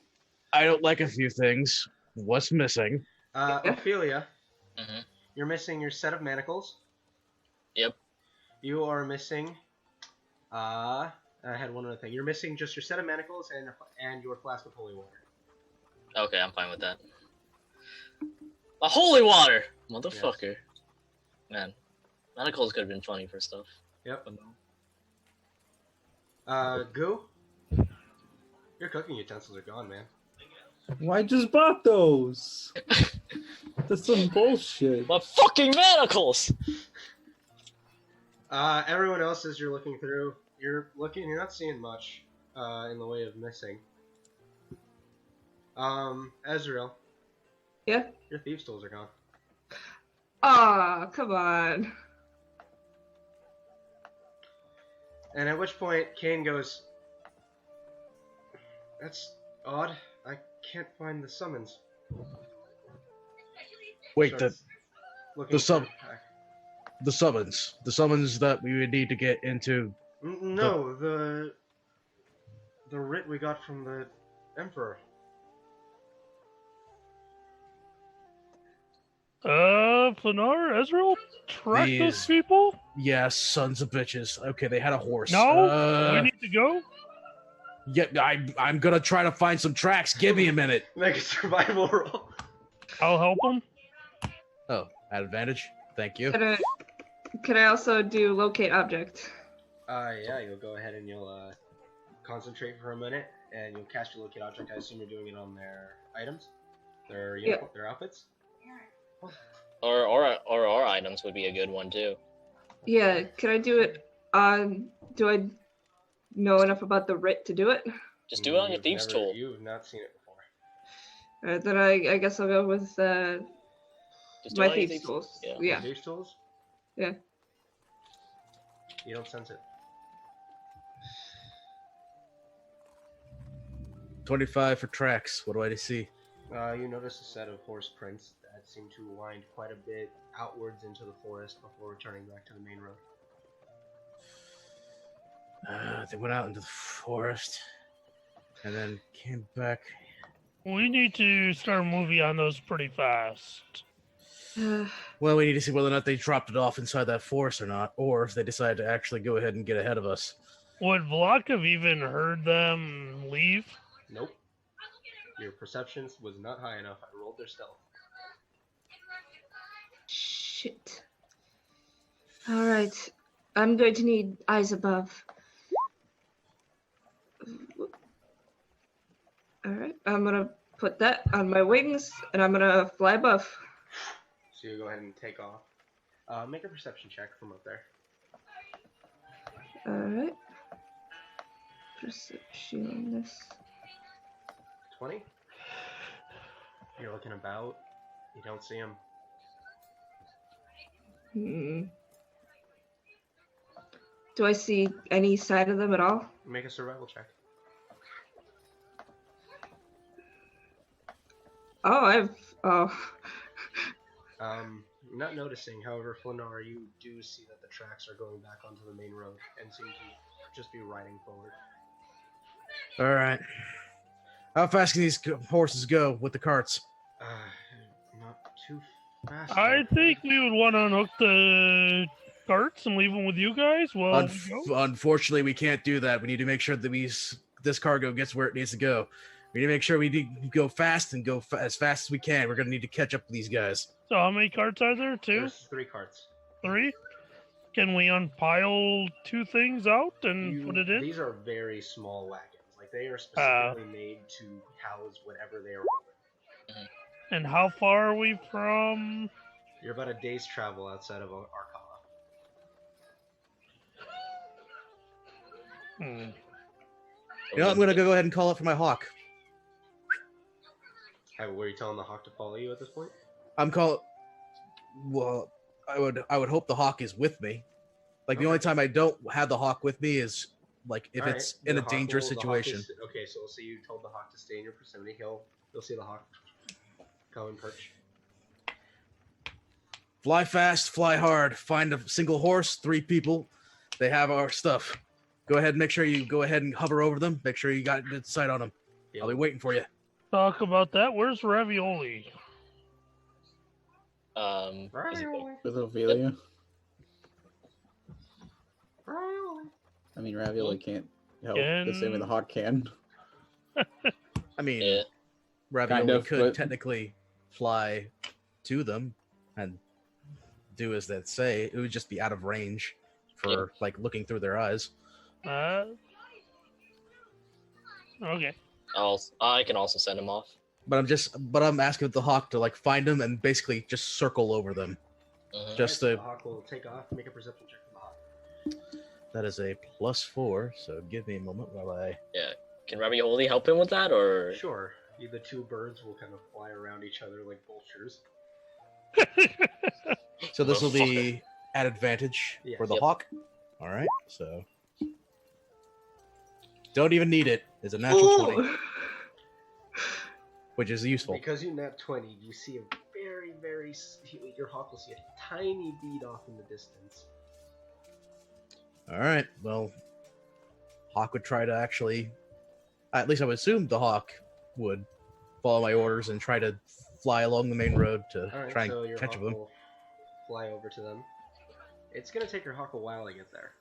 I don't like a few things. What's missing? Ophelia, Mm-hmm. you're missing your set of manacles. Yep. You are missing. I had one other thing. You're missing just your set of manacles and your flask of holy water. Okay, I'm fine with that. A holy water! Motherfucker. Man, manacles could have been funny for stuff. Yep. But no. Goo, your cooking utensils are gone, man. Well, I just bought those. That's some bullshit. My fucking manacles! Everyone else, as you're looking through, you're not seeing much, in the way of missing. Ezreal. Yeah? Your thieves' tools are gone. Aw, come on. And at which point, Kane goes, "That's odd. I can't find the summons." Wait, Starts looking the through sum- the pack. the summons that we would need to get into. No, the writ we got from the Emperor. Flanar, Ezreal, track those These- people? Yes, sons of bitches. Okay, they had a horse. No? We need to go? Yeah, I'm gonna try to find some tracks. Give me a minute. Make a survival roll. I'll help them. Oh, at advantage. Thank you. Could I also do locate object? Yeah, you'll go ahead and you'll concentrate for a minute, and you'll cast your locate object. I assume you're doing it on their items, their their outfits. Or our items would be a good one too. Yeah, can I do it on... Do I know enough about the writ to do it? Just do it on your You've thieves' never- tool. You've not seen it before. Alright, then I guess I'll go with Just do it my on your thieves' tools. Yeah. Yeah. Thieves' tools? Yeah. You don't sense it. 25 for tracks. What do I see? You notice a set of horse prints that seem to wind quite a bit outwards into the forest before returning back to the main road. They went out into the forest and then came back. We need to start a movie on those pretty fast. Well, we need to see whether or not they dropped it off inside that forest or not, or if they decided to actually go ahead and get ahead of us. Would Vlok have even heard them leave? Nope. Your perceptions was not high enough. I rolled their stealth. Shit. Alright. I'm going to need eyes above. Alright, I'm gonna put that on my wings, and I'm gonna fly above. So you go ahead and take off. Make a perception check from up there. Alright. Perception on this. 20. You're looking about. You don't see him. Do I see any side of them at all? Make a survival check. Oh. Not noticing, however, Flanar, you do see that the tracks are going back onto the main road and seem to just be riding forward. All right. How fast can these horses go with the carts? Not too fast. I think we would want to unhook the carts and leave them with you guys. Well, Unfortunately, we can't do that. We need to make sure that this cargo gets where it needs to go. We need to make sure we go fast and go as fast as we can. We're going to need to catch up with these guys. So how many carts are there? 2? There's 3 carts. 3? Can we unpile 2 things out and put it in? These are very small wagons. Like they are specifically made to house whatever they are moving. And how far are we from? You're about a day's travel outside of Arkala. Hmm. You know, I'm gonna go ahead and call up for my hawk. Were you telling the hawk to follow you at this point? I'm call. Well, I would hope the hawk is with me. Like the only time I don't have the hawk with me is like if Alright, it's in the a hawk dangerous will- the hawk situation. is- okay, so we'll say you told the hawk to stay in your proximity. You'll see the hawk come and perch. Fly fast, fly hard. Find a single horse, 3 people. They have our stuff. Go ahead and make sure you go ahead and hover over them. Make sure you got good sight on them. I'll be waiting for you. Talk about that. Where's Ravioli? With Ophelia. I mean, Ravioli can't help the same way the hawk can. I mean, Yeah. Ravioli Kind of, could but- technically fly to them and do as they say. It would just be out of range for like looking through their eyes. Okay. I can also send him off. But I'm asking the hawk to like find them and basically just circle over them. Just the to hawk will take off. Make a perception check for the hawk. that is a +4. So give me a moment while I. Can Ravioli help him with that, or? Sure. The 2 birds will kind of fly around each other like vultures. So this will Motherfucker. be at advantage Yes. for the Yep. hawk. All right. So don't even need it. It's a natural 20, which is useful. Because you nat 20, you see a very, your hawk will see a tiny bead off in the distance. All right. Well, hawk would try to actually. At least I would assume the hawk would follow my orders and try to fly along the main road to Alright, try so and your catch hawk them. will fly over to them. It's gonna take your hawk a while to get there.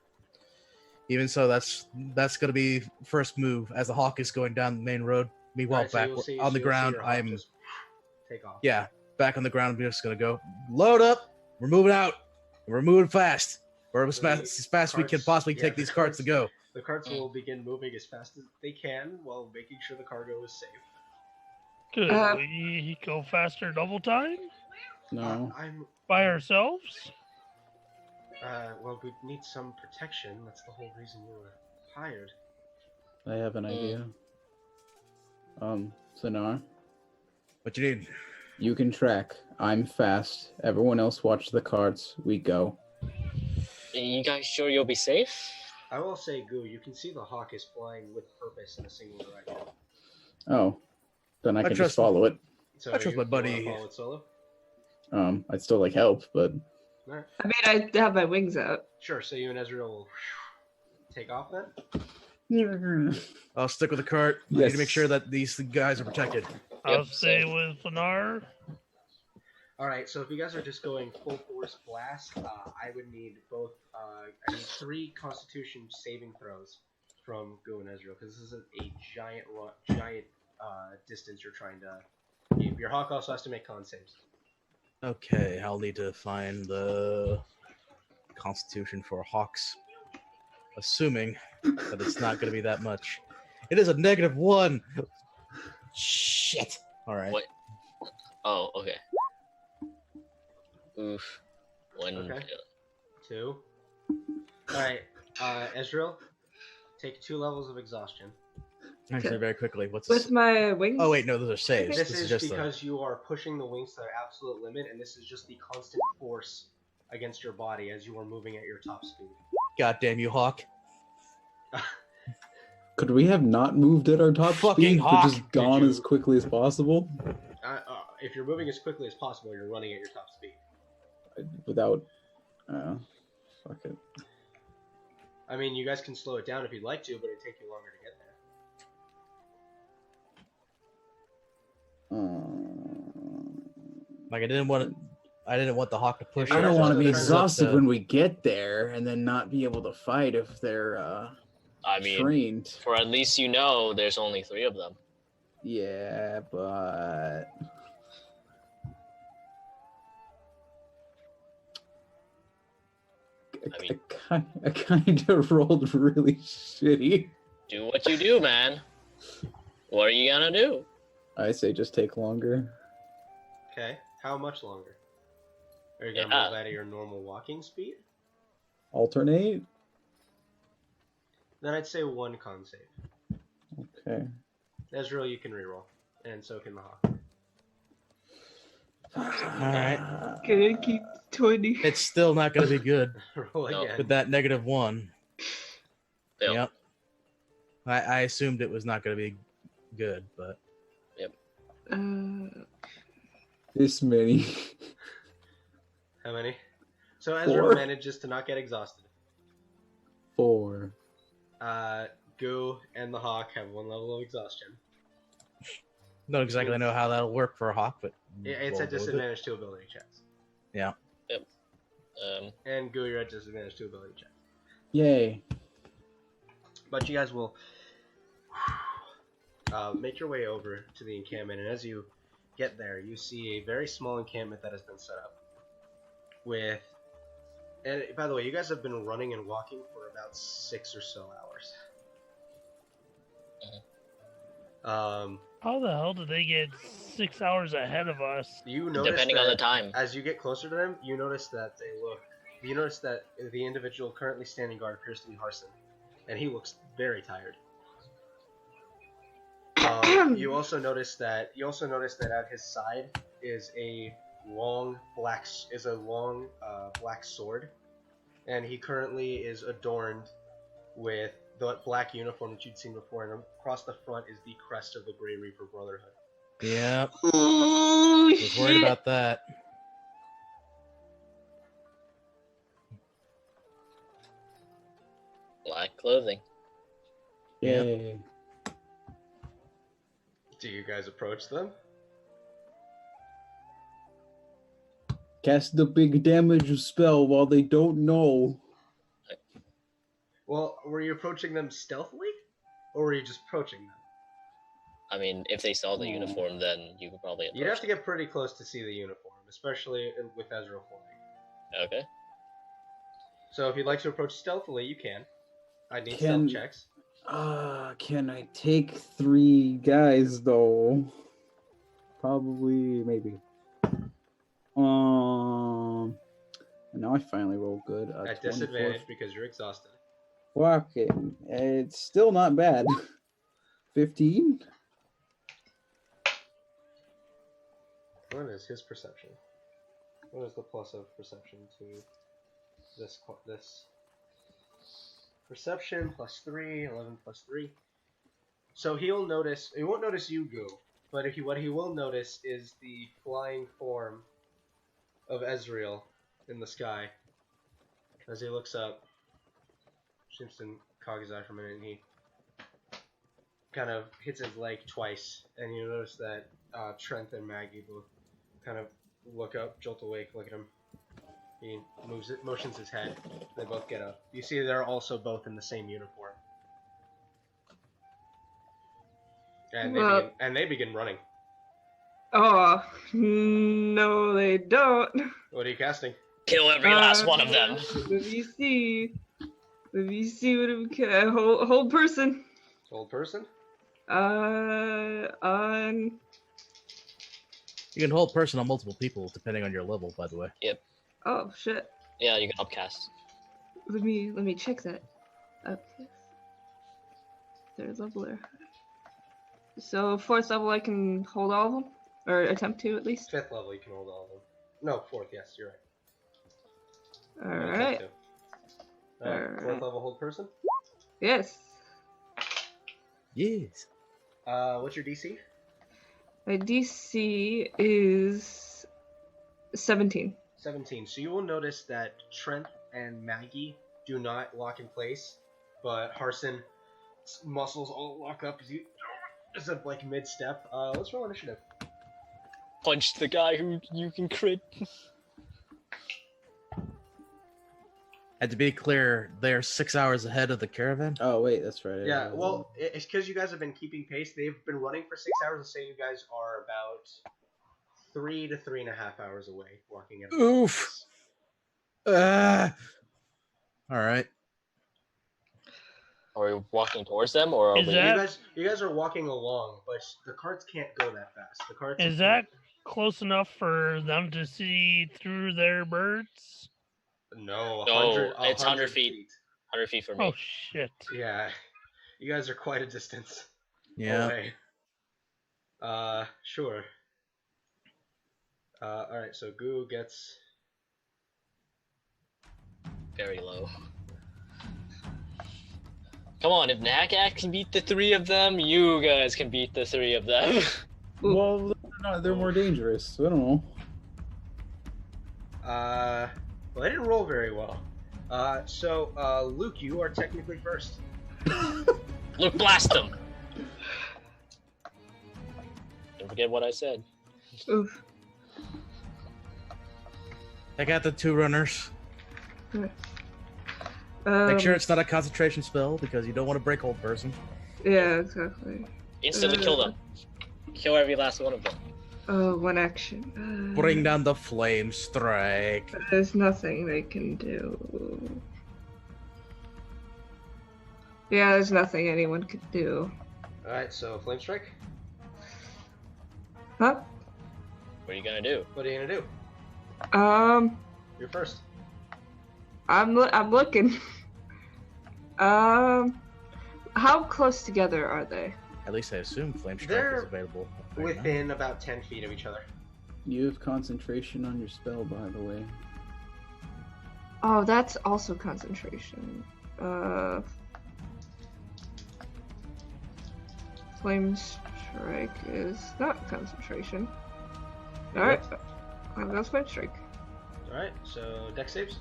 Even so, that's going to be first move as the hawk is going down the main road. Meanwhile, Alright, so back you'll see- on the so you'll see ground, your hawk I'm just take off. back on the ground. I'm just going to go load up. We're moving out. We're moving fast. We're as fast as we can carts- possibly yeah, take the these carts to carts- go. The carts will begin moving as fast as they can while making sure the cargo is safe. Could we go faster double time No. I'm by ourselves? well, we need some protection. That's the whole reason you were hired. I have an idea. Sonar, What you need? you can track. I'm fast. Everyone else watch the carts. We go. You guys sure you'll be safe? I will say, Goo, you can see the hawk is flying with purpose in a single direction. Oh, then I can trust- just follow it. So I trust my you buddy. wanna follow it solo? I'd still like help, but Alright. I mean, I have my wings out. Sure, so you and Ezreal will take off then? I'll stick with the cart. I need to make Yes. sure that these guys are protected. I'll stay with Fanar. Alright, so if you guys are just going full force blast, I would need both, I need 3 constitution saving throws from Goo and Ezreal, because this is a giant distance you're trying to keep. Your hawk also has to make con saves. Okay, I'll need to find the constitution for hawks. Assuming that it's not going to be that much. It is a -1. Shit. All right. What? Oh, okay. Oof. One. Okay. 2. Alright, Ezreal, take 2 levels of exhaustion. Actually, very quickly. What's With this? my wings. Oh wait, no, those are saves. This This is just because you are pushing the wings to their absolute limit, and this is just the constant force against your body as you are moving at your top speed. goddamn you, hawk. could we have not moved at our top Fucking speed, hawk! but just gone you- as quickly as possible If you're moving as quickly as possible, you're running at your top speed. without? Fuck it. I mean, you guys can slow it down if you'd like to, but it'd take you longer to get there. Like I didn't want the hawk to push. I I it, don't Sure, so want to be sure. this is exhausted the- when we get there and then not be able to fight if they're I mean, trained. for at least you know, there's only 3 of them. Yeah, but I mean, I kind of rolled really shitty. do what you do, man. What are you gonna do? I say just take longer. Okay. How much longer? Are you gonna Yeah. move out of your normal walking speed? Alternate? Then I'd say 1 con save. Okay. Ezreal, you can reroll, and so can the Hawk. Alright. Can I keep 20? It's still not going to be good Roll No. again. with that -1. Bill. Yep. I assumed it was not going to be good, but This many. How many? So 4. Ezreal manages to not get exhausted. 4. Goo and the Hawk have 1 level of exhaustion. don't exactly know how that'll work for a hawk. But It's we'll at go with it. disadvantage to ability checks. And Goo, you're at disadvantage to ability checks. Yay. But you guys will make your way over to the encampment, and as you get there, you see a very small encampment that has been set up. With, and by the way, you guys have been running and walking for about 6 or so hours. How the hell did they get 6 hours ahead of us? You notice Depending that on the time. as you get closer to them, you notice that you notice that the individual currently standing guard appears to be Harson, and he looks very tired. You also notice that at his side is a long black sword, and he currently is adorned with the black uniform that you'd seen before, and across the front is the crest of the Grey Reaper Brotherhood. Yep. Oh, Was worried about that. Black clothing. Yay. Do you guys approach them? Cast the big damage spell while they don't know. Well, were you approaching them stealthily, or were you just approaching them? I mean, if they saw the Hmm. uniform, then you could probably You'd have approach to get pretty close to see the uniform, especially with Ezreal flying. them. Okay. So if you'd like to approach stealthily, you can. I need Can- stealth checks. Can I take 3 guys though? Probably, maybe. Now I finally roll good. At 24. disadvantage because you're exhausted. Fucking, it's still not bad. 15? What is his perception? What is the plus of perception to this? Perception plus 3, 11 plus 3. So he won't notice you, Goo, but what he will notice is the flying form of Ezreal in the sky. As he looks up, seems to cog his eye for a minute, and he kind of hits his leg twice, and you notice that Trent and Maggie both kind of look up, jolt awake, look at him. He motions his head. They both get up. You see they're also both in the same uniform. And they begin running. Oh, no, they don't. What are you casting? Kill every last one of them. Let me see. Let me see what I'm hold person. Old person? On. You can hold person on multiple people depending on your level, by the way. Oh shit. Yeah, you can upcast. Let me check that. Okay. 3rd level there. So 4th level, I can hold all of them, or attempt to at least. 5th level, you can hold all of them. No, 4th, yes, you're right. All You can right. attempt to. Alright, 4th Alright. level hold person. Yes. Yes. What's your DC? My DC is 17. 17. So you will notice that Trent and Maggie do not lock in place, but Harson's muscles all lock up as he is up like mid-step. Let's roll initiative. Punch the guy who you can crit. And to be clear, they're 6 hours ahead of the caravan. Oh wait, that's right. Yeah, well, it's because you guys have been keeping pace. They've been running for 6 hours, and say you guys are about 3 to 3.5 hours away walking at a Oof. All right. Are we walking towards them, or are Is we? that- You guys are walking along, but the carts can't go that fast. The carts. Is that close enough for them to see through their birds? No, No, 100, it's 100 feet. 100 feet from me. Oh shit! Yeah, you guys are quite a distance Yeah. away. Sure. All right. So Goo gets. Very low. Come on, if Nakak can beat the 3 of them, you guys can beat the 3 of them. Well, they're more dangerous. I don't know. Well, they didn't roll very well. So Luke, you are technically first. Look, blast them! Don't forget what I said. Oof. I got the 2 runners. Um, Make sure it's not a concentration spell because you don't want to break hold person. Yeah, exactly. Instantly kill them. Kill every last one of them. Oh, one action. Bring down the flame strike. There's nothing they can do. Yeah, there's nothing anyone could do. All right. So flame strike. Huh? What are you gonna do? What are you gonna do? You're first. I'm looking. How close together are they? At least I assume flame strike They're is available. right now. Within about 10 feet of each other. You have concentration on your spell, by the way. Oh, that's also concentration. Flame strike is not concentration. Alright. I'll go flame strike. All right. So dex saves.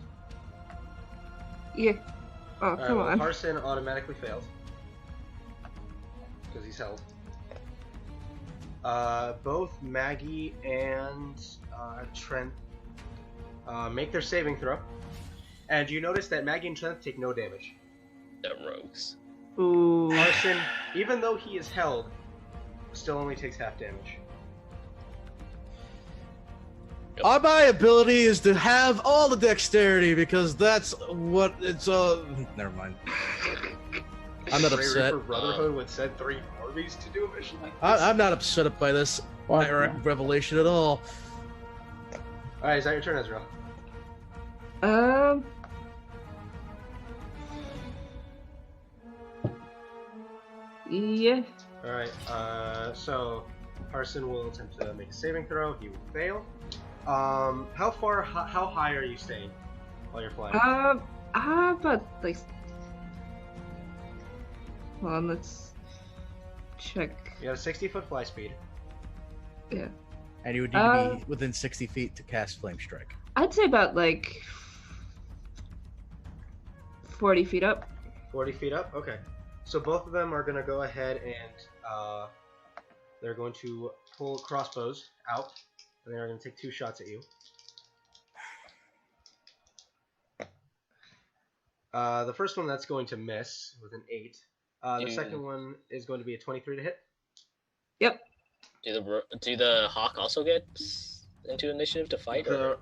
Yeah. Oh, All right, come well, on. Carson automatically failed because he's held. Both Maggie and Trent make their saving throw, and you notice that Maggie and Trent take no damage. The rogues. Ooh. Carson, even though he is held, still only takes half damage. My ability is to have all the dexterity because that's what it's. Never mind. I'm not Ray upset. Reaper Brotherhood would send 3 Norbies to do a mission like this. I'm not upset by this What? revelation at all. Alright, is that your turn, Ezreal? Yeah. Alright, so Carson will attempt to make a saving throw. He will fail. How high are you staying while you're flying? But like, hold on, let's check. You have a 60-foot fly speed. Yeah. And you would need to be within 60 feet to cast flame strike. I'd say about like 40 feet up. 40 feet up? Okay. So both of them are going to go ahead and they're going to pull crossbows out, and they're going to take 2 shots at you. The first one, that's going to miss with an 8. The second one is going to be a 23 to hit. Yep. Do the hawk also get into initiative to fight? Or?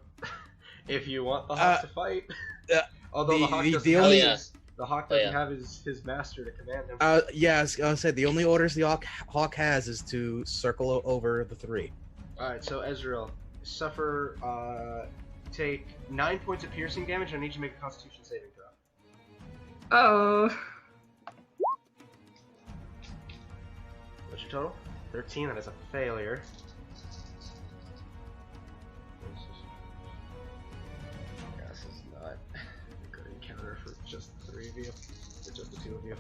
If you want the hawk to fight. Although the hawk doesn't have his master to command him. Yeah, I was gonna say the only orders the hawk has is to circle over the 3. Alright, so Ezreal, take 9 points of piercing damage. I need you to make a Constitution saving throw. Oh. What's your total? 13, that is a failure. This is not a good encounter for just the 3 of you. Or just the 2 of you.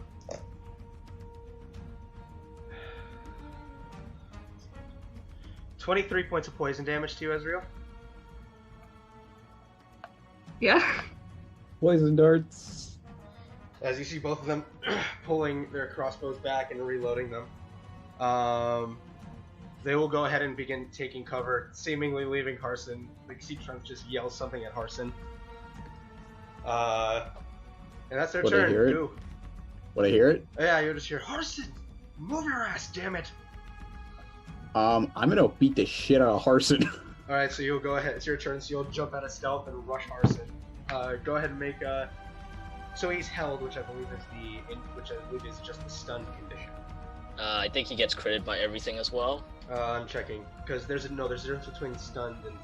$23 points of poison damage to you, Ezreal. Yeah. Poison darts. As you see both of them pulling their crossbows back and reloading them. They will go ahead and begin taking cover, seemingly leaving Harson. You see Trent just yell something at Harson. And that's their Would I turn. hear it? Ooh. Would I hear it? Yeah, you'll just hear, Harson, move your ass, damn it. I'm gonna beat the shit out of Harson. Alright, so you'll go ahead, it's your turn, so you'll jump out of stealth and rush Harson. Go ahead and make So he's held, which I believe is just the stunned condition. I think he gets critted by everything as well. I'm checking because there's a difference between stunned and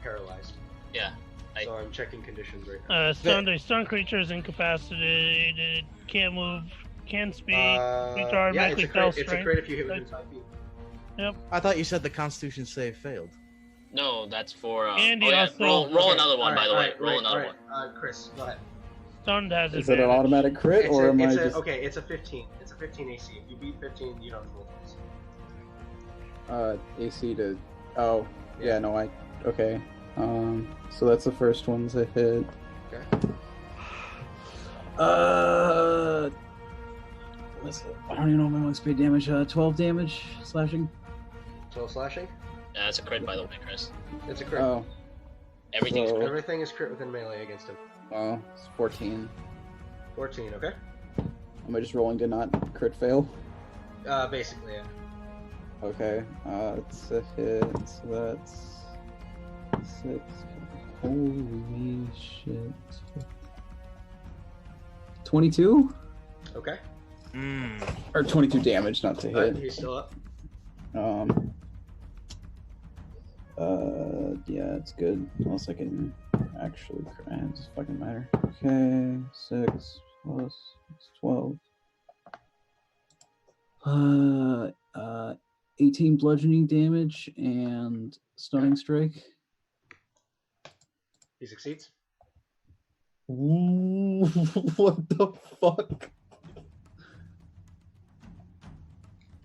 paralyzed. Yeah. So I'm checking conditions right now. A stunned creature is incapacitated, can't move, can't speak, creature automatically fails it's a strength. crit if you hit within 5 feet. Yep. I thought you said the Constitution save failed. No, that's for. And he oh, yeah. also- Roll another one, by the way. Roll another one. Chris, go ahead. Stunned has Is it an advantage. automatic crit, or am I just... Okay, it's a 15. It's a 15 AC. If you beat 15, you don't roll this. AC to... Oh, yeah, no, I... Okay. So that's the first ones I hit. Okay. What's it? I don't even know what my max speed damage. 12 damage slashing. 12 slashing? Yeah, that's a crit, by the way, Chris. It's a crit. Oh, Everything's so- crit. Everything is crit within melee against him. oh, it's 14. 14, okay? Am I just rolling to not crit fail? Basically, yeah. Okay, it's a hit, so that's 6. Holy shit. 22? Okay. Or 22 damage, not to Alright, hit. he's still up. Yeah, it's good. Unless I can actually crit. It doesn't fucking matter. Okay, 6 plus 12. 18 bludgeoning damage and stunning strike. He succeeds. Ooh, what the fuck?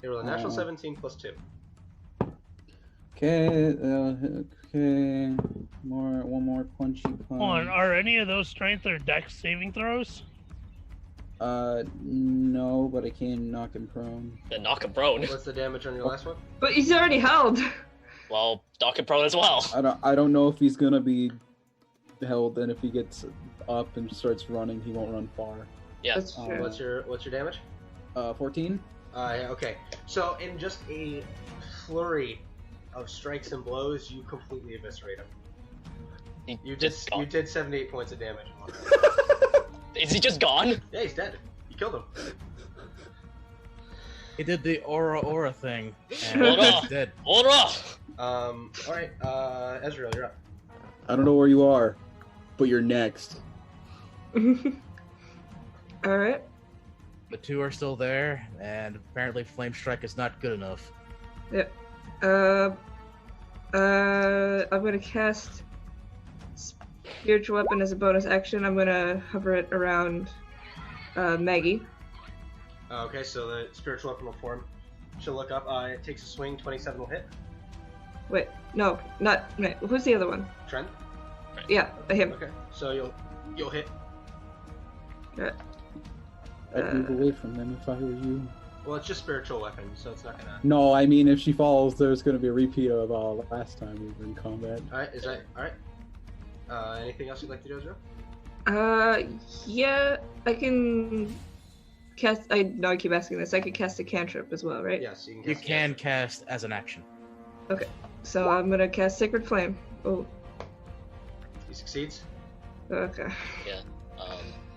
He rolled a natural 17 plus 2. Okay, okay. One more punchy punch. Hold on, are any of those strength or dex saving throws? No, but I can knock him prone. Then knock him prone. What's the damage on your last one? But he's already held. Well, knock him prone as well. I don't know if he's gonna be held, and if he gets up and starts running, he won't run far. Yeah. That's true. What's your damage? 14. Yeah, okay. So in just a flurry of strikes and blows, you completely eviscerate him. You did 78 points of damage. Is he just gone? Yeah, he's dead. You killed him. He did the aura thing, and Hold he's on. dead. Hold on. Alright, Ezreal, you're up. I don't know where you are, but you're next. Alright. The two are still there, and apparently Flame Strike is not good enough. Yep. I'm gonna cast Spiritual Weapon as a bonus action. I'm gonna hover it around Maggie. Okay, so the spiritual weapon will form. She'll look up. It takes a swing. 27 will hit. Wait, no, not. Wait, who's the other one? Trent. Yeah, him. Okay, so you'll hit. Alright. I'd move away from them if I were you. Well, it's just spiritual weapon, so it's not gonna. No, I mean if she falls, there's gonna be a repeat of last time we were in combat. All right, is that all right? Anything else you'd like to do, Ezra? Yeah, I can cast. I keep asking this. I could cast a cantrip as well, right? Yes, you can. You Cast can cast as an action. Okay, so I'm gonna cast Sacred Flame. Oh, He succeeds. okay.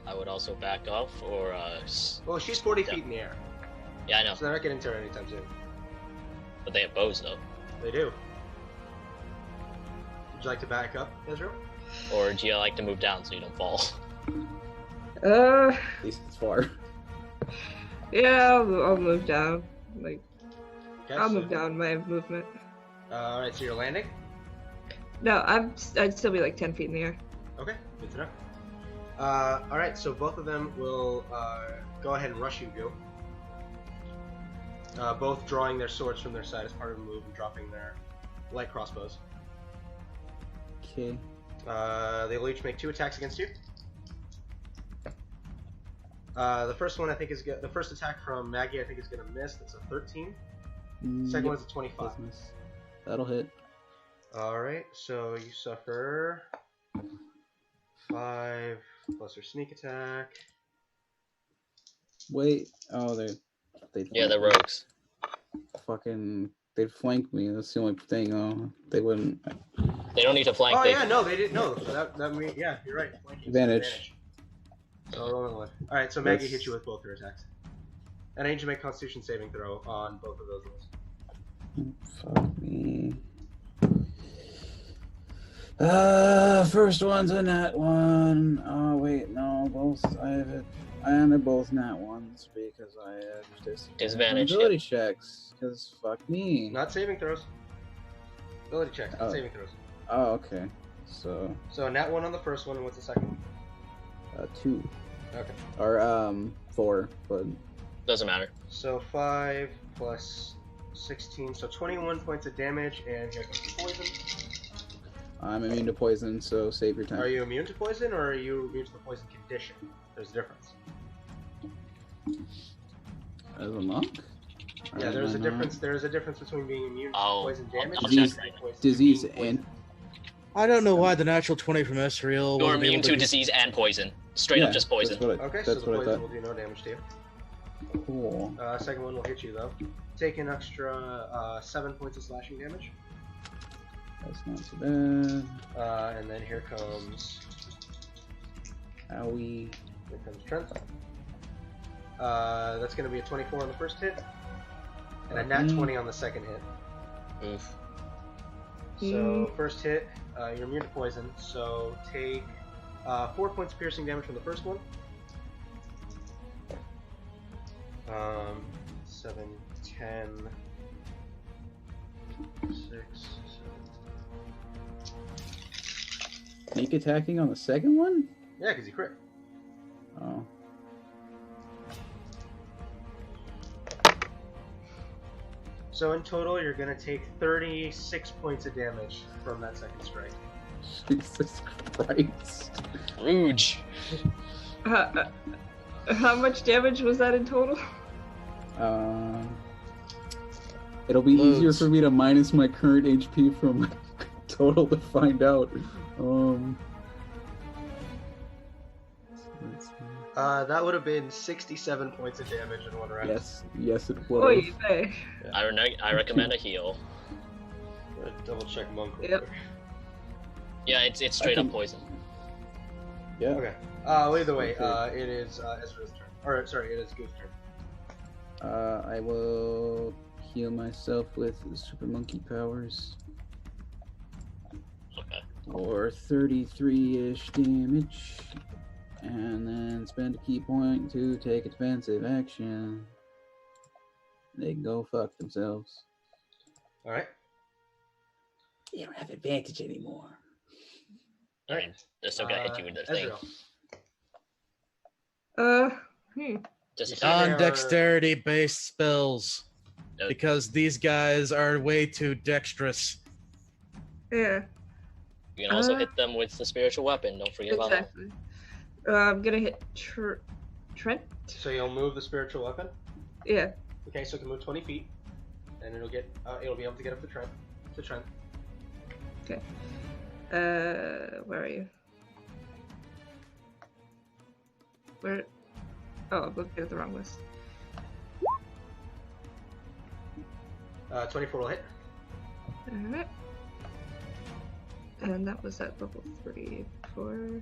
I would also back off, or Well, she's 40 feet in the air, yeah, I know, so they're not getting to her anytime soon. but they have bows though. They do. Would you like to back up, Ezra? Or do you like to move down so you don't fall? At least it's far. Yeah, I'll move down. Like, Okay, I'll so- move down my movement. All right, so you're landing. No, I'd still be like 10 feet in the air. Okay, good to know. All right, so both of them will go ahead and rush you, Gil. Both drawing their swords from their side as part of the move and dropping their light crossbows. Okay. They will each make 2 attacks against you. The first one I think is the first attack from Maggie I think is gonna miss. That's a 13. Second one's a 25. Business. That'll hit. All right, so you suffer 5 plus your sneak attack. Wait. Oh, they. Yeah, they're rogues. Fucking. They'd flank me. That's the only thing. Oh, they wouldn't. They don't need to flank. Oh they... yeah, no, they didn't. No, that mean yeah, you're right. Flanking is Advantage. So roll another one. All right, so Maggie Yes. hit you with both her attacks. And I need you to make Constitution saving throw on both of those rolls. Fuck me. First one's a nat 1. Oh wait, no, both I have it. And they're both nat 1s because I have Disadvantage, ability checks. Because fuck me. Not saving throws. Ability checks, not Oh. saving throws. Oh, okay. So, So nat 1 on the first one, and what's the second one? 2 Okay. or 4, but Doesn't matter. So 5 plus 16, so 21 points of damage, and here comes the poison. I'm immune to poison, so save your time. Are you immune to poison, or are you immune to the poison condition? There's a difference. As a monk? Yeah, Or there's a am I not? difference. There is a difference between being immune to Oh, poison damage I'll and check. being poison- Disease being and poisoned. I don't know why the natural 20 from Esriel You're wasn't immune able to to disease and poison. Straight up just poison. That's what I, Okay, so that's the what I poison thought. will do no damage to you. Cool. Second one will hit you though. Take an extra 7 points of slashing damage. That's not so bad. And then here comes Owie. Trent. That's going to be a 24 on the first hit, and a nat 20 on the second hit. Oof. So first hit, you're immune to poison. So take 4 points of piercing damage from the first one. 7, 10, 6, 7. Sneak attacking on the second one? Yeah, because you crit. Oh. So in total, you're going to take 36 points of damage from that second strike. Jesus Christ. Rouge. How much damage was that in total? It'll be easier Loads. for me to minus my current HP from my total to find out. Let's see. That would have been 67 points of damage in one round. Yes, it would. Oy vey. I recommend a heal. Double check monk. real Yep. quick. Yeah, it's straight up can- poison. Yeah. Okay. Well, either way, Okay. it is Ezra's turn. Or sorry, it is Goof's turn. I will heal myself with super monkey powers. Okay. Or 33-ish damage. And then spend a key point to take a defensive action. They can go fuck themselves. All right. They don't have advantage anymore. I mean, they're still gonna hit you with their thing. Ezreal. Just You a see they are- Non-dexterity based spells. Nope. Because these guys are way too dexterous. Yeah, You can also hit them with the spiritual weapon. Don't forget about that. exactly. I'm gonna hit Trent. So you'll move the spiritual weapon. Yeah. Okay, so it can move 20 feet, and it'll get it'll be able to get up to Trent. To Trent. Okay. Where are you? Where? Oh, I'm looking at the wrong list. 24 will hit. Alright. And that was at level 3, 4.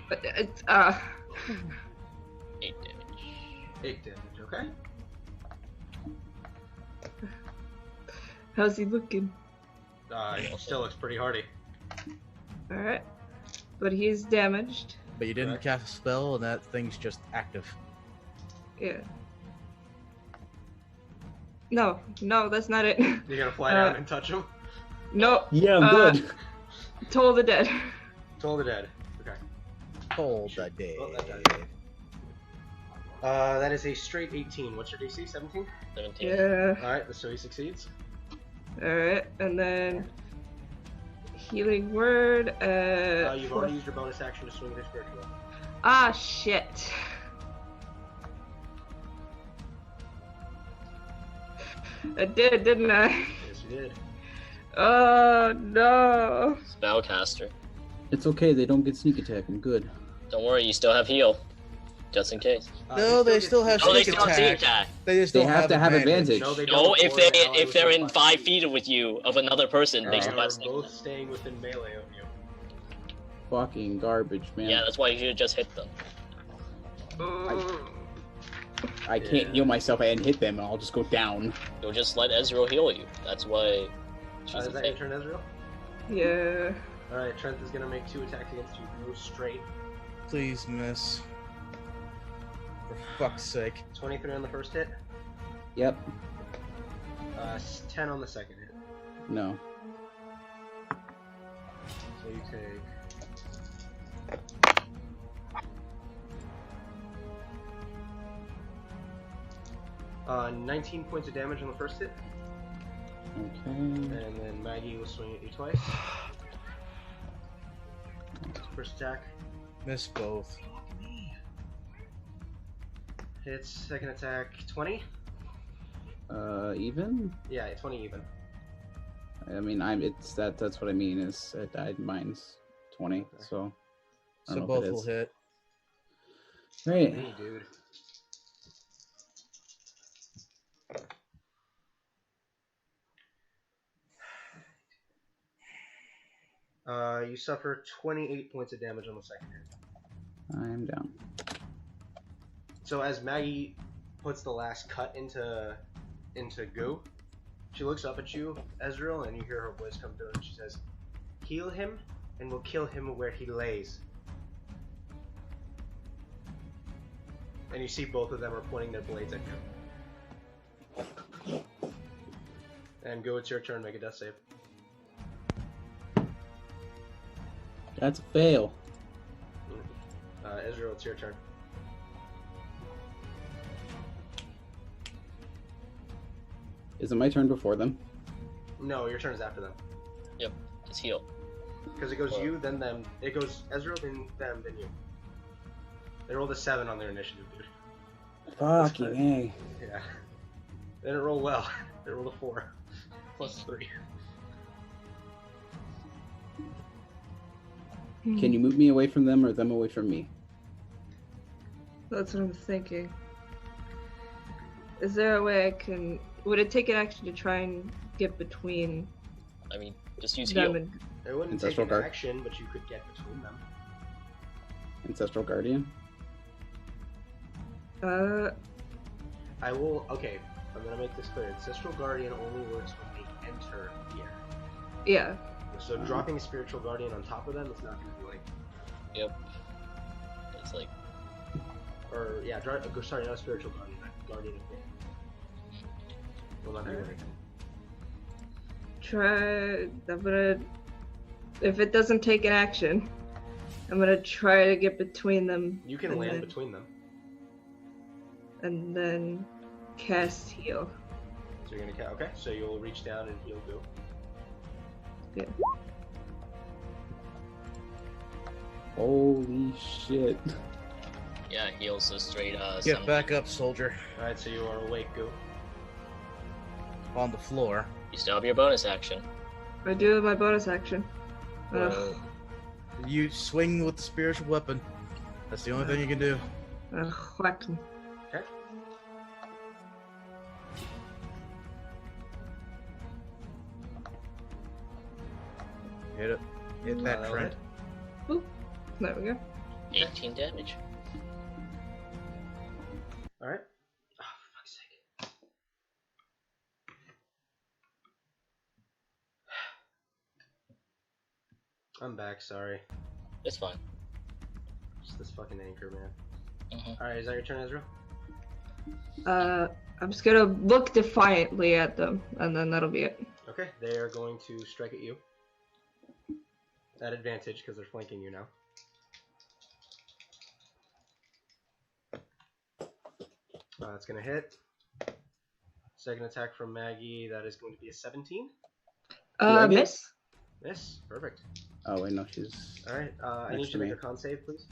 But it's 8 damage. 8 damage. Okay. how's he looking? He still looks pretty hardy. Alright. But he's damaged. But you didn't Correct. cast a spell, and that thing's just active. Yeah. No, that's not it. You're gonna fly down and touch him. No, Yeah, I'm good. Toll the Dead. Toll the dead. Okay. Hold the day. Oh, that died. That is a straight 18. What's your DC? 17. 17. Yeah. All right. So he succeeds. Alright, and then healing word. You've already used your bonus action to swing your spiritual weapon. Ah, shit. I did, didn't I? Yes, you did. Oh no. Spellcaster. It's okay, they don't get sneak attack. I'm good. Don't worry, you still have heal. Just in case. No, they still have Oh, they sneak still have sneak attack. attack. They just They don't have to have advantage. No, they No, don't. if or they an ally if they're within in 5 5 feet with you of another person, they They still are have sneak both attack. staying within melee of you. fucking garbage, man. Yeah, that's why you should just hit them. I can't heal myself and hit them, and I'll just go down. You'll just let Ezreal heal you. That's why she's Is a that tank. your turn, Ezreal? Yeah. Alright, Trent is gonna make 2 attacks against you. Go straight. Please, miss. For fuck's sake. 23 on the first hit. Yep. 10 on the second hit. No. So you take... 19 points of damage on the first hit. Okay. And then Maggie will swing at you twice. First attack. Miss both. Hits. Second attack. 20? Even? Yeah, 20 even. I mean, that's what I mean, is mine's 20, so... I So don't know if both it will is. hit. Great. Hey, dude. You suffer 28 points of damage on the second hit. I'm down. So as Maggie puts the last cut into goo, she looks up at you, Ezreal, and you hear her voice come through, and she says, "Heal him, and we'll kill him where he lays." And you see both of them are pointing their blades at you. And Goo, it's your turn. Make a death save. That's a fail. Ezreal, it's your turn. Is it my turn before them? No, your turn is after them. Yep, just heal. Because it goes you, then them. It goes Ezreal, then them, then you. They rolled a 7 on their initiative, dude. Fucking A. Yeah. They didn't roll well. They rolled a 4. Plus 3. Can you move me away from them or them away from me? That's what I'm thinking. Is there a way I can... Would it take an action to try and get between I mean, just use them heal. and... It wouldn't Ancestral take an Guard. action, but you could get between them. Ancestral Guardian? I will. Okay, I'm gonna make this clear. Ancestral Guardian only works when they enter here. Yeah. So dropping a Spiritual Guardian on top of them is not gonna be like. Yep. It's like, Or, yeah, sorry, not a Spiritual Guardian, Guardian of Faith. Will not do anything. I'm gonna... If it doesn't take an action, I'm gonna try to get between them. You can and land then- between them. And then cast heal. So you're gonna. Okay, so you'll reach down and heal Goo. Yeah. Holy shit. yeah, heals a straight Get 7. back up, soldier. Alright, so you are awake, Goo. On the floor. You still have your bonus action. I do have my bonus action. Ugh. You swing with the spiritual weapon. That's the only thing you can do. Whack him. Okay. Hit it. Hit that that'll Trent. hit. There we go. 18 damage. Alright. Oh, for fuck's sake. I'm back, sorry. It's fine. Just this fucking anchor, man. Mhm. Alright, is that your turn, Ezra? I'm just gonna look defiantly at them, and then that'll be it. Okay, they are going to strike at you. At advantage, because they're flanking you now. That's going to hit. Second attack from Maggie, that is going to be a 17. I get- Miss? Miss. Perfect. Oh, wait, no, she's... Alright, I Next need to to make me. a con save, please.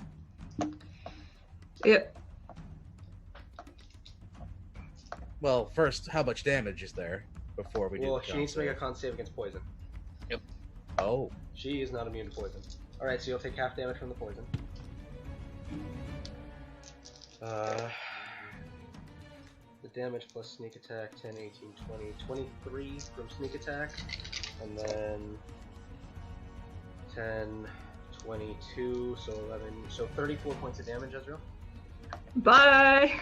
Yep. Well, first, how much damage is there before we do Well, the she needs to make a con con save against poison. save? Oh. She is not immune to poison. Alright, so you'll take half damage from the poison. The damage plus sneak attack, 10, 18, 20, 23 from sneak attack, and then 10, 22, so 11, so 34 points of damage, Ezreal. Bye.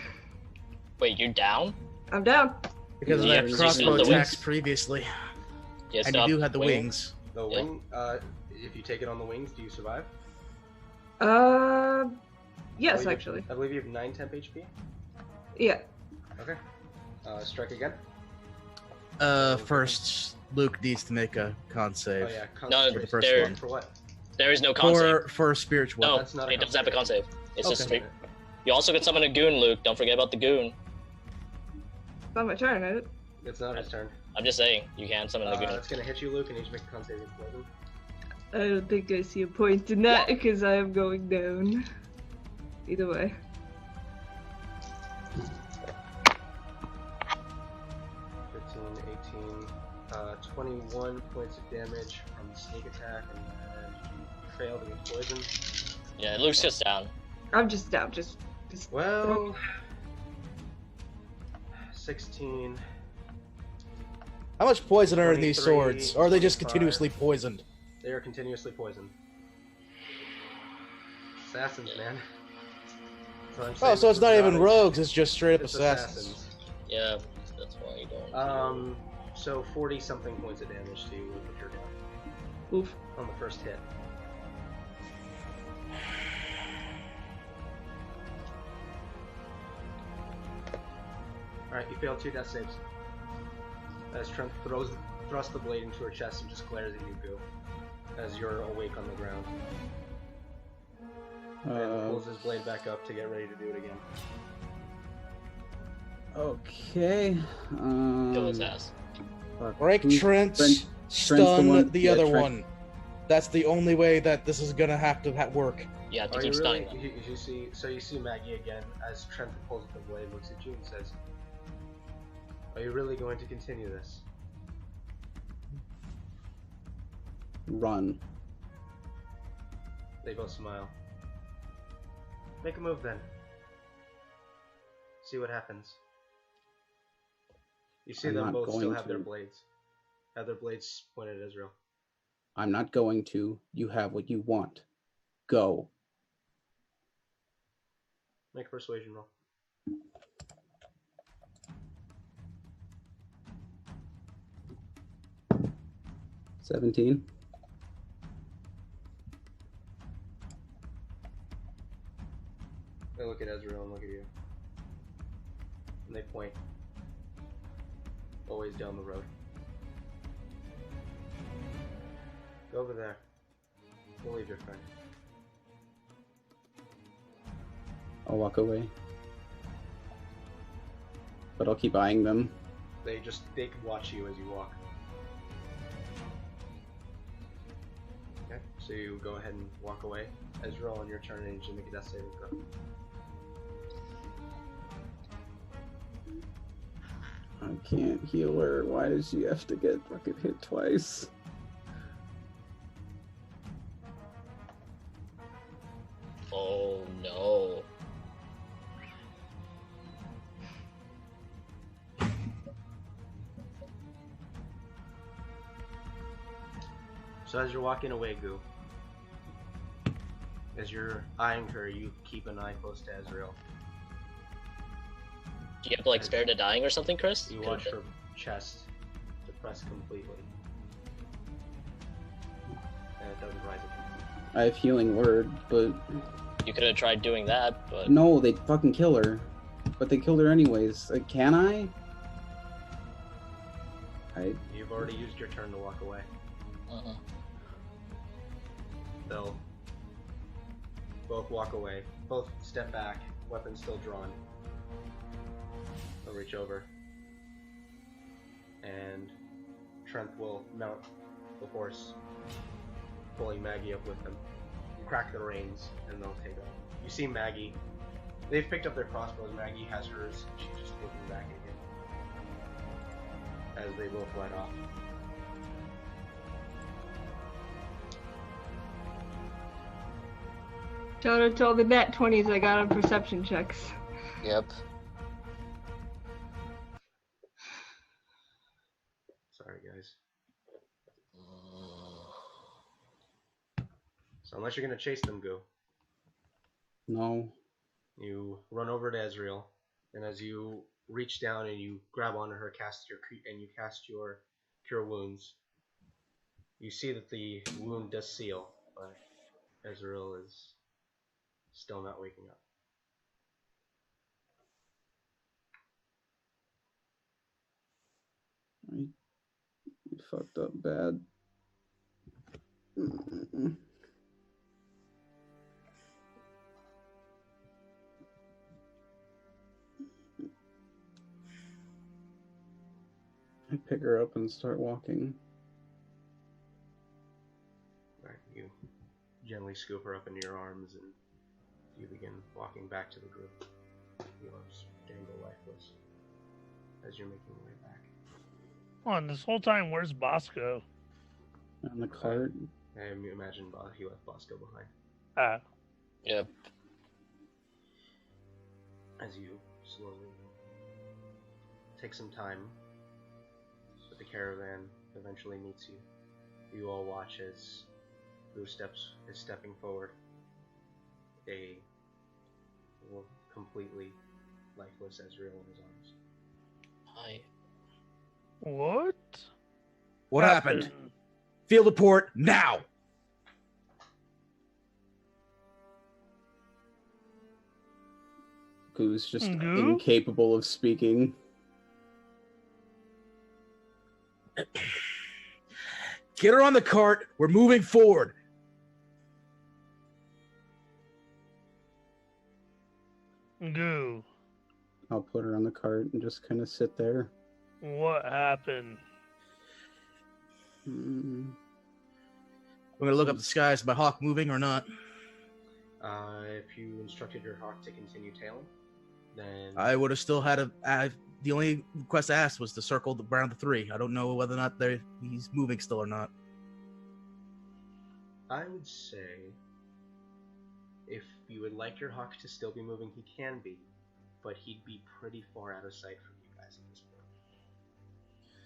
Wait, you're down? I'm down. Because of Yeah, that you crossbow still have the attacks wings. previously. Yeah, And you do have the wings. The Yeah. wing, if you take it on the wings, do you survive? Yes, I believe actually. I believe you have 9 temp HP. Yeah. Okay. Strike again. First, Luke needs to make a con save. Oh yeah, No, concentration. the first there- one. For what? There is no con save. For spiritual. No, That's not a it doesn't have a con save. It's just Okay. straight. You also can summon a goon, Luke. Don't forget about the goon. It's not my turn, is it? It's not his turn. I'm just saying, you can summon the goon. It's gonna hit you, Luke, and you need to make a con saving throw. I don't think I see a point in that because I am going down. Either way. 21 points of damage from the sneak attack, and then you failed to get poisoned. Yeah, Luke's just down. I'm just down. Just Well, 16. How much poison are in these 23, swords? Or are they just 25. continuously poisoned? They are continuously poisoned. Assassins, man. That's what I'm Oh, saying, so this it's not is even rogues, it's just straight up it's assassins. Yeah, that's why you don't. So 40 something points of damage to you if you're down oof. on the first hit. Alright, you failed 2 death saves. As Trent thrusts the blade into her chest and just glares at you, Goo, as you're awake on the ground. And pulls his blade back up to get ready to do it again. Okay. Kill his ass. Fuck. Break Who's- Trent, Trent's the stun one- the yeah, other Trent. one. That's the only way that this is gonna have to work. You have to Are keep you really? stunning them. You see Maggie again as Trent pulls up the blade, looks at you, and says, "Are you really going to continue this?" Run. They both smile. Make a move then. See what happens. You see I'm them not both still going have their to. blades. Have their blades pointed at Israel. I'm not going to. You have what you want. Go. Make a persuasion roll. $17. They look at Ezreal and look at you. And they point. Always down the road. Go over there. We'll leave your friend. I'll walk away. But I'll keep eyeing them. They can watch you as you walk. Okay, so you go ahead and walk away. Ezreal, on your turn, I need you to make a death saving throw. I can't heal her. Why does she have to get fucking hit twice? Oh no. So as you're walking away, Goo, as you're eyeing her, you keep an eye close to Ezreal. Do you have like spare to dying or something, Chris? You watch her chest depress completely. And it doesn't rise again. I have healing word, but You could have tried doing that, but no, they'd fucking kill her. But they killed her anyways. Can I? You've already used your turn to walk away. They'll both walk away, both step back, weapons still drawn. They'll reach over, and Trent will mount the horse, pulling Maggie up with him. You crack the reins, and they'll take off. You see Maggie. They've picked up their crossbows. Maggie has hers. She's just looking back at him as they both ride off. Shout out to all the nat 20s I got on perception checks. yep. Sorry, guys. So unless you're gonna chase them, Goo, No. you run over to Ezreal, and as you reach down and you grab onto her, cast your cure wounds, you see that the wound does seal, but Ezreal is still not waking up. I fucked up bad. I pick her up and start walking. Right, you gently scoop her up into your arms and you begin walking back to the group. Your arms dangle lifeless as you're making your way back. On this whole time, where's Bosco? On the cart. I imagine he left Bosco behind. Ah, Yep. As you slowly take some time, but the caravan eventually meets you. You all watch as Boo is stepping forward, a completely lifeless Ezreal in his arms. Hi. what? What happened? Field report now. Who's just Goo? incapable of speaking. Get her on the cart. We're moving forward. Goo, I'll put her on the cart and just kind of sit there. what happened? Mm. We're gonna look up the skies. Is my hawk moving or not? If you instructed your hawk to continue tailing, then I would have still had the only request I asked was to circle around the 3. I don't know whether or not he's moving still or not. I would say if you would like your hawk to still be moving, he can be, but he'd be pretty far out of sight from you guys at this point.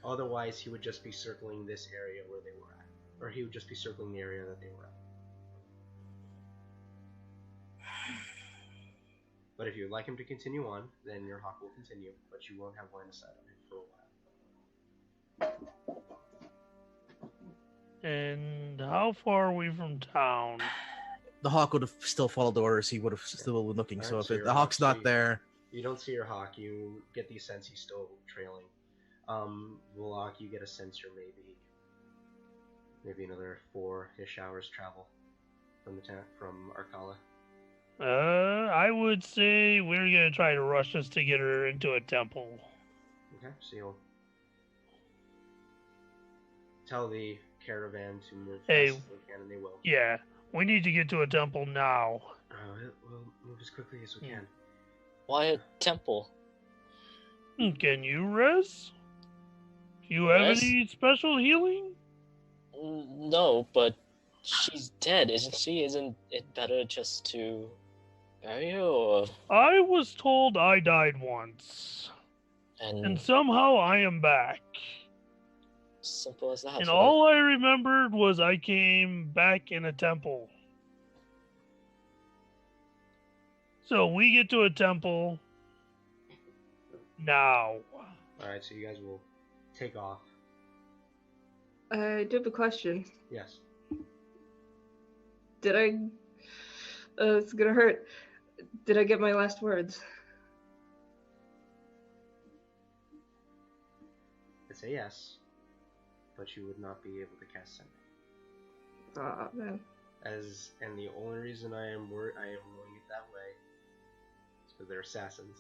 Otherwise, he would just be circling this area where they were at, or he would just be circling the area that they were at. But if you'd like him to continue on, then your hawk will continue, but you won't have line of sight on him for a while. And how far are we from town? The hawk would have still followed the orders. He would have still been looking. Alright, So so if the hawk's not there, You don't see your hawk, you get the sense he's still trailing. Vlog, you get a sense you're maybe another 4-ish hours travel from the from Arkala. I would say we're gonna try to rush this to get her into a temple. Okay, so you'll tell the caravan to move Hey. fast as they can, and they will. Yeah, we need to get to a temple now. We'll move as quickly as we can. Why a temple? Can you res? Do you have Res? any special healing? No, but she's dead, isn't she? Isn't it better just to bury her, or... I was told I died once, and somehow I am back. Simple as that. And right? all I remembered was I came back in a temple. So we get to a temple now. Alright, so you guys will take off. I do have a question. Yes. Did I? It's gonna hurt. Did I get my last words? I'd say yes, but you would not be able to cast Send. Ah, man. And the only reason I am ruling it that way is because they're assassins.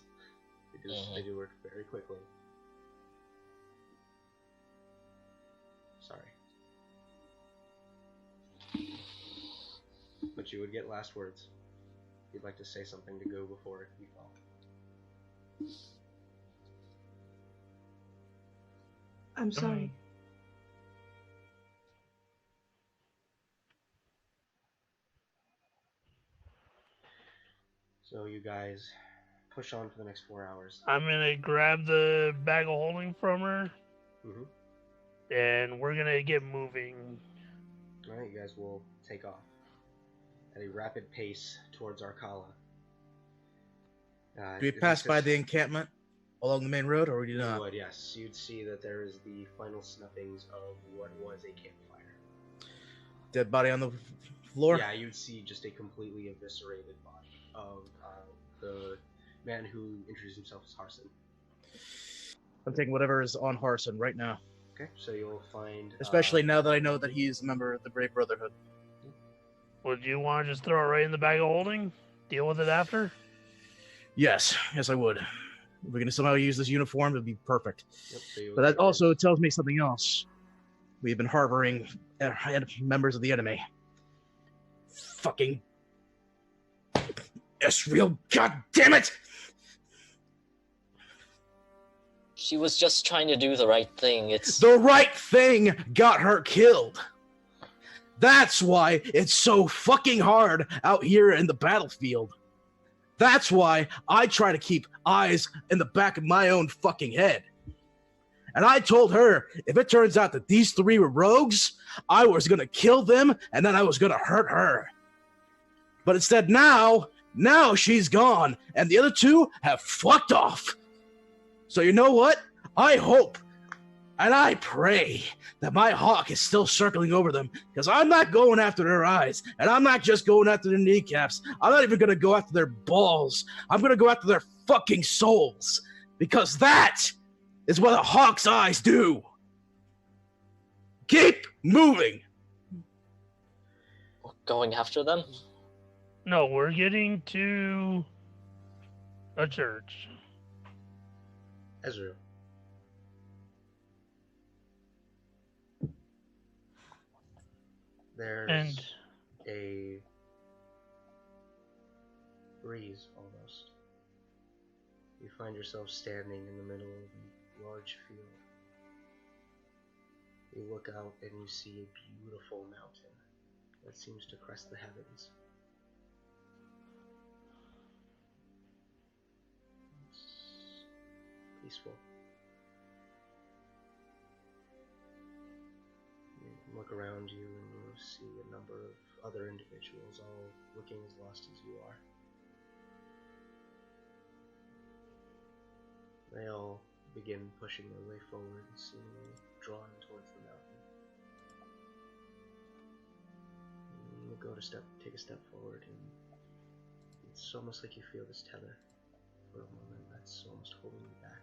They do work very quickly. Sorry. But you would get last words. If you'd like to say something to go before you fall. I'm sorry. So you guys push on for the next 4 hours. I'm gonna grab the bag of holding from her, Mm-hmm. and we're gonna get moving. Alright, you guys will take off. at a rapid pace towards Arkala. Do we pass by the encampment along the main road, or do You we not? would, yes. You'd see that there is the final snuffings of what was a campfire. Dead body on the floor? Yeah, you'd see just a completely eviscerated body of the man who introduced himself as Harson. I'm taking whatever is on Harson right now. Okay, so you'll find... Especially now that I know that he's a member of the Great Brotherhood. Would you want to just throw it right in the bag of holding? Deal with it after? Yes, I would. If we can somehow use this uniform, it'd be perfect. Yep, so you But that also tells me something else. We've been harboring members of the enemy. Fucking Esriel, god damn it! She was just trying to do the right thing. It's The right thing got her killed. That's why it's so fucking hard out here in the battlefield. That's why I try to keep eyes in the back of my own fucking head. And I told her, if it turns out that these three were rogues, I was gonna kill them, and then I was gonna hurt her. But instead now she's gone, and the other two have fucked off. So you know what? I hope, and I pray, that my hawk is still circling over them, because I'm not going after their eyes, and I'm not just going after their kneecaps. I'm not even gonna go after their balls. I'm gonna go after their fucking souls, because that is what a hawk's eyes do. Keep moving. going after them. No, we're getting to a church. Ezreal. There's And a breeze almost. You find yourself standing in the middle of a large field. You look out and you see a beautiful mountain that seems to crest the heavens. It's peaceful. You look around you and you see a number of other individuals all looking as lost as you are. They all begin pushing their way forward, seemingly drawn towards the mountain. And you go to take a step forward, and it's almost like you feel this tether for a moment that's almost holding you back.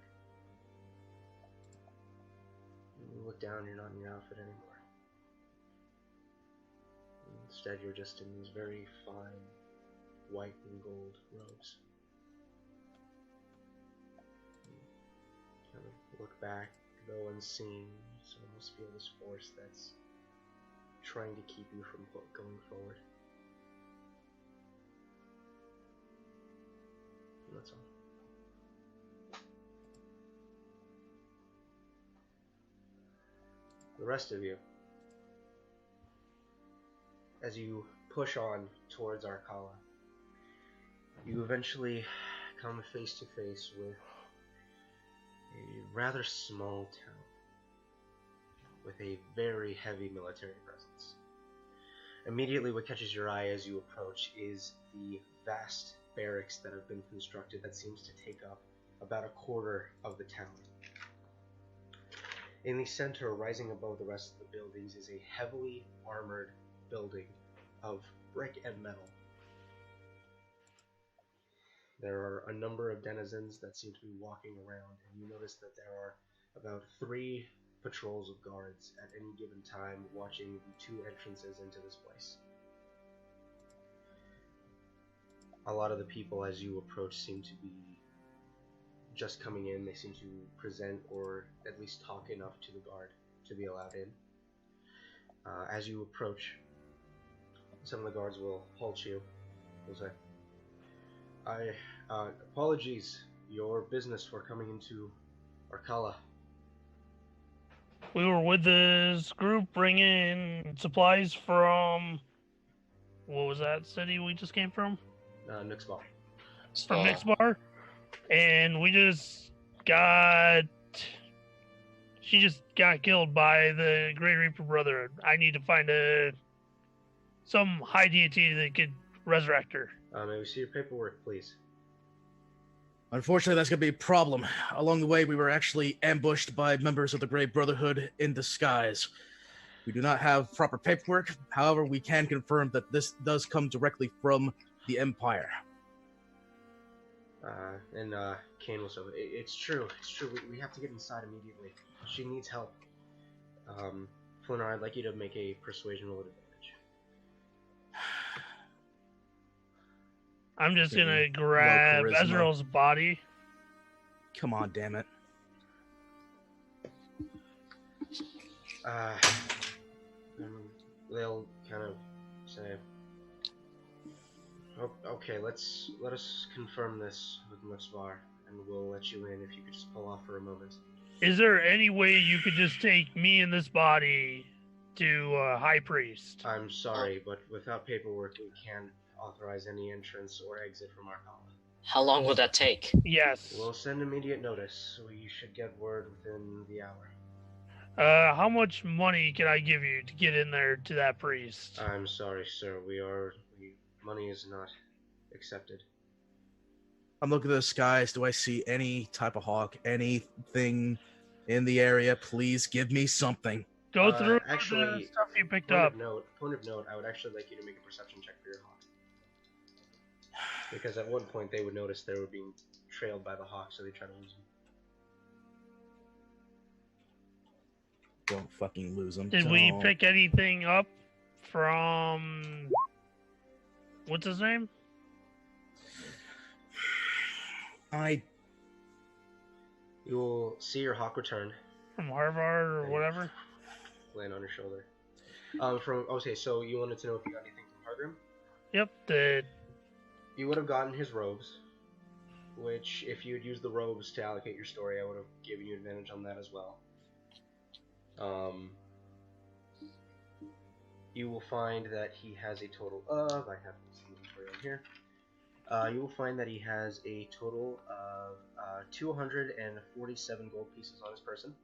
And you look down, you're not in your outfit anymore. Instead, you're just in these very fine white and gold robes. Kind of look back, go unseen. You almost feel this force that's trying to keep you from going forward. And that's all. The rest of you, as you push on towards Arkala, you eventually come face to face with a rather small town with a very heavy military presence. Immediately what catches your eye as you approach is the vast barracks that have been constructed that seems to take up about a quarter of the town. In the center, rising above the rest of the buildings, is a heavily armored building of brick and metal. There are a number of denizens that seem to be walking around, and you notice that there are about 3 patrols of guards at any given time watching the 2 entrances into this place. A lot of the people as you approach seem to be just coming in. They seem to present or at least talk enough to the guard to be allowed in. As you approach, some of the guards will halt you. They'll say, apologies, your business for coming into Arkala. We were with this group bringing supplies from, what was that city we just came from? Nixbar. From Nixbar. And we just got, she just got killed by the Great Reaper Brotherhood. I need to find some high deity that could resurrect her. May we see your paperwork, please? Unfortunately, that's going to be a problem. Along the way, we were actually ambushed by members of the Grey Brotherhood in disguise. We do not have proper paperwork. However, we can confirm that this does come directly from the Empire. And Kane will say, it's true. It's true. We have to get inside immediately. She needs help. Flinar, I'd like you to make a persuasion roll at advantage. I'm just gonna grab charisma. Ezreal's body. Come on, damn it. They'll kind of say, okay, let us confirm this with Muxvar, and we'll let you in if you could just pull off for a moment. Is there any way you could just take me and this body to High Priest? I'm sorry, but without paperwork, we can't authorize any entrance or exit from Arkala. How long will that take? Yes. We'll send immediate notice. We should get word within the hour. How much money can I give you to get in there to that priest? I'm sorry, sir. Money is not accepted. I'm looking at the skies. Do I see any type of hawk? Anything in the area? Please give me something. Go through actually, the stuff you picked point up. Of note, I would actually like you to make a perception check for your hawk. Because at one point they would notice they were being trailed by the hawk, so they try to lose them. Don't fucking lose them. Did we pick anything up from... What's his name? You will see your hawk return. From Harvard or whatever? Land on your shoulder. Okay, so you wanted to know if you got anything from Hargrim? Yep, You would have gotten his robes, which, if you had used the robes to allocate your story, I would have given you advantage on that as well. You will find that he has a total of, I have this inventory on here. You will find that he has a total of 247 gold pieces on his person.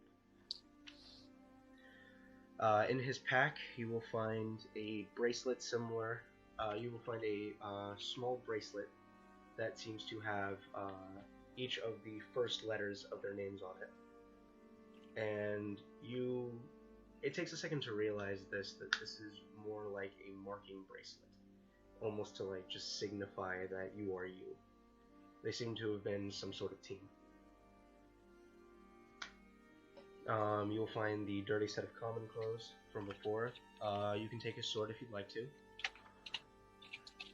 In his pack, you will find a bracelet similar. You will find a small bracelet that seems to have each of the first letters of their names on it. And it takes a second to realize that this is more like a marking bracelet, almost to like just signify that you are you. They seem to have been some sort of team. You'll find the dirty set of common clothes from before. You can take his sword if you'd like to,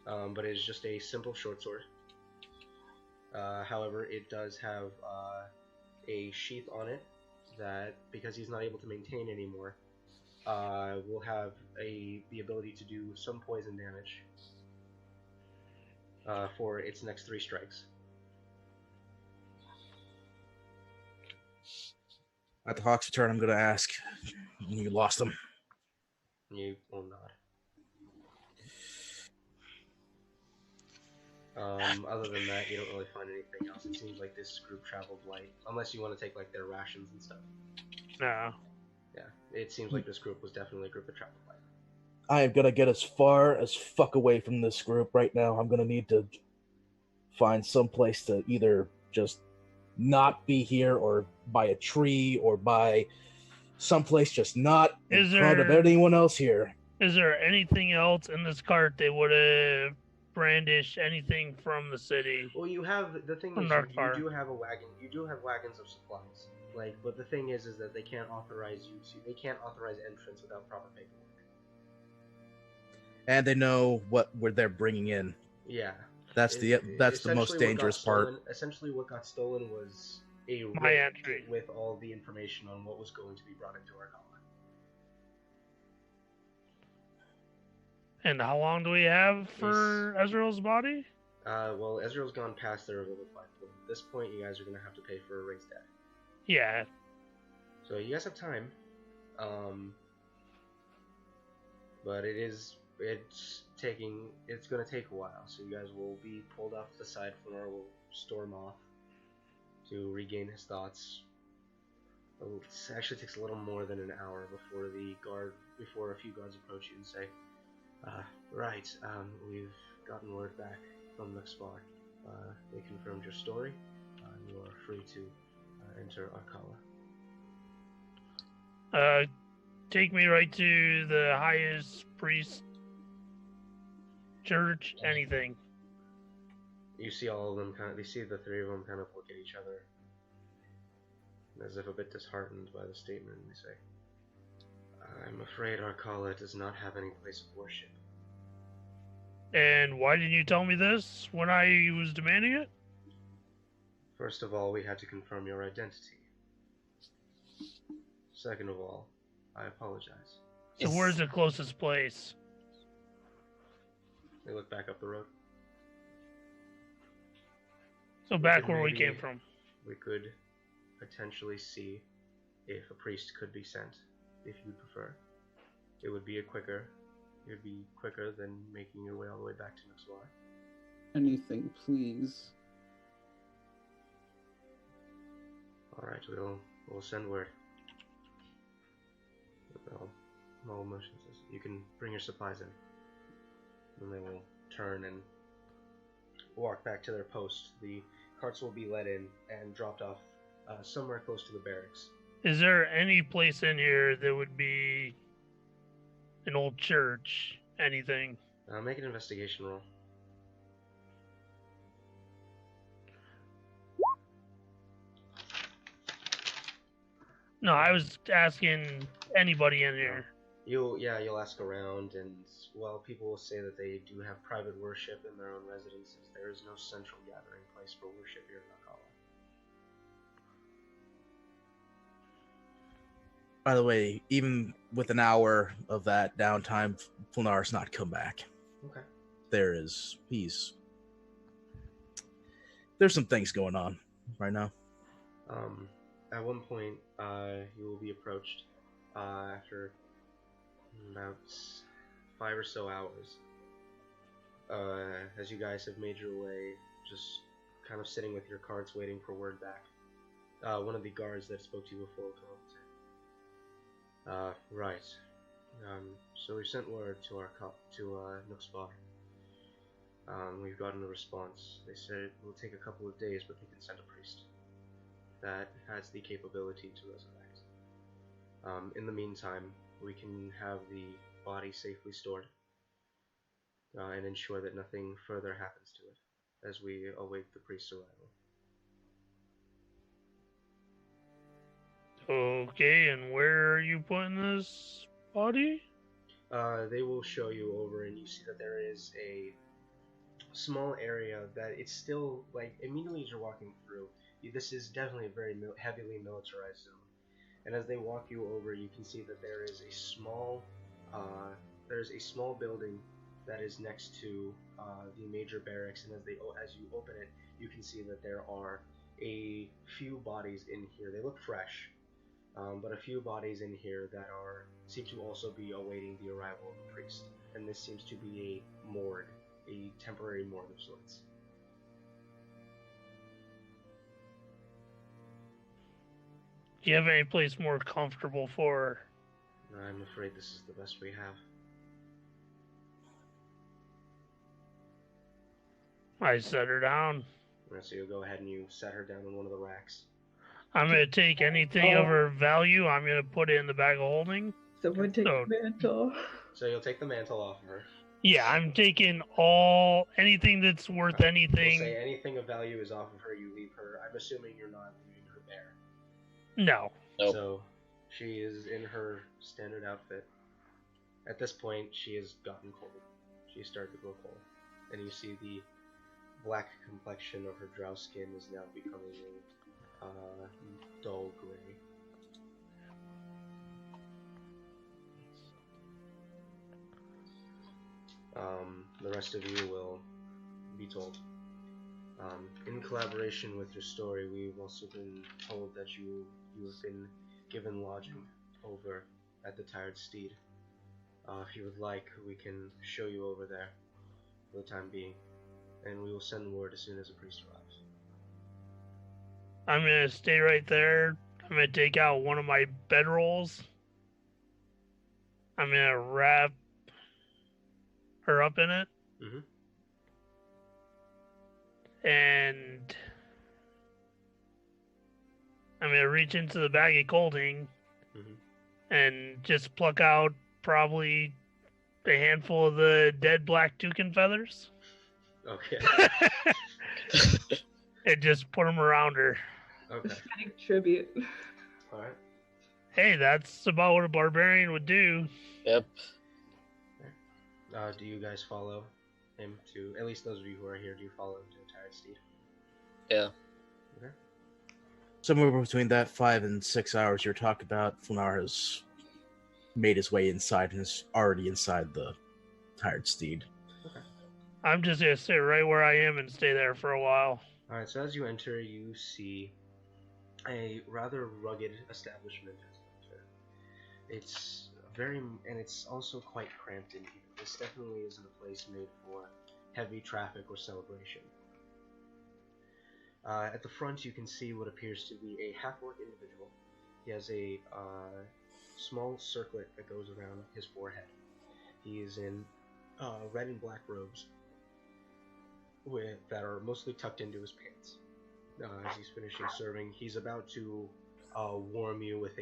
but it is just a simple short sword. However, it does have a sheath on it that, because he's not able to maintain anymore, will have the ability to do some poison damage for its next 3 strikes. At the Hawk's return, I'm going to ask. You lost them. You will not. Other than that, you don't really find anything else. It seems like this group traveled light, unless you want to take like their rations and stuff. No. Yeah, it seems like this group was definitely a group that traveled light. I am going to get as far as fuck away from this group right now. I'm going to need to find some place to either just not be here, or by a tree, or by someplace just not in front of anyone else here. Is there anything else in this cart they would have brandished anything from the city? Well, you have, the thing is, you do have a wagon. You do have wagons of supplies. Like, but the thing is that they can't authorize entrance without proper paperwork. And they know what they're bringing in. Yeah. That's the most dangerous part. Essentially, what got stolen was a entry with all the information on what was going to be brought into Arkala. And how long do we have for Ezreal's body? Well, Ezreal's gone past their level 5 point. At this point, you guys are going to have to pay for a raise debt. Yeah. So you guys have time. But it's going to take a while. So you guys will be pulled off to the side. Flinar will storm off to regain his thoughts. It actually takes a little more than an hour before a few guards approach you and say, Right. We've gotten word back from Luxbar. They confirmed your story. You are free to enter Arkala. Take me right to the highest priest church, anything. You see all of them you see the three of them kind of look at each other as if a bit disheartened by the statement, and they say, I'm afraid Arkala does not have any place of worship. And why didn't you tell me this when I was demanding it? First of all, we had to confirm your identity. Second of all, I apologize. So where's the closest place? They look back up the road. So back where we came from. We could potentially see if a priest could be sent, if you prefer. It would be quicker than making your way all the way back to Nuxwar. Anything, please. Alright, we'll send word. No emotions. You can bring your supplies in. And they will turn and walk back to their post. The carts will be let in and dropped off somewhere close to the barracks. Is there any place in here that would be an old church? Anything? Make an investigation roll. No, I was asking anybody in here. You'll ask around, and people will say that they do have private worship in their own residences. There is no central gathering place for worship here in Arkala. By the way, even with an hour of that downtime, Flanar's not come back. Okay. There's some things going on right now. At one point, you will be approached after about 5 or so hours. As you guys have made your way, just kind of sitting with your carts waiting for word back. One of the guards that spoke to you before will come up and say, right. So we sent word to Nuxbar. We've gotten a response. They said it will take a couple of days, but we can send a priest that has the capability to resurrect. In the meantime, we can have the body safely stored and ensure that nothing further happens to it as we await the priest's arrival. Okay, and where are you putting this body? They will show you over, and you see that there is a small area that it's still, immediately as you're walking through, this is definitely a very heavily militarized zone. And as they walk you over, you can see that there is a small building that is next to the major barracks, and as you open it, you can see that there are a few bodies in here. They look fresh, but a few bodies in here that seem to also be awaiting the arrival of a priest. And this seems to be a morgue, a temporary morgue of sorts. Do you have any place more comfortable for her? I'm afraid this is the best we have. I set her down. So you'll go ahead and you set her down on one of the racks. I'm going to take anything of her value, I'm going to put it in the bag of holding. Someone take the mantle. So you'll take the mantle off of her. Yeah, I'm taking anything that's worth anything. We'll say anything of value is off of her, you leave her. I'm assuming you're not leaving her there. No. Nope. So she is in her standard outfit. At this point, she has gotten cold. She started to grow cold. And you see the black complexion of her drow skin is now becoming a dull gray. The rest of you will be told. In collaboration with your story, we've also been told that you have been given lodging over at the Tired Steed. If you would like, we can show you over there for the time being, and we will send word as soon as a priest arrives. I'm going to stay right there. I'm going to take out one of my bedrolls. I'm going to wrap or up in it. Mm-hmm. And I'm gonna reach into the bag of colding Mm-hmm. and just pluck out probably a handful of the dead black toucan feathers Okay. and just put them around her. Okay. Fitting tribute. All right. Hey, that's about what a barbarian would do. Yep. Do you guys follow him to? At least those of you who are here, do you follow him to the tired steed? Yeah. Okay. Somewhere between that 5 and 6 hours you're talking about, Flanar has made his way inside and is already inside the tired steed. I'm just gonna sit right where I am and stay there for a while. All right. So as you enter, you see a rather rugged establishment. It's and it's also quite cramped in here. This definitely isn't a place made for heavy traffic or celebration. At the front, you can see what appears to be a half-orc individual. He has a small circlet that goes around his forehead. He is in red and black robes that are mostly tucked into his pants. As he's finishing serving, he's about to warm you with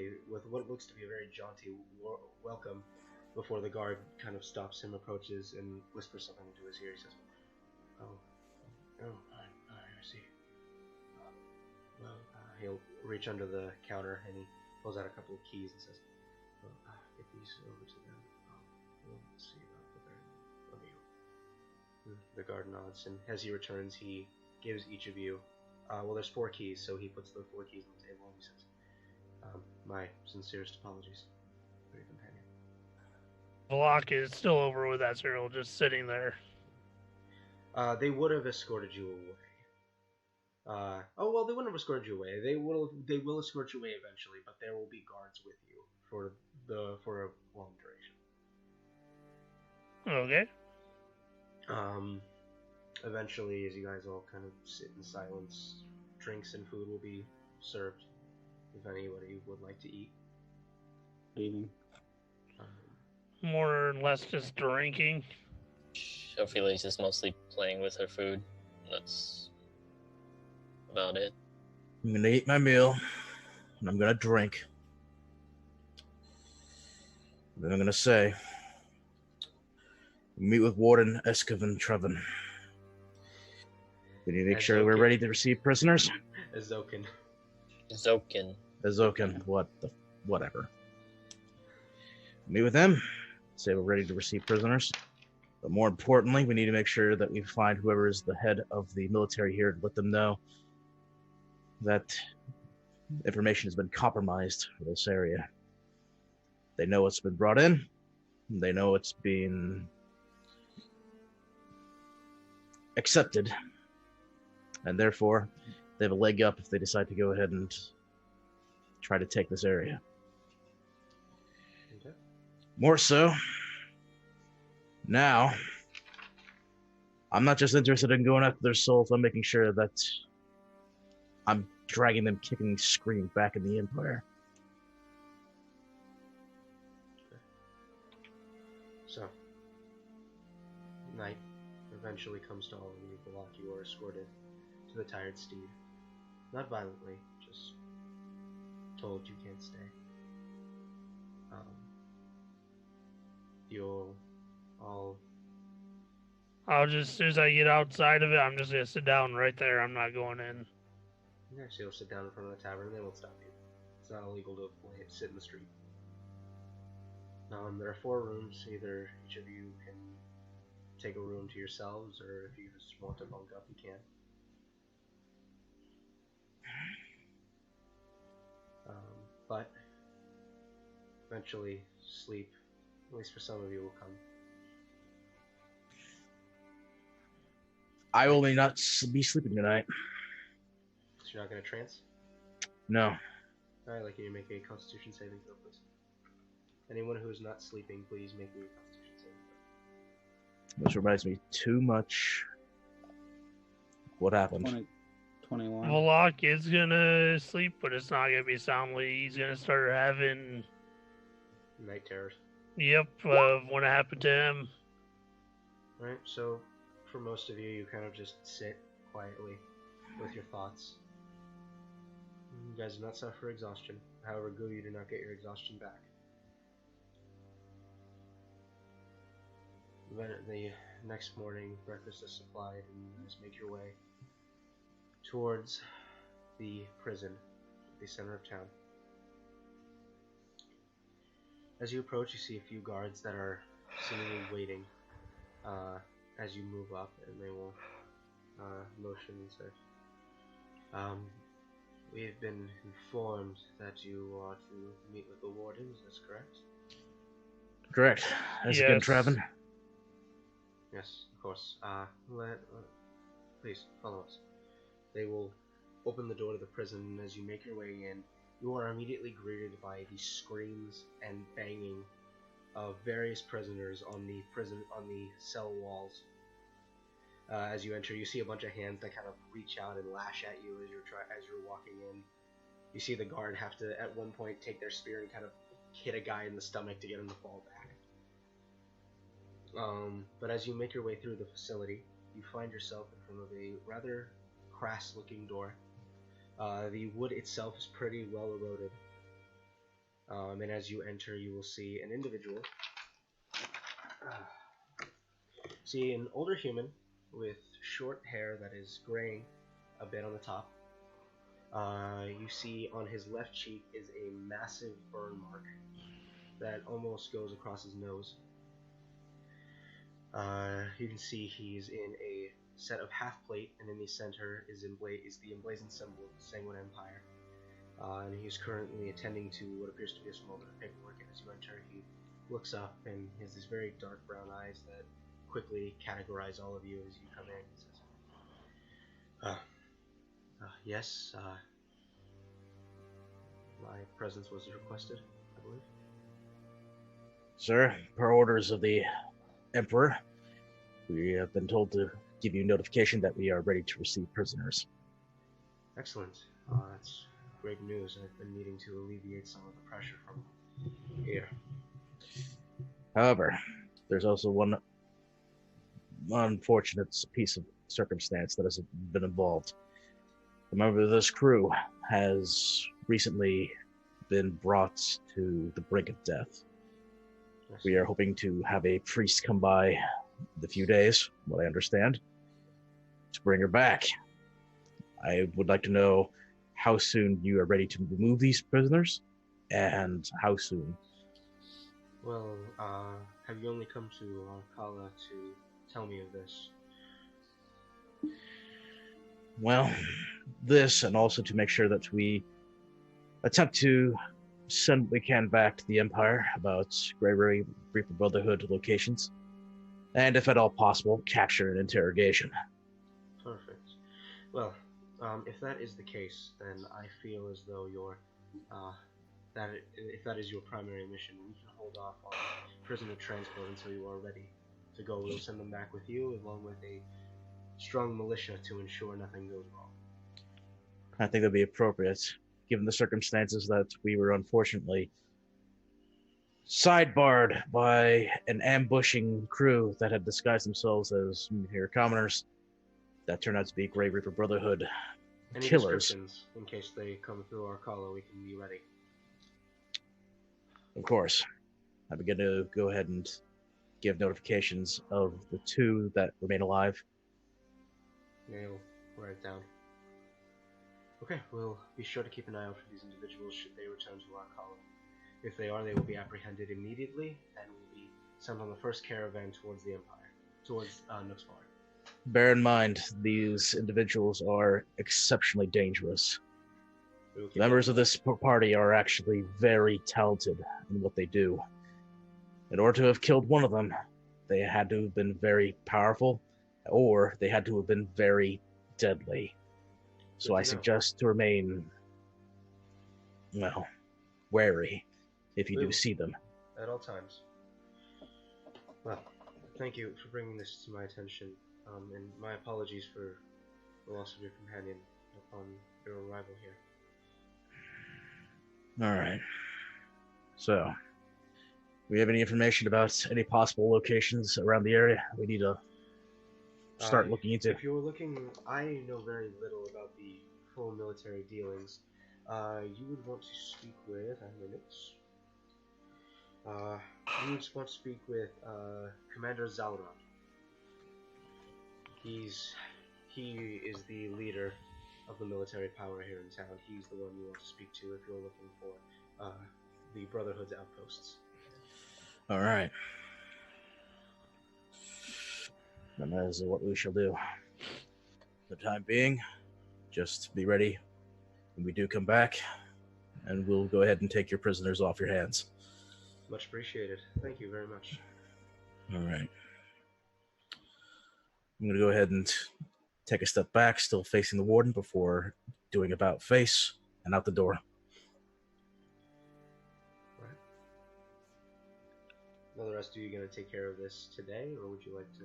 what looks to be a very jaunty welcome. Before the guard kind of stops him, approaches, and whispers something into his ear. He says, I see. He'll reach under the counter and he pulls out a couple of keys and says, get these over to them. We'll see about the very of you. The guard nods, and as he returns, he gives each of you, there's 4 keys, so he puts the 4 keys on the table and he says, my sincerest apologies for your companion. Block is still over with that Cyril, just sitting there. They would have escorted you away. They wouldn't have escorted you away. They will escort you away eventually, but there will be guards with you for a long duration. Okay. Eventually, as you guys all kind of sit in silence, drinks and food will be served. If anybody would like to eat. Eating. More or less just drinking. Ophelia's just mostly playing with her food. That's about it. I'm gonna eat my meal, and I'm gonna drink. Then I'm gonna say, meet with Warden Escovan Trevin. We need to make sure we're ready to receive prisoners. Azokin. Azokin, whatever. Meet with them. Say we're ready to receive prisoners. But more importantly, we need to make sure that we find whoever is the head of the military here to let them know that information has been compromised for this area. They know what's been brought in. They know it's been accepted. And therefore, they have a leg up if they decide to go ahead and try to take this area. Okay. More so, now, I'm not just interested in going after their souls, I'm making sure that I'm dragging them kicking and screaming back in the Empire. Okay. So, night eventually comes to all of you. Balak, you are escorted to the tired steed. Not violently, just told you can't stay. You'll all... I'll just, as soon as I get outside of it, I'm just gonna sit down right there. I'm not going in. Actually, you'll sit down in front of the tavern and they won't stop you. It's not illegal to sit in the street. There are 4 rooms. Either each of you can take a room to yourselves, or if you just want to bunk up, you can. But eventually, sleep, at least for some of you, will come. I will not be sleeping tonight. So you're not going to trance? No. Alright, like you make a Constitution saving throw, please. Anyone who is not sleeping, please make me a Constitution saving throw. This reminds me too much. What happened? 21. Volok is gonna sleep, but it's not gonna be soundly. He's gonna start having Night terrors. Yep, when it happened to him. Right, so for most of you, you kind of just sit quietly with your thoughts. You guys do not suffer exhaustion. However, go, you do not get your exhaustion back. Then the next morning, breakfast is supplied, and you guys make your way towards the prison, the center of town. As you approach, you see a few guards that are seemingly waiting as you move up, and they will motion and say, we've been informed that you are to meet with the wardens, that's correct? Correct. As again, Traven. Yes, of course. Please, follow us. They will open the door to the prison, and as you make your way in, you are immediately greeted by the screams and banging of various prisoners on the cell walls. As you enter, you see a bunch of hands that kind of reach out and lash at you as you're walking in. You see the guard have to, at one point, take their spear and kind of hit a guy in the stomach to get him to fall back. But as you make your way through the facility, you find yourself in front of a rather crass-looking door. The wood itself is pretty well eroded. And as you enter, you will see an individual. See an older human with short hair that is graying a bit on the top. You see on his left cheek is a massive burn mark that almost goes across his nose. You can see he's in a set of half plate, and in the center is the emblazoned symbol of the Sanguine Empire. And he's currently attending to what appears to be a small bit of paperwork. And as you enter, he looks up, and he has these very dark brown eyes that quickly categorize all of you as you come in. He says, yes, my presence was requested, I believe. Sir, per orders of the Emperor, we have been told to give you notification that we are ready to receive prisoners. Excellent. That's great news. I've been needing to alleviate some of the pressure from here. However, there's also one unfortunate piece of circumstance that has been involved. A member of this crew has recently been brought to the brink of death. Yes. We are hoping to have a priest come by in a few days, what I understand, to bring her back. I would like to know how soon you are ready to remove these prisoners, and how soon. Well, have you only come to Arkala to tell me of this? Well, this, and also to make sure that we attempt to send what we can back to the Empire about Grey Reaper Brotherhood locations, and if at all possible, capture and interrogation. Perfect. Well, if that is the case, then I feel as though if that is your primary mission, we can hold off on prisoner transport until you are ready to go. We'll send them back with you, along with a strong militia to ensure nothing goes wrong. I think that'd be appropriate, given the circumstances that we were unfortunately sidebarred by an ambushing crew that had disguised themselves as mere commoners that turned out to be Grey Reaper Brotherhood Any killers. descriptions, in case they come through Arkala, we can be ready. Of course. I'm going to go ahead and give notifications of the two that remain alive. Yeah, you'll write it down. Okay, we'll be sure to keep an eye out for these individuals should they return to Arkala. If they are, they will be apprehended immediately and will be sent on the first caravan towards the Empire, towards Nooksbar. Bear in mind, these individuals are exceptionally dangerous. Members of this party are actually very talented in what they do. In order to have killed one of them, they had to have been very powerful, or they had to have been very deadly. So I suggest to remain, well, wary if you do see them. At all times. Well, thank you for bringing this to my attention, and my apologies for the loss of your companion upon your arrival here. Alright. So, we have any information about any possible locations around the area we need to start looking into? If you're looking, I know very little about the full military dealings. You would want to speak with, you would want to speak with Commander Zalrod. He is the leader of the military power here in town. He's the one you want to speak to if you're looking for the Brotherhood's outposts. All right. Then that is what we shall do. For the time being, just be ready when we do come back, and we'll go ahead and take your prisoners off your hands. Much appreciated. Thank you very much. All right. I'm going to go ahead and take a step back, still facing the warden, before doing about face and out the door. Right. Well, the rest of you going to take care of this today, or would you like to...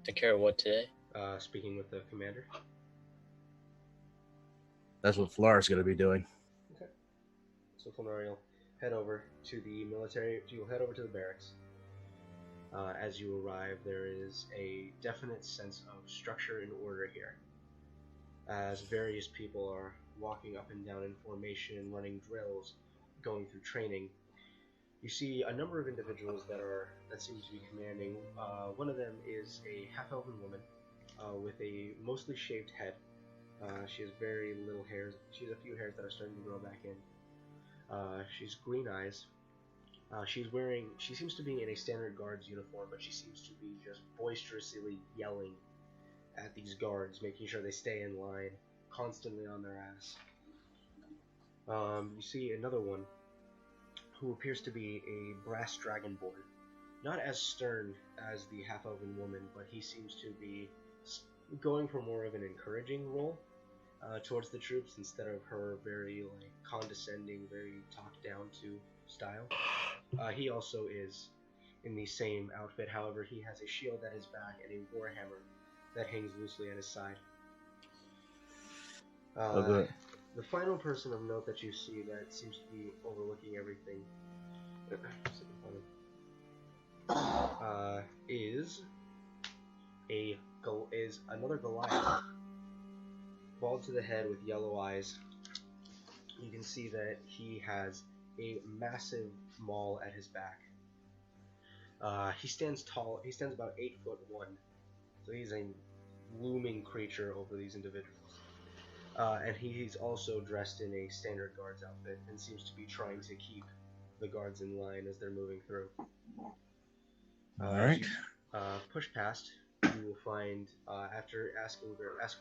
Take care of what today? Speaking with the commander. That's what Flar's going to be doing. Okay. So Flanar, you'll head over to the military. You'll head over to the barracks. As you arrive, there is a definite sense of structure and order here, as various people are walking up and down in formation, running drills, going through training. You see a number of individuals that seem to be commanding. One of them is a half-elven woman with a mostly shaved head. She has very little hairs. She has a few hairs that are starting to grow back in. She's green eyes. She seems to be in a standard guard's uniform, but she seems to be just boisterously yelling at these guards, making sure they stay in line, constantly on their ass. You see another one who appears to be a brass dragonborn. Not as stern as the half-elven woman, but he seems to be going for more of an encouraging role towards the troops instead of her very condescending, very talked down to style. He also is in the same outfit, however he has a shield at his back and a warhammer that hangs loosely at his side. The final person of note that you see that seems to be overlooking everything is another Goliath, bald to the head with yellow eyes. You can see that he has a massive maul at his back. He stands tall. He stands about 8'1", so he's a looming creature over these individuals. And he's also dressed in a standard guard's outfit and seems to be trying to keep the guards in line as they're moving through. Alright. Push past, you will find, after asking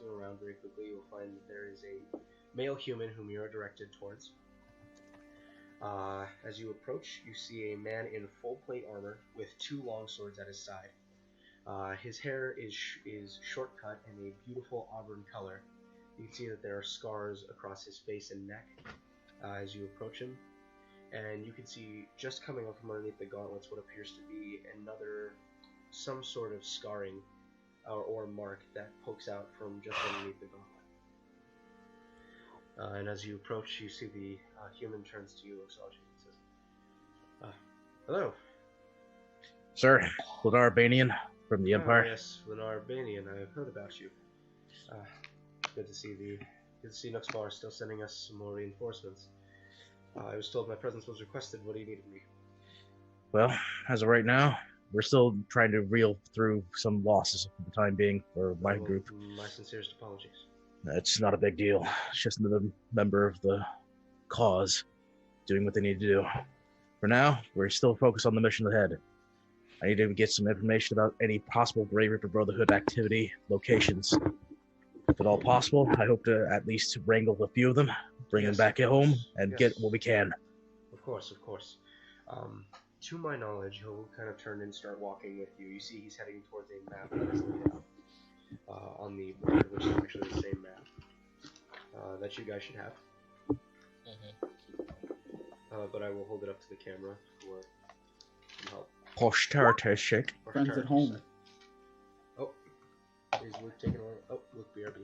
around very quickly, you will find that there is a male human whom you are directed towards. As you approach, you see a man in full plate armor with 2 long swords at his side. His hair is short cut and a beautiful auburn color. You can see that there are scars across his face and neck as you approach him. And you can see, just coming up from underneath the gauntlets, what appears to be some sort of scarring or mark that pokes out from just underneath the gauntlet. And as you approach, you see the human turns to you, looks at you, and says, "Hello, Sir, Flanar Banian from the Empire." Yes, Flanar Banian. I've heard about you. Good to see Nuxbar still sending us some more reinforcements. I was told my presence was requested. What do you need of me? Well, as of right now, we're still trying to reel through some losses for the time being for my group. My sincerest apologies. It's not a big deal. It's just another member of the cause doing what they need to do. For now, we're still focused on the mission ahead. I need to get some information about any possible Grey Reaper Brotherhood activity locations. If at all possible, I hope to at least wrangle a few of them, bring them back at home, and get what we can. Of course. To my knowledge, he'll kind of turn and start walking with you. You see he's heading towards a map that is laid out on the board, which is actually the same map that you guys should have. But I will hold it up to the camera for some help. Posterity shake. Friends at home. Oh, is Luke taking over? Oh, Luke BRB.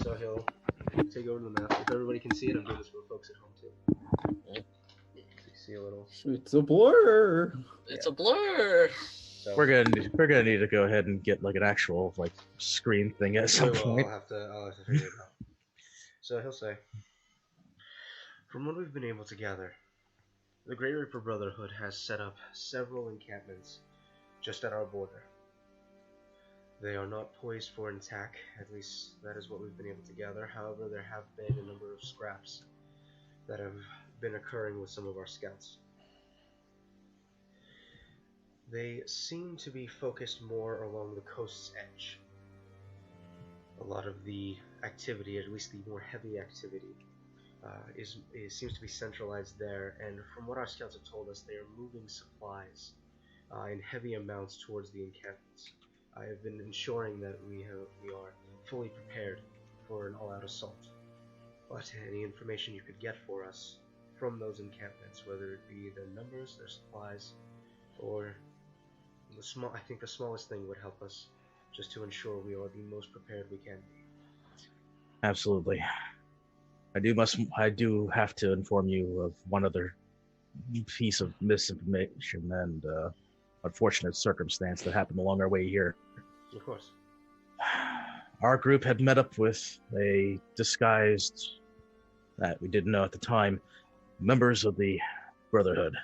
So he'll take over the map. If everybody can see it, I'm doing this for folks at home too. 3, 6, see a little. It's a blur. It's a blur. So We're gonna need to go ahead and get like an actual like screen thing at some we will. point. I'll have to figure it out. So he'll say, from what we've been able to gather, the Great Reaper Brotherhood has set up several encampments just at our border. They are not poised for an attack, at least that is what we've been able to gather. However, there have been a number of scraps that have been occurring with some of our scouts. They seem to be focused more along the coast's edge. A lot of the activity, at least the more heavy activity, seems to be centralized there, and from what our scouts have told us, they are moving supplies in heavy amounts towards the encampments. I have been ensuring that we are fully prepared for an all-out assault. But any information you could get for us from those encampments, whether it be their numbers, their supplies, or I think the smallest thing would help us, just to ensure we are the most prepared we can be. Absolutely. I do have to inform you of one other piece of misinformation and unfortunate circumstance that happened along our way here. Of course. Our group had met up with a disguised, that we didn't know at the time, members of the Brotherhood.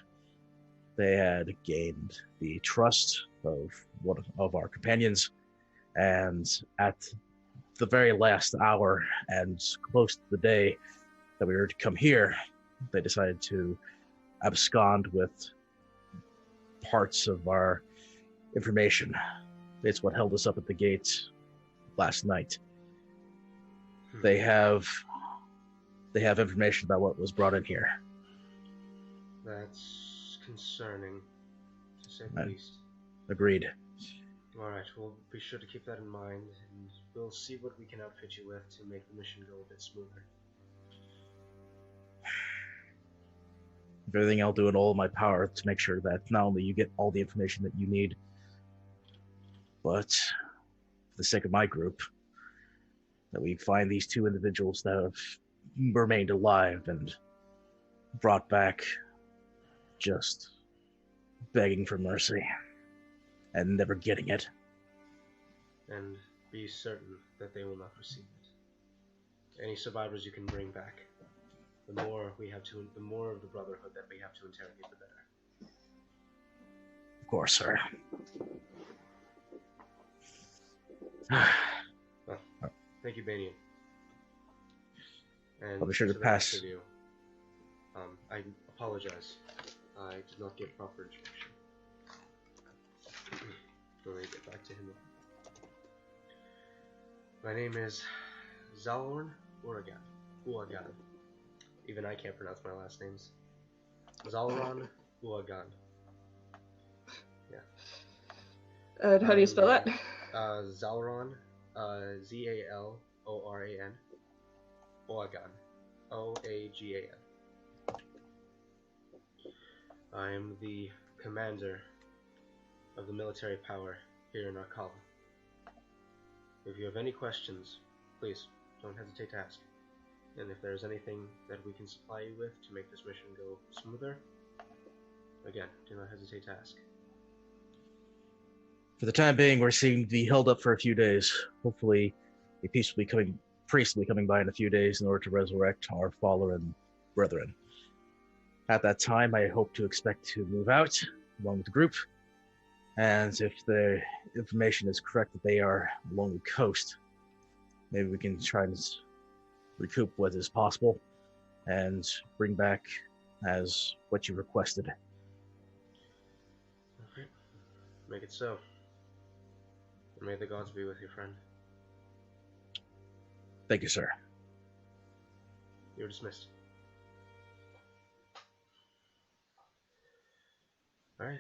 They had gained the trust of one of our companions, and at the very last hour and close to the day that we were to come here, they decided to abscond with parts of our information. It's what held us up at the gate last night. They have information about what was brought in here. That's concerning, to say the least. Agreed. Alright, we'll be sure to keep that in mind, and we'll see what we can outfit you with to make the mission go a bit smoother. If everything, I'll do in all my power to make sure that not only you get all the information that you need, but for the sake of my group, that we find these two individuals that have remained alive and brought back just begging for mercy and never getting it. And be certain that they will not receive it. Any survivors you can bring back, the more of the Brotherhood that we have to interrogate, the better. Of course, sir. Well, thank you, Banian. And I'll be sure to the pass. rest of you, I apologize. I did not give proper instruction. Let me get back to him. My name is Zalorn Uagan. Even I can't pronounce my last names. Zalron Uagan. Yeah. How do you spell that? Zalron, Z-A-L-O-R-A-N. Oagan. O-A-G-A-N. I am the commander of the military power here in Arkala. If you have any questions, please don't hesitate to ask. And if there's anything that we can supply you with to make this mission go smoother, again, do not hesitate to ask. For the time being, we're seeing to be held up for a few days. Hopefully, a priest will be coming by in a few days in order to resurrect our fallen brethren. At that time, I hope to expect to move out along with the group. And if the information is correct that they are along the coast, maybe we can try and recoup what is possible and bring back as what you requested. Okay. Make it so. And may the gods be with you, friend. Thank you, sir. You're dismissed. Alright,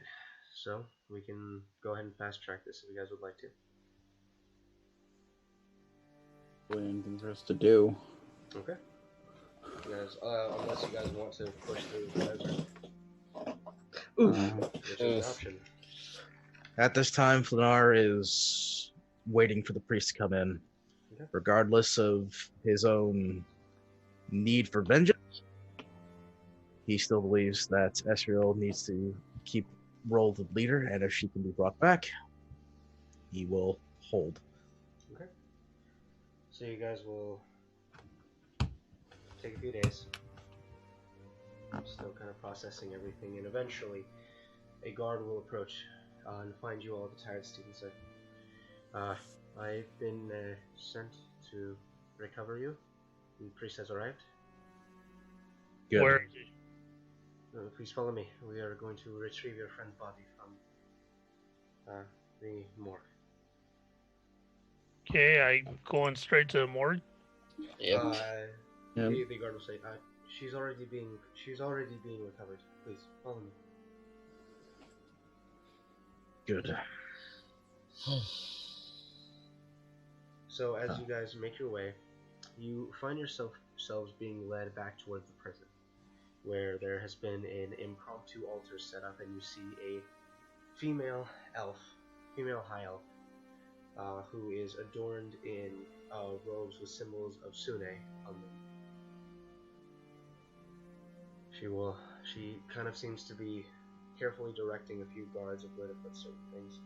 so we can go ahead and fast track this if you guys would like to. Anything for us to do? Okay. You guys, unless you guys want to push through the desert, which is an option. At this time, Flanar is waiting for the priest to come in, Okay. regardless of his own need for vengeance. he still believes that Esriel needs to keep role of the leader, and if she can be brought back, he will hold. Okay. So you guys will take a few days. I'm still kind of processing everything, and eventually a guard will approach and find you all, the tired students. I've been sent to recover you. The priest has arrived. Good. Where is he? Please follow me. We are going to retrieve your friend's body from the morgue. Okay, I'm going straight to the morgue. Yep. The guard will say, she's already being recovered. Please follow me. Good. So as you guys make your way, you find yourselves being led back towards the prison, where there has been an impromptu altar set up, and you see a female high elf, who is adorned in robes with symbols of Sune on them. She kind of seems to be carefully directing a few guards of where to put certain things.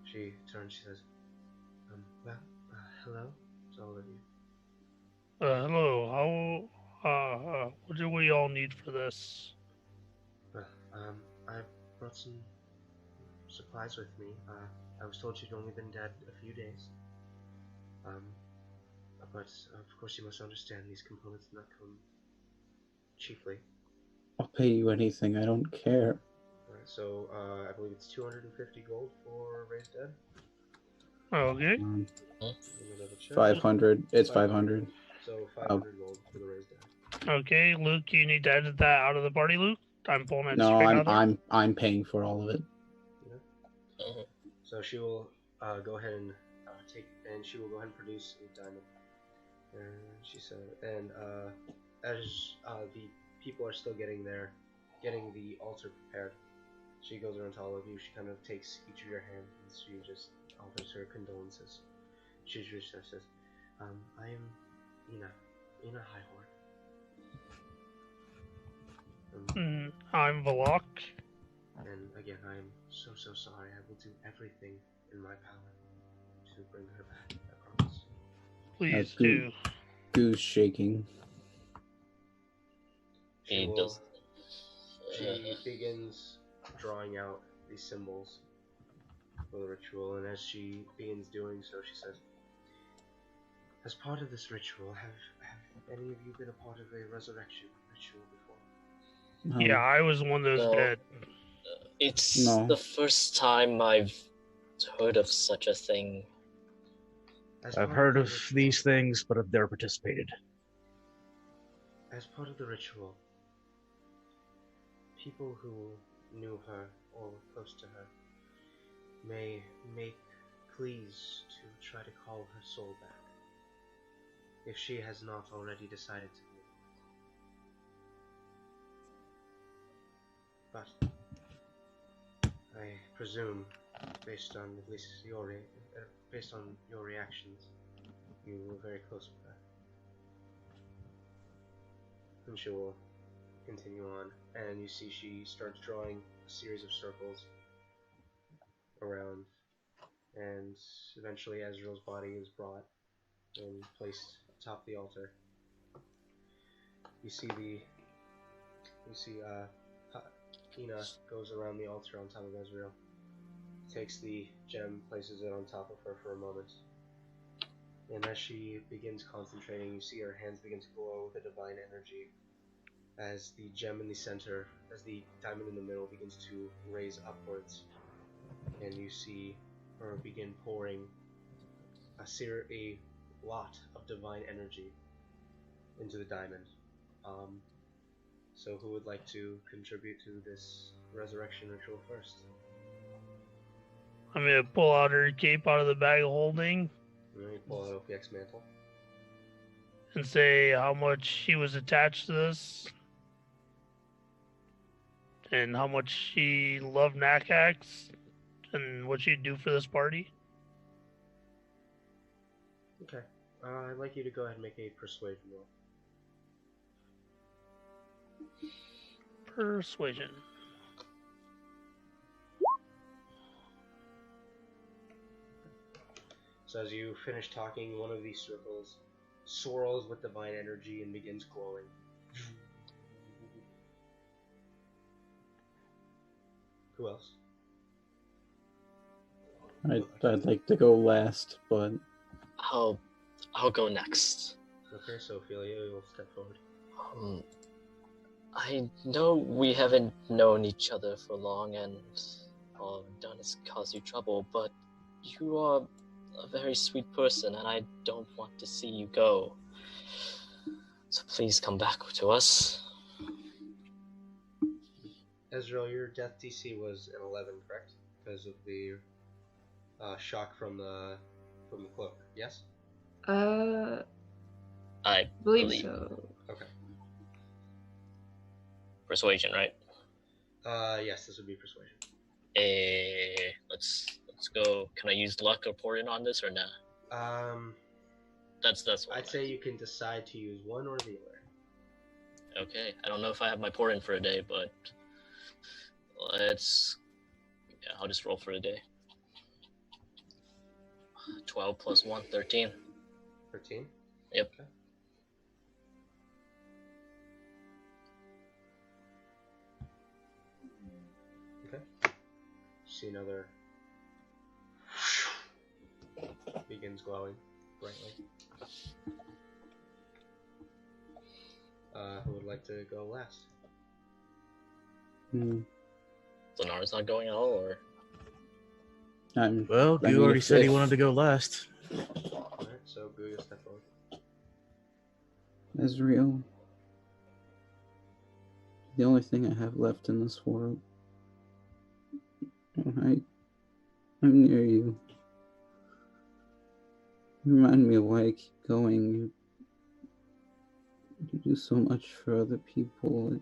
She turns, she says, hello to all of you. Hello. What do we all need for this? I brought some supplies with me. I was told you'd only been dead a few days. But of course you must understand these components do not come cheaply. I'll pay you anything. I don't care. Alright, so I believe it's 250 gold for raised dead. Okay. Let me double check. 500. It's 500. So 500 gold for the raised dead. Okay, Luke, you need to edit that out of the party, Luke. I'm pulling it No, straight out there. I'm paying for all of it. Yeah. So she will go ahead and she will go ahead and produce a diamond. And she said, and as the people are still getting the altar prepared, she goes around to all of you. She kind of takes each of your hands and she just offers her condolences. She just says, I am Ina Highhorn. I'm Valak. And again, I am so sorry. I will do everything in my power to bring her back. I promise. Please do. Goose shaking. She He does. She begins drawing out these symbols for the ritual, and as she begins doing so, she says, as part of this ritual, have any of you been a part of a resurrection ritual before? Yeah, I was one of those No. dead. It's No. the first time I've heard of such a thing. As I've part heard the of ritual- these things, but I've never participated. As part of the ritual, people who knew her or were close to her may make pleas to try to call her soul back, if she has not already decided to leave. But I presume, based on at least based on your reactions, you were very close with her. And she will continue on, and you see she starts drawing a series of circles around, and eventually Ezreal's body is brought and placed atop the altar. You see Ina goes around the altar on top of Ezreal, takes the gem, places it on top of her for a moment, and as she begins concentrating, you see her hands begin to glow with a divine energy as the gem in the center, as the diamond in the middle begins to raise upwards, and you see her begin pouring a lot of divine energy into the diamond. So who would like to contribute to this resurrection ritual first? I'm gonna pull out her cape out of the bag of holding And then you pull out OPX mantle. and say how much she was attached to this and how much she loved Nakax and what she'd do for this party. Okay. I'd like you to go ahead and make a persuasion roll. Persuasion. So as you finish talking, one of these circles swirls with divine energy and begins glowing. Who else? I'd like to go last, but I'll go next. Okay, so Ophelia, you'll step forward. I know we haven't known each other for long, and all I've done is cause you trouble, but you are a very sweet person, and I don't want to see you go. So please come back to us. Ezreal, your death DC was an 11, correct? Because of the shock from the cloak. Yes. I Believe so. Okay. Persuasion, right? Yes, this would be persuasion. Let's go. Can I use luck or portent on this or nah? That's one. I'd say you can decide to use one or the other. Okay, I don't know if I have my portent for a day, but I'll just roll for a day. 12 plus 1, 13. 13? Yep. Okay. See another begins glowing brightly. Who would like to go last? Lenar's not going at all, or? Well, you already said he wanted to go last. Alright, so Boo, you'll step forward. Ezreal, the only thing I have left in this world. I'm near you. You remind me of why I keep going. You do so much for other people.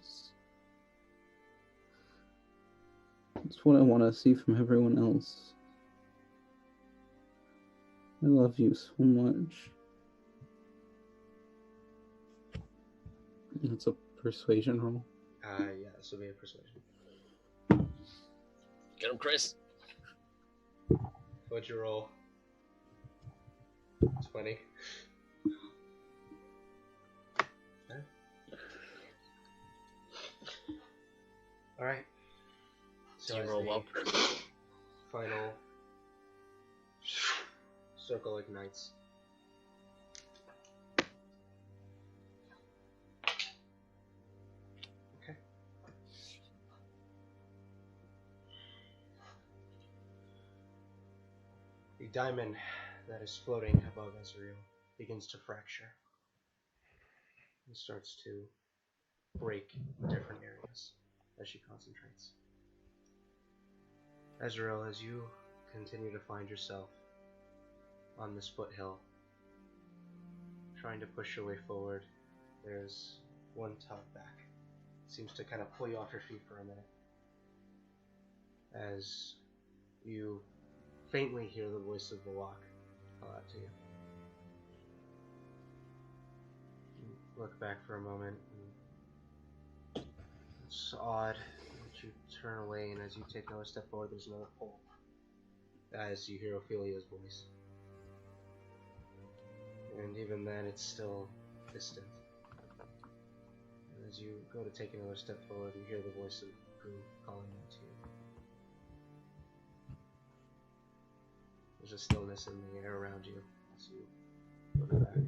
It's what I want to see from everyone else. I love you so much. It's a persuasion roll. Yeah, this will be a persuasion. Get him, Chris. What'd you roll? 20. Okay. Alright. So Do you as roll the well? final circle ignites. Okay. The diamond that is floating above Ezreal begins to fracture and starts to break in different areas as she concentrates. Ezreal, as you continue to find yourself on this foothill, trying to push your way forward, there's one tug back. It seems to kind of pull you off your feet for a minute as you faintly hear the voice of the lock call out to you. You look back for a moment, and it's odd that you turn away, and as you take another step forward, there's another pull as you hear Ophelia's voice. And even then, it's still distant. And as you go to take another step forward, you hear the voice of Pooh calling out to you. There's a stillness in the air around you as you look back.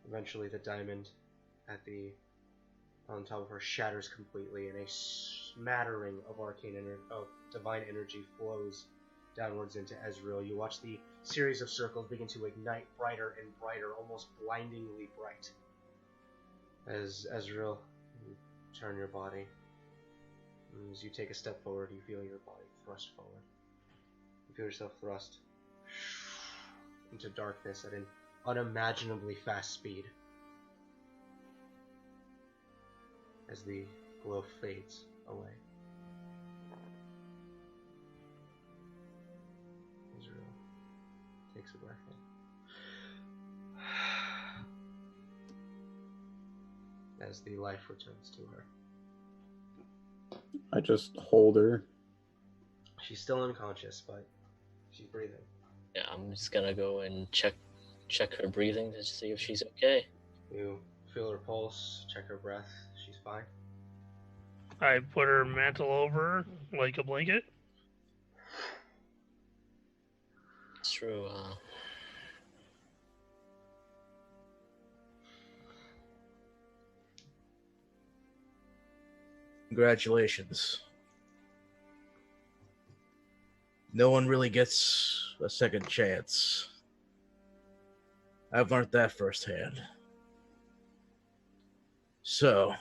Eventually, the diamond on top of her shatters completely, and a smattering of divine energy flows downwards into Ezreal. You watch the series of circles begin to ignite brighter and brighter, almost blindingly bright. As Ezreal, you turn your body. And as you take a step forward, you feel your body thrust forward. You feel yourself thrust into darkness at an unimaginably fast speed. As the glow fades away. Israel takes a breath in. as the life returns to her. I just hold her. She's still unconscious, but she's breathing. Yeah, I'm just gonna go and check her breathing to see if she's okay. You feel her pulse, check her breath. She's fine. I put her mantle over her like a blanket. It's true. Congratulations. No one really gets a second chance. I've learned that firsthand. So,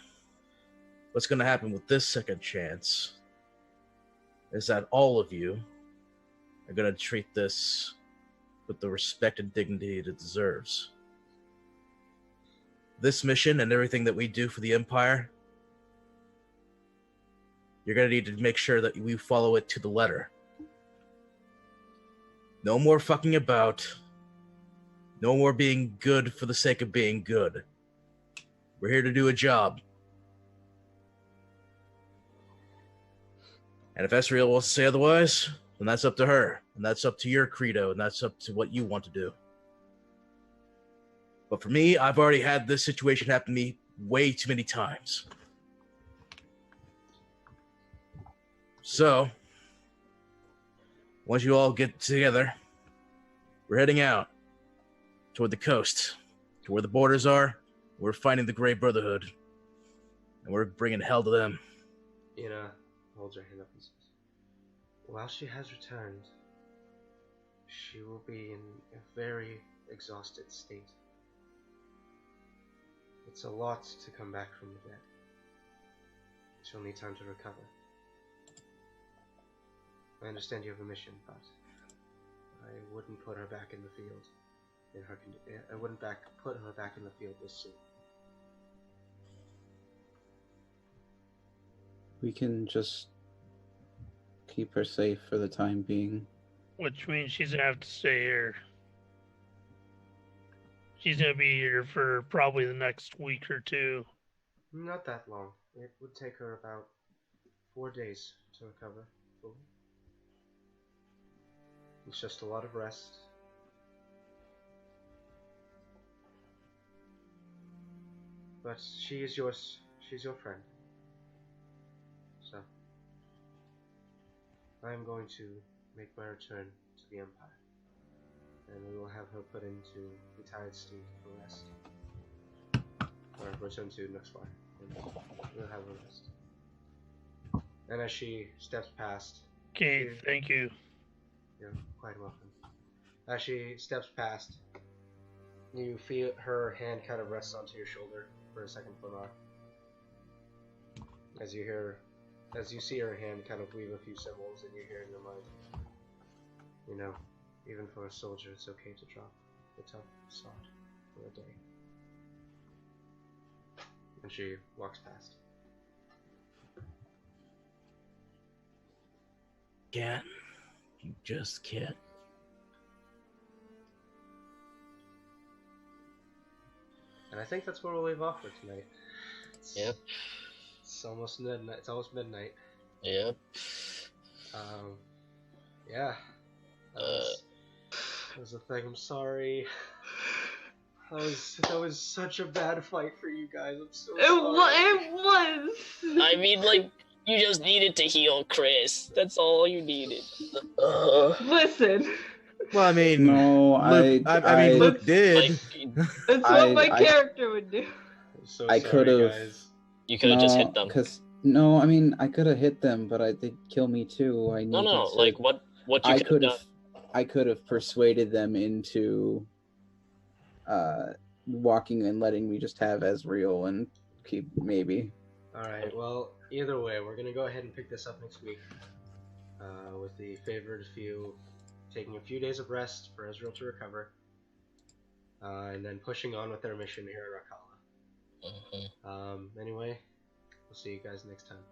what's going to happen with this second chance is that all of you are going to treat this with the respect and dignity it deserves. This mission and everything that we do for the Empire, you're going to need to make sure that we follow it to the letter. No more fucking about. No more being good for the sake of being good. We're here to do a job. And if Esriel wants to say otherwise, then that's up to her. And that's up to your credo, and that's up to what you want to do. But for me, I've already had this situation happen to me way too many times. So, once you all get together, we're heading out toward the coast, to where the borders are. We're finding the Grey Brotherhood, and we're bringing hell to them. Ina holds her hand up and says, while she has returned, she will be in a very exhausted state. It's a lot to come back from the dead. She'll need time to recover. I understand you have a mission, but I wouldn't put her back in the field. I wouldn't put her back in the field this soon. We can just keep her safe for the time being. Which means she's gonna have to stay here. She's gonna be here for probably the next week or two. Not that long. It would take her about 4 days to recover fully. It's just a lot of rest. But she is yours. She's your friend. So, I am going to make my return to the Empire. And we will have her put into retired state for rest. Or return to Nuxbar. And we'll have her rest. And as she steps past... Okay, thank you. You're quite welcome. As she steps past, you feel her hand kind of rests onto your shoulder for a second, Flamar. As you see her hand kind of weave a few symbols, and you hear in your mind, you know, even for a soldier, it's okay to drop the tough sod for a day. And she walks past. Can't. You just can't. And I think that's where we'll leave off for tonight. Yep. It's almost midnight. Midnight. Yep. Yeah. That was the thing. I'm sorry. That was such a bad fight for you guys. I'm so sorry. It was. I mean, like, you just needed to heal Chris. That's all you needed. Listen, Well, I mean, No, Luke, I mean, Luke did. Like, it's what my character would do. I'm so I sorry, could've- guys. you could have just hit them. No, I mean, I could have hit them, but they'd kill me too. No, like, what you I could have could done. have, I could have persuaded them into, walking and letting me just have Ezreal and keep maybe. Alright, well, either way, we're going to go ahead and pick this up next week. With the favored few taking a few days of rest for Ezreal to recover. And then pushing on with their mission here at Arkala. Mhm. Anyway, we'll see you guys next time.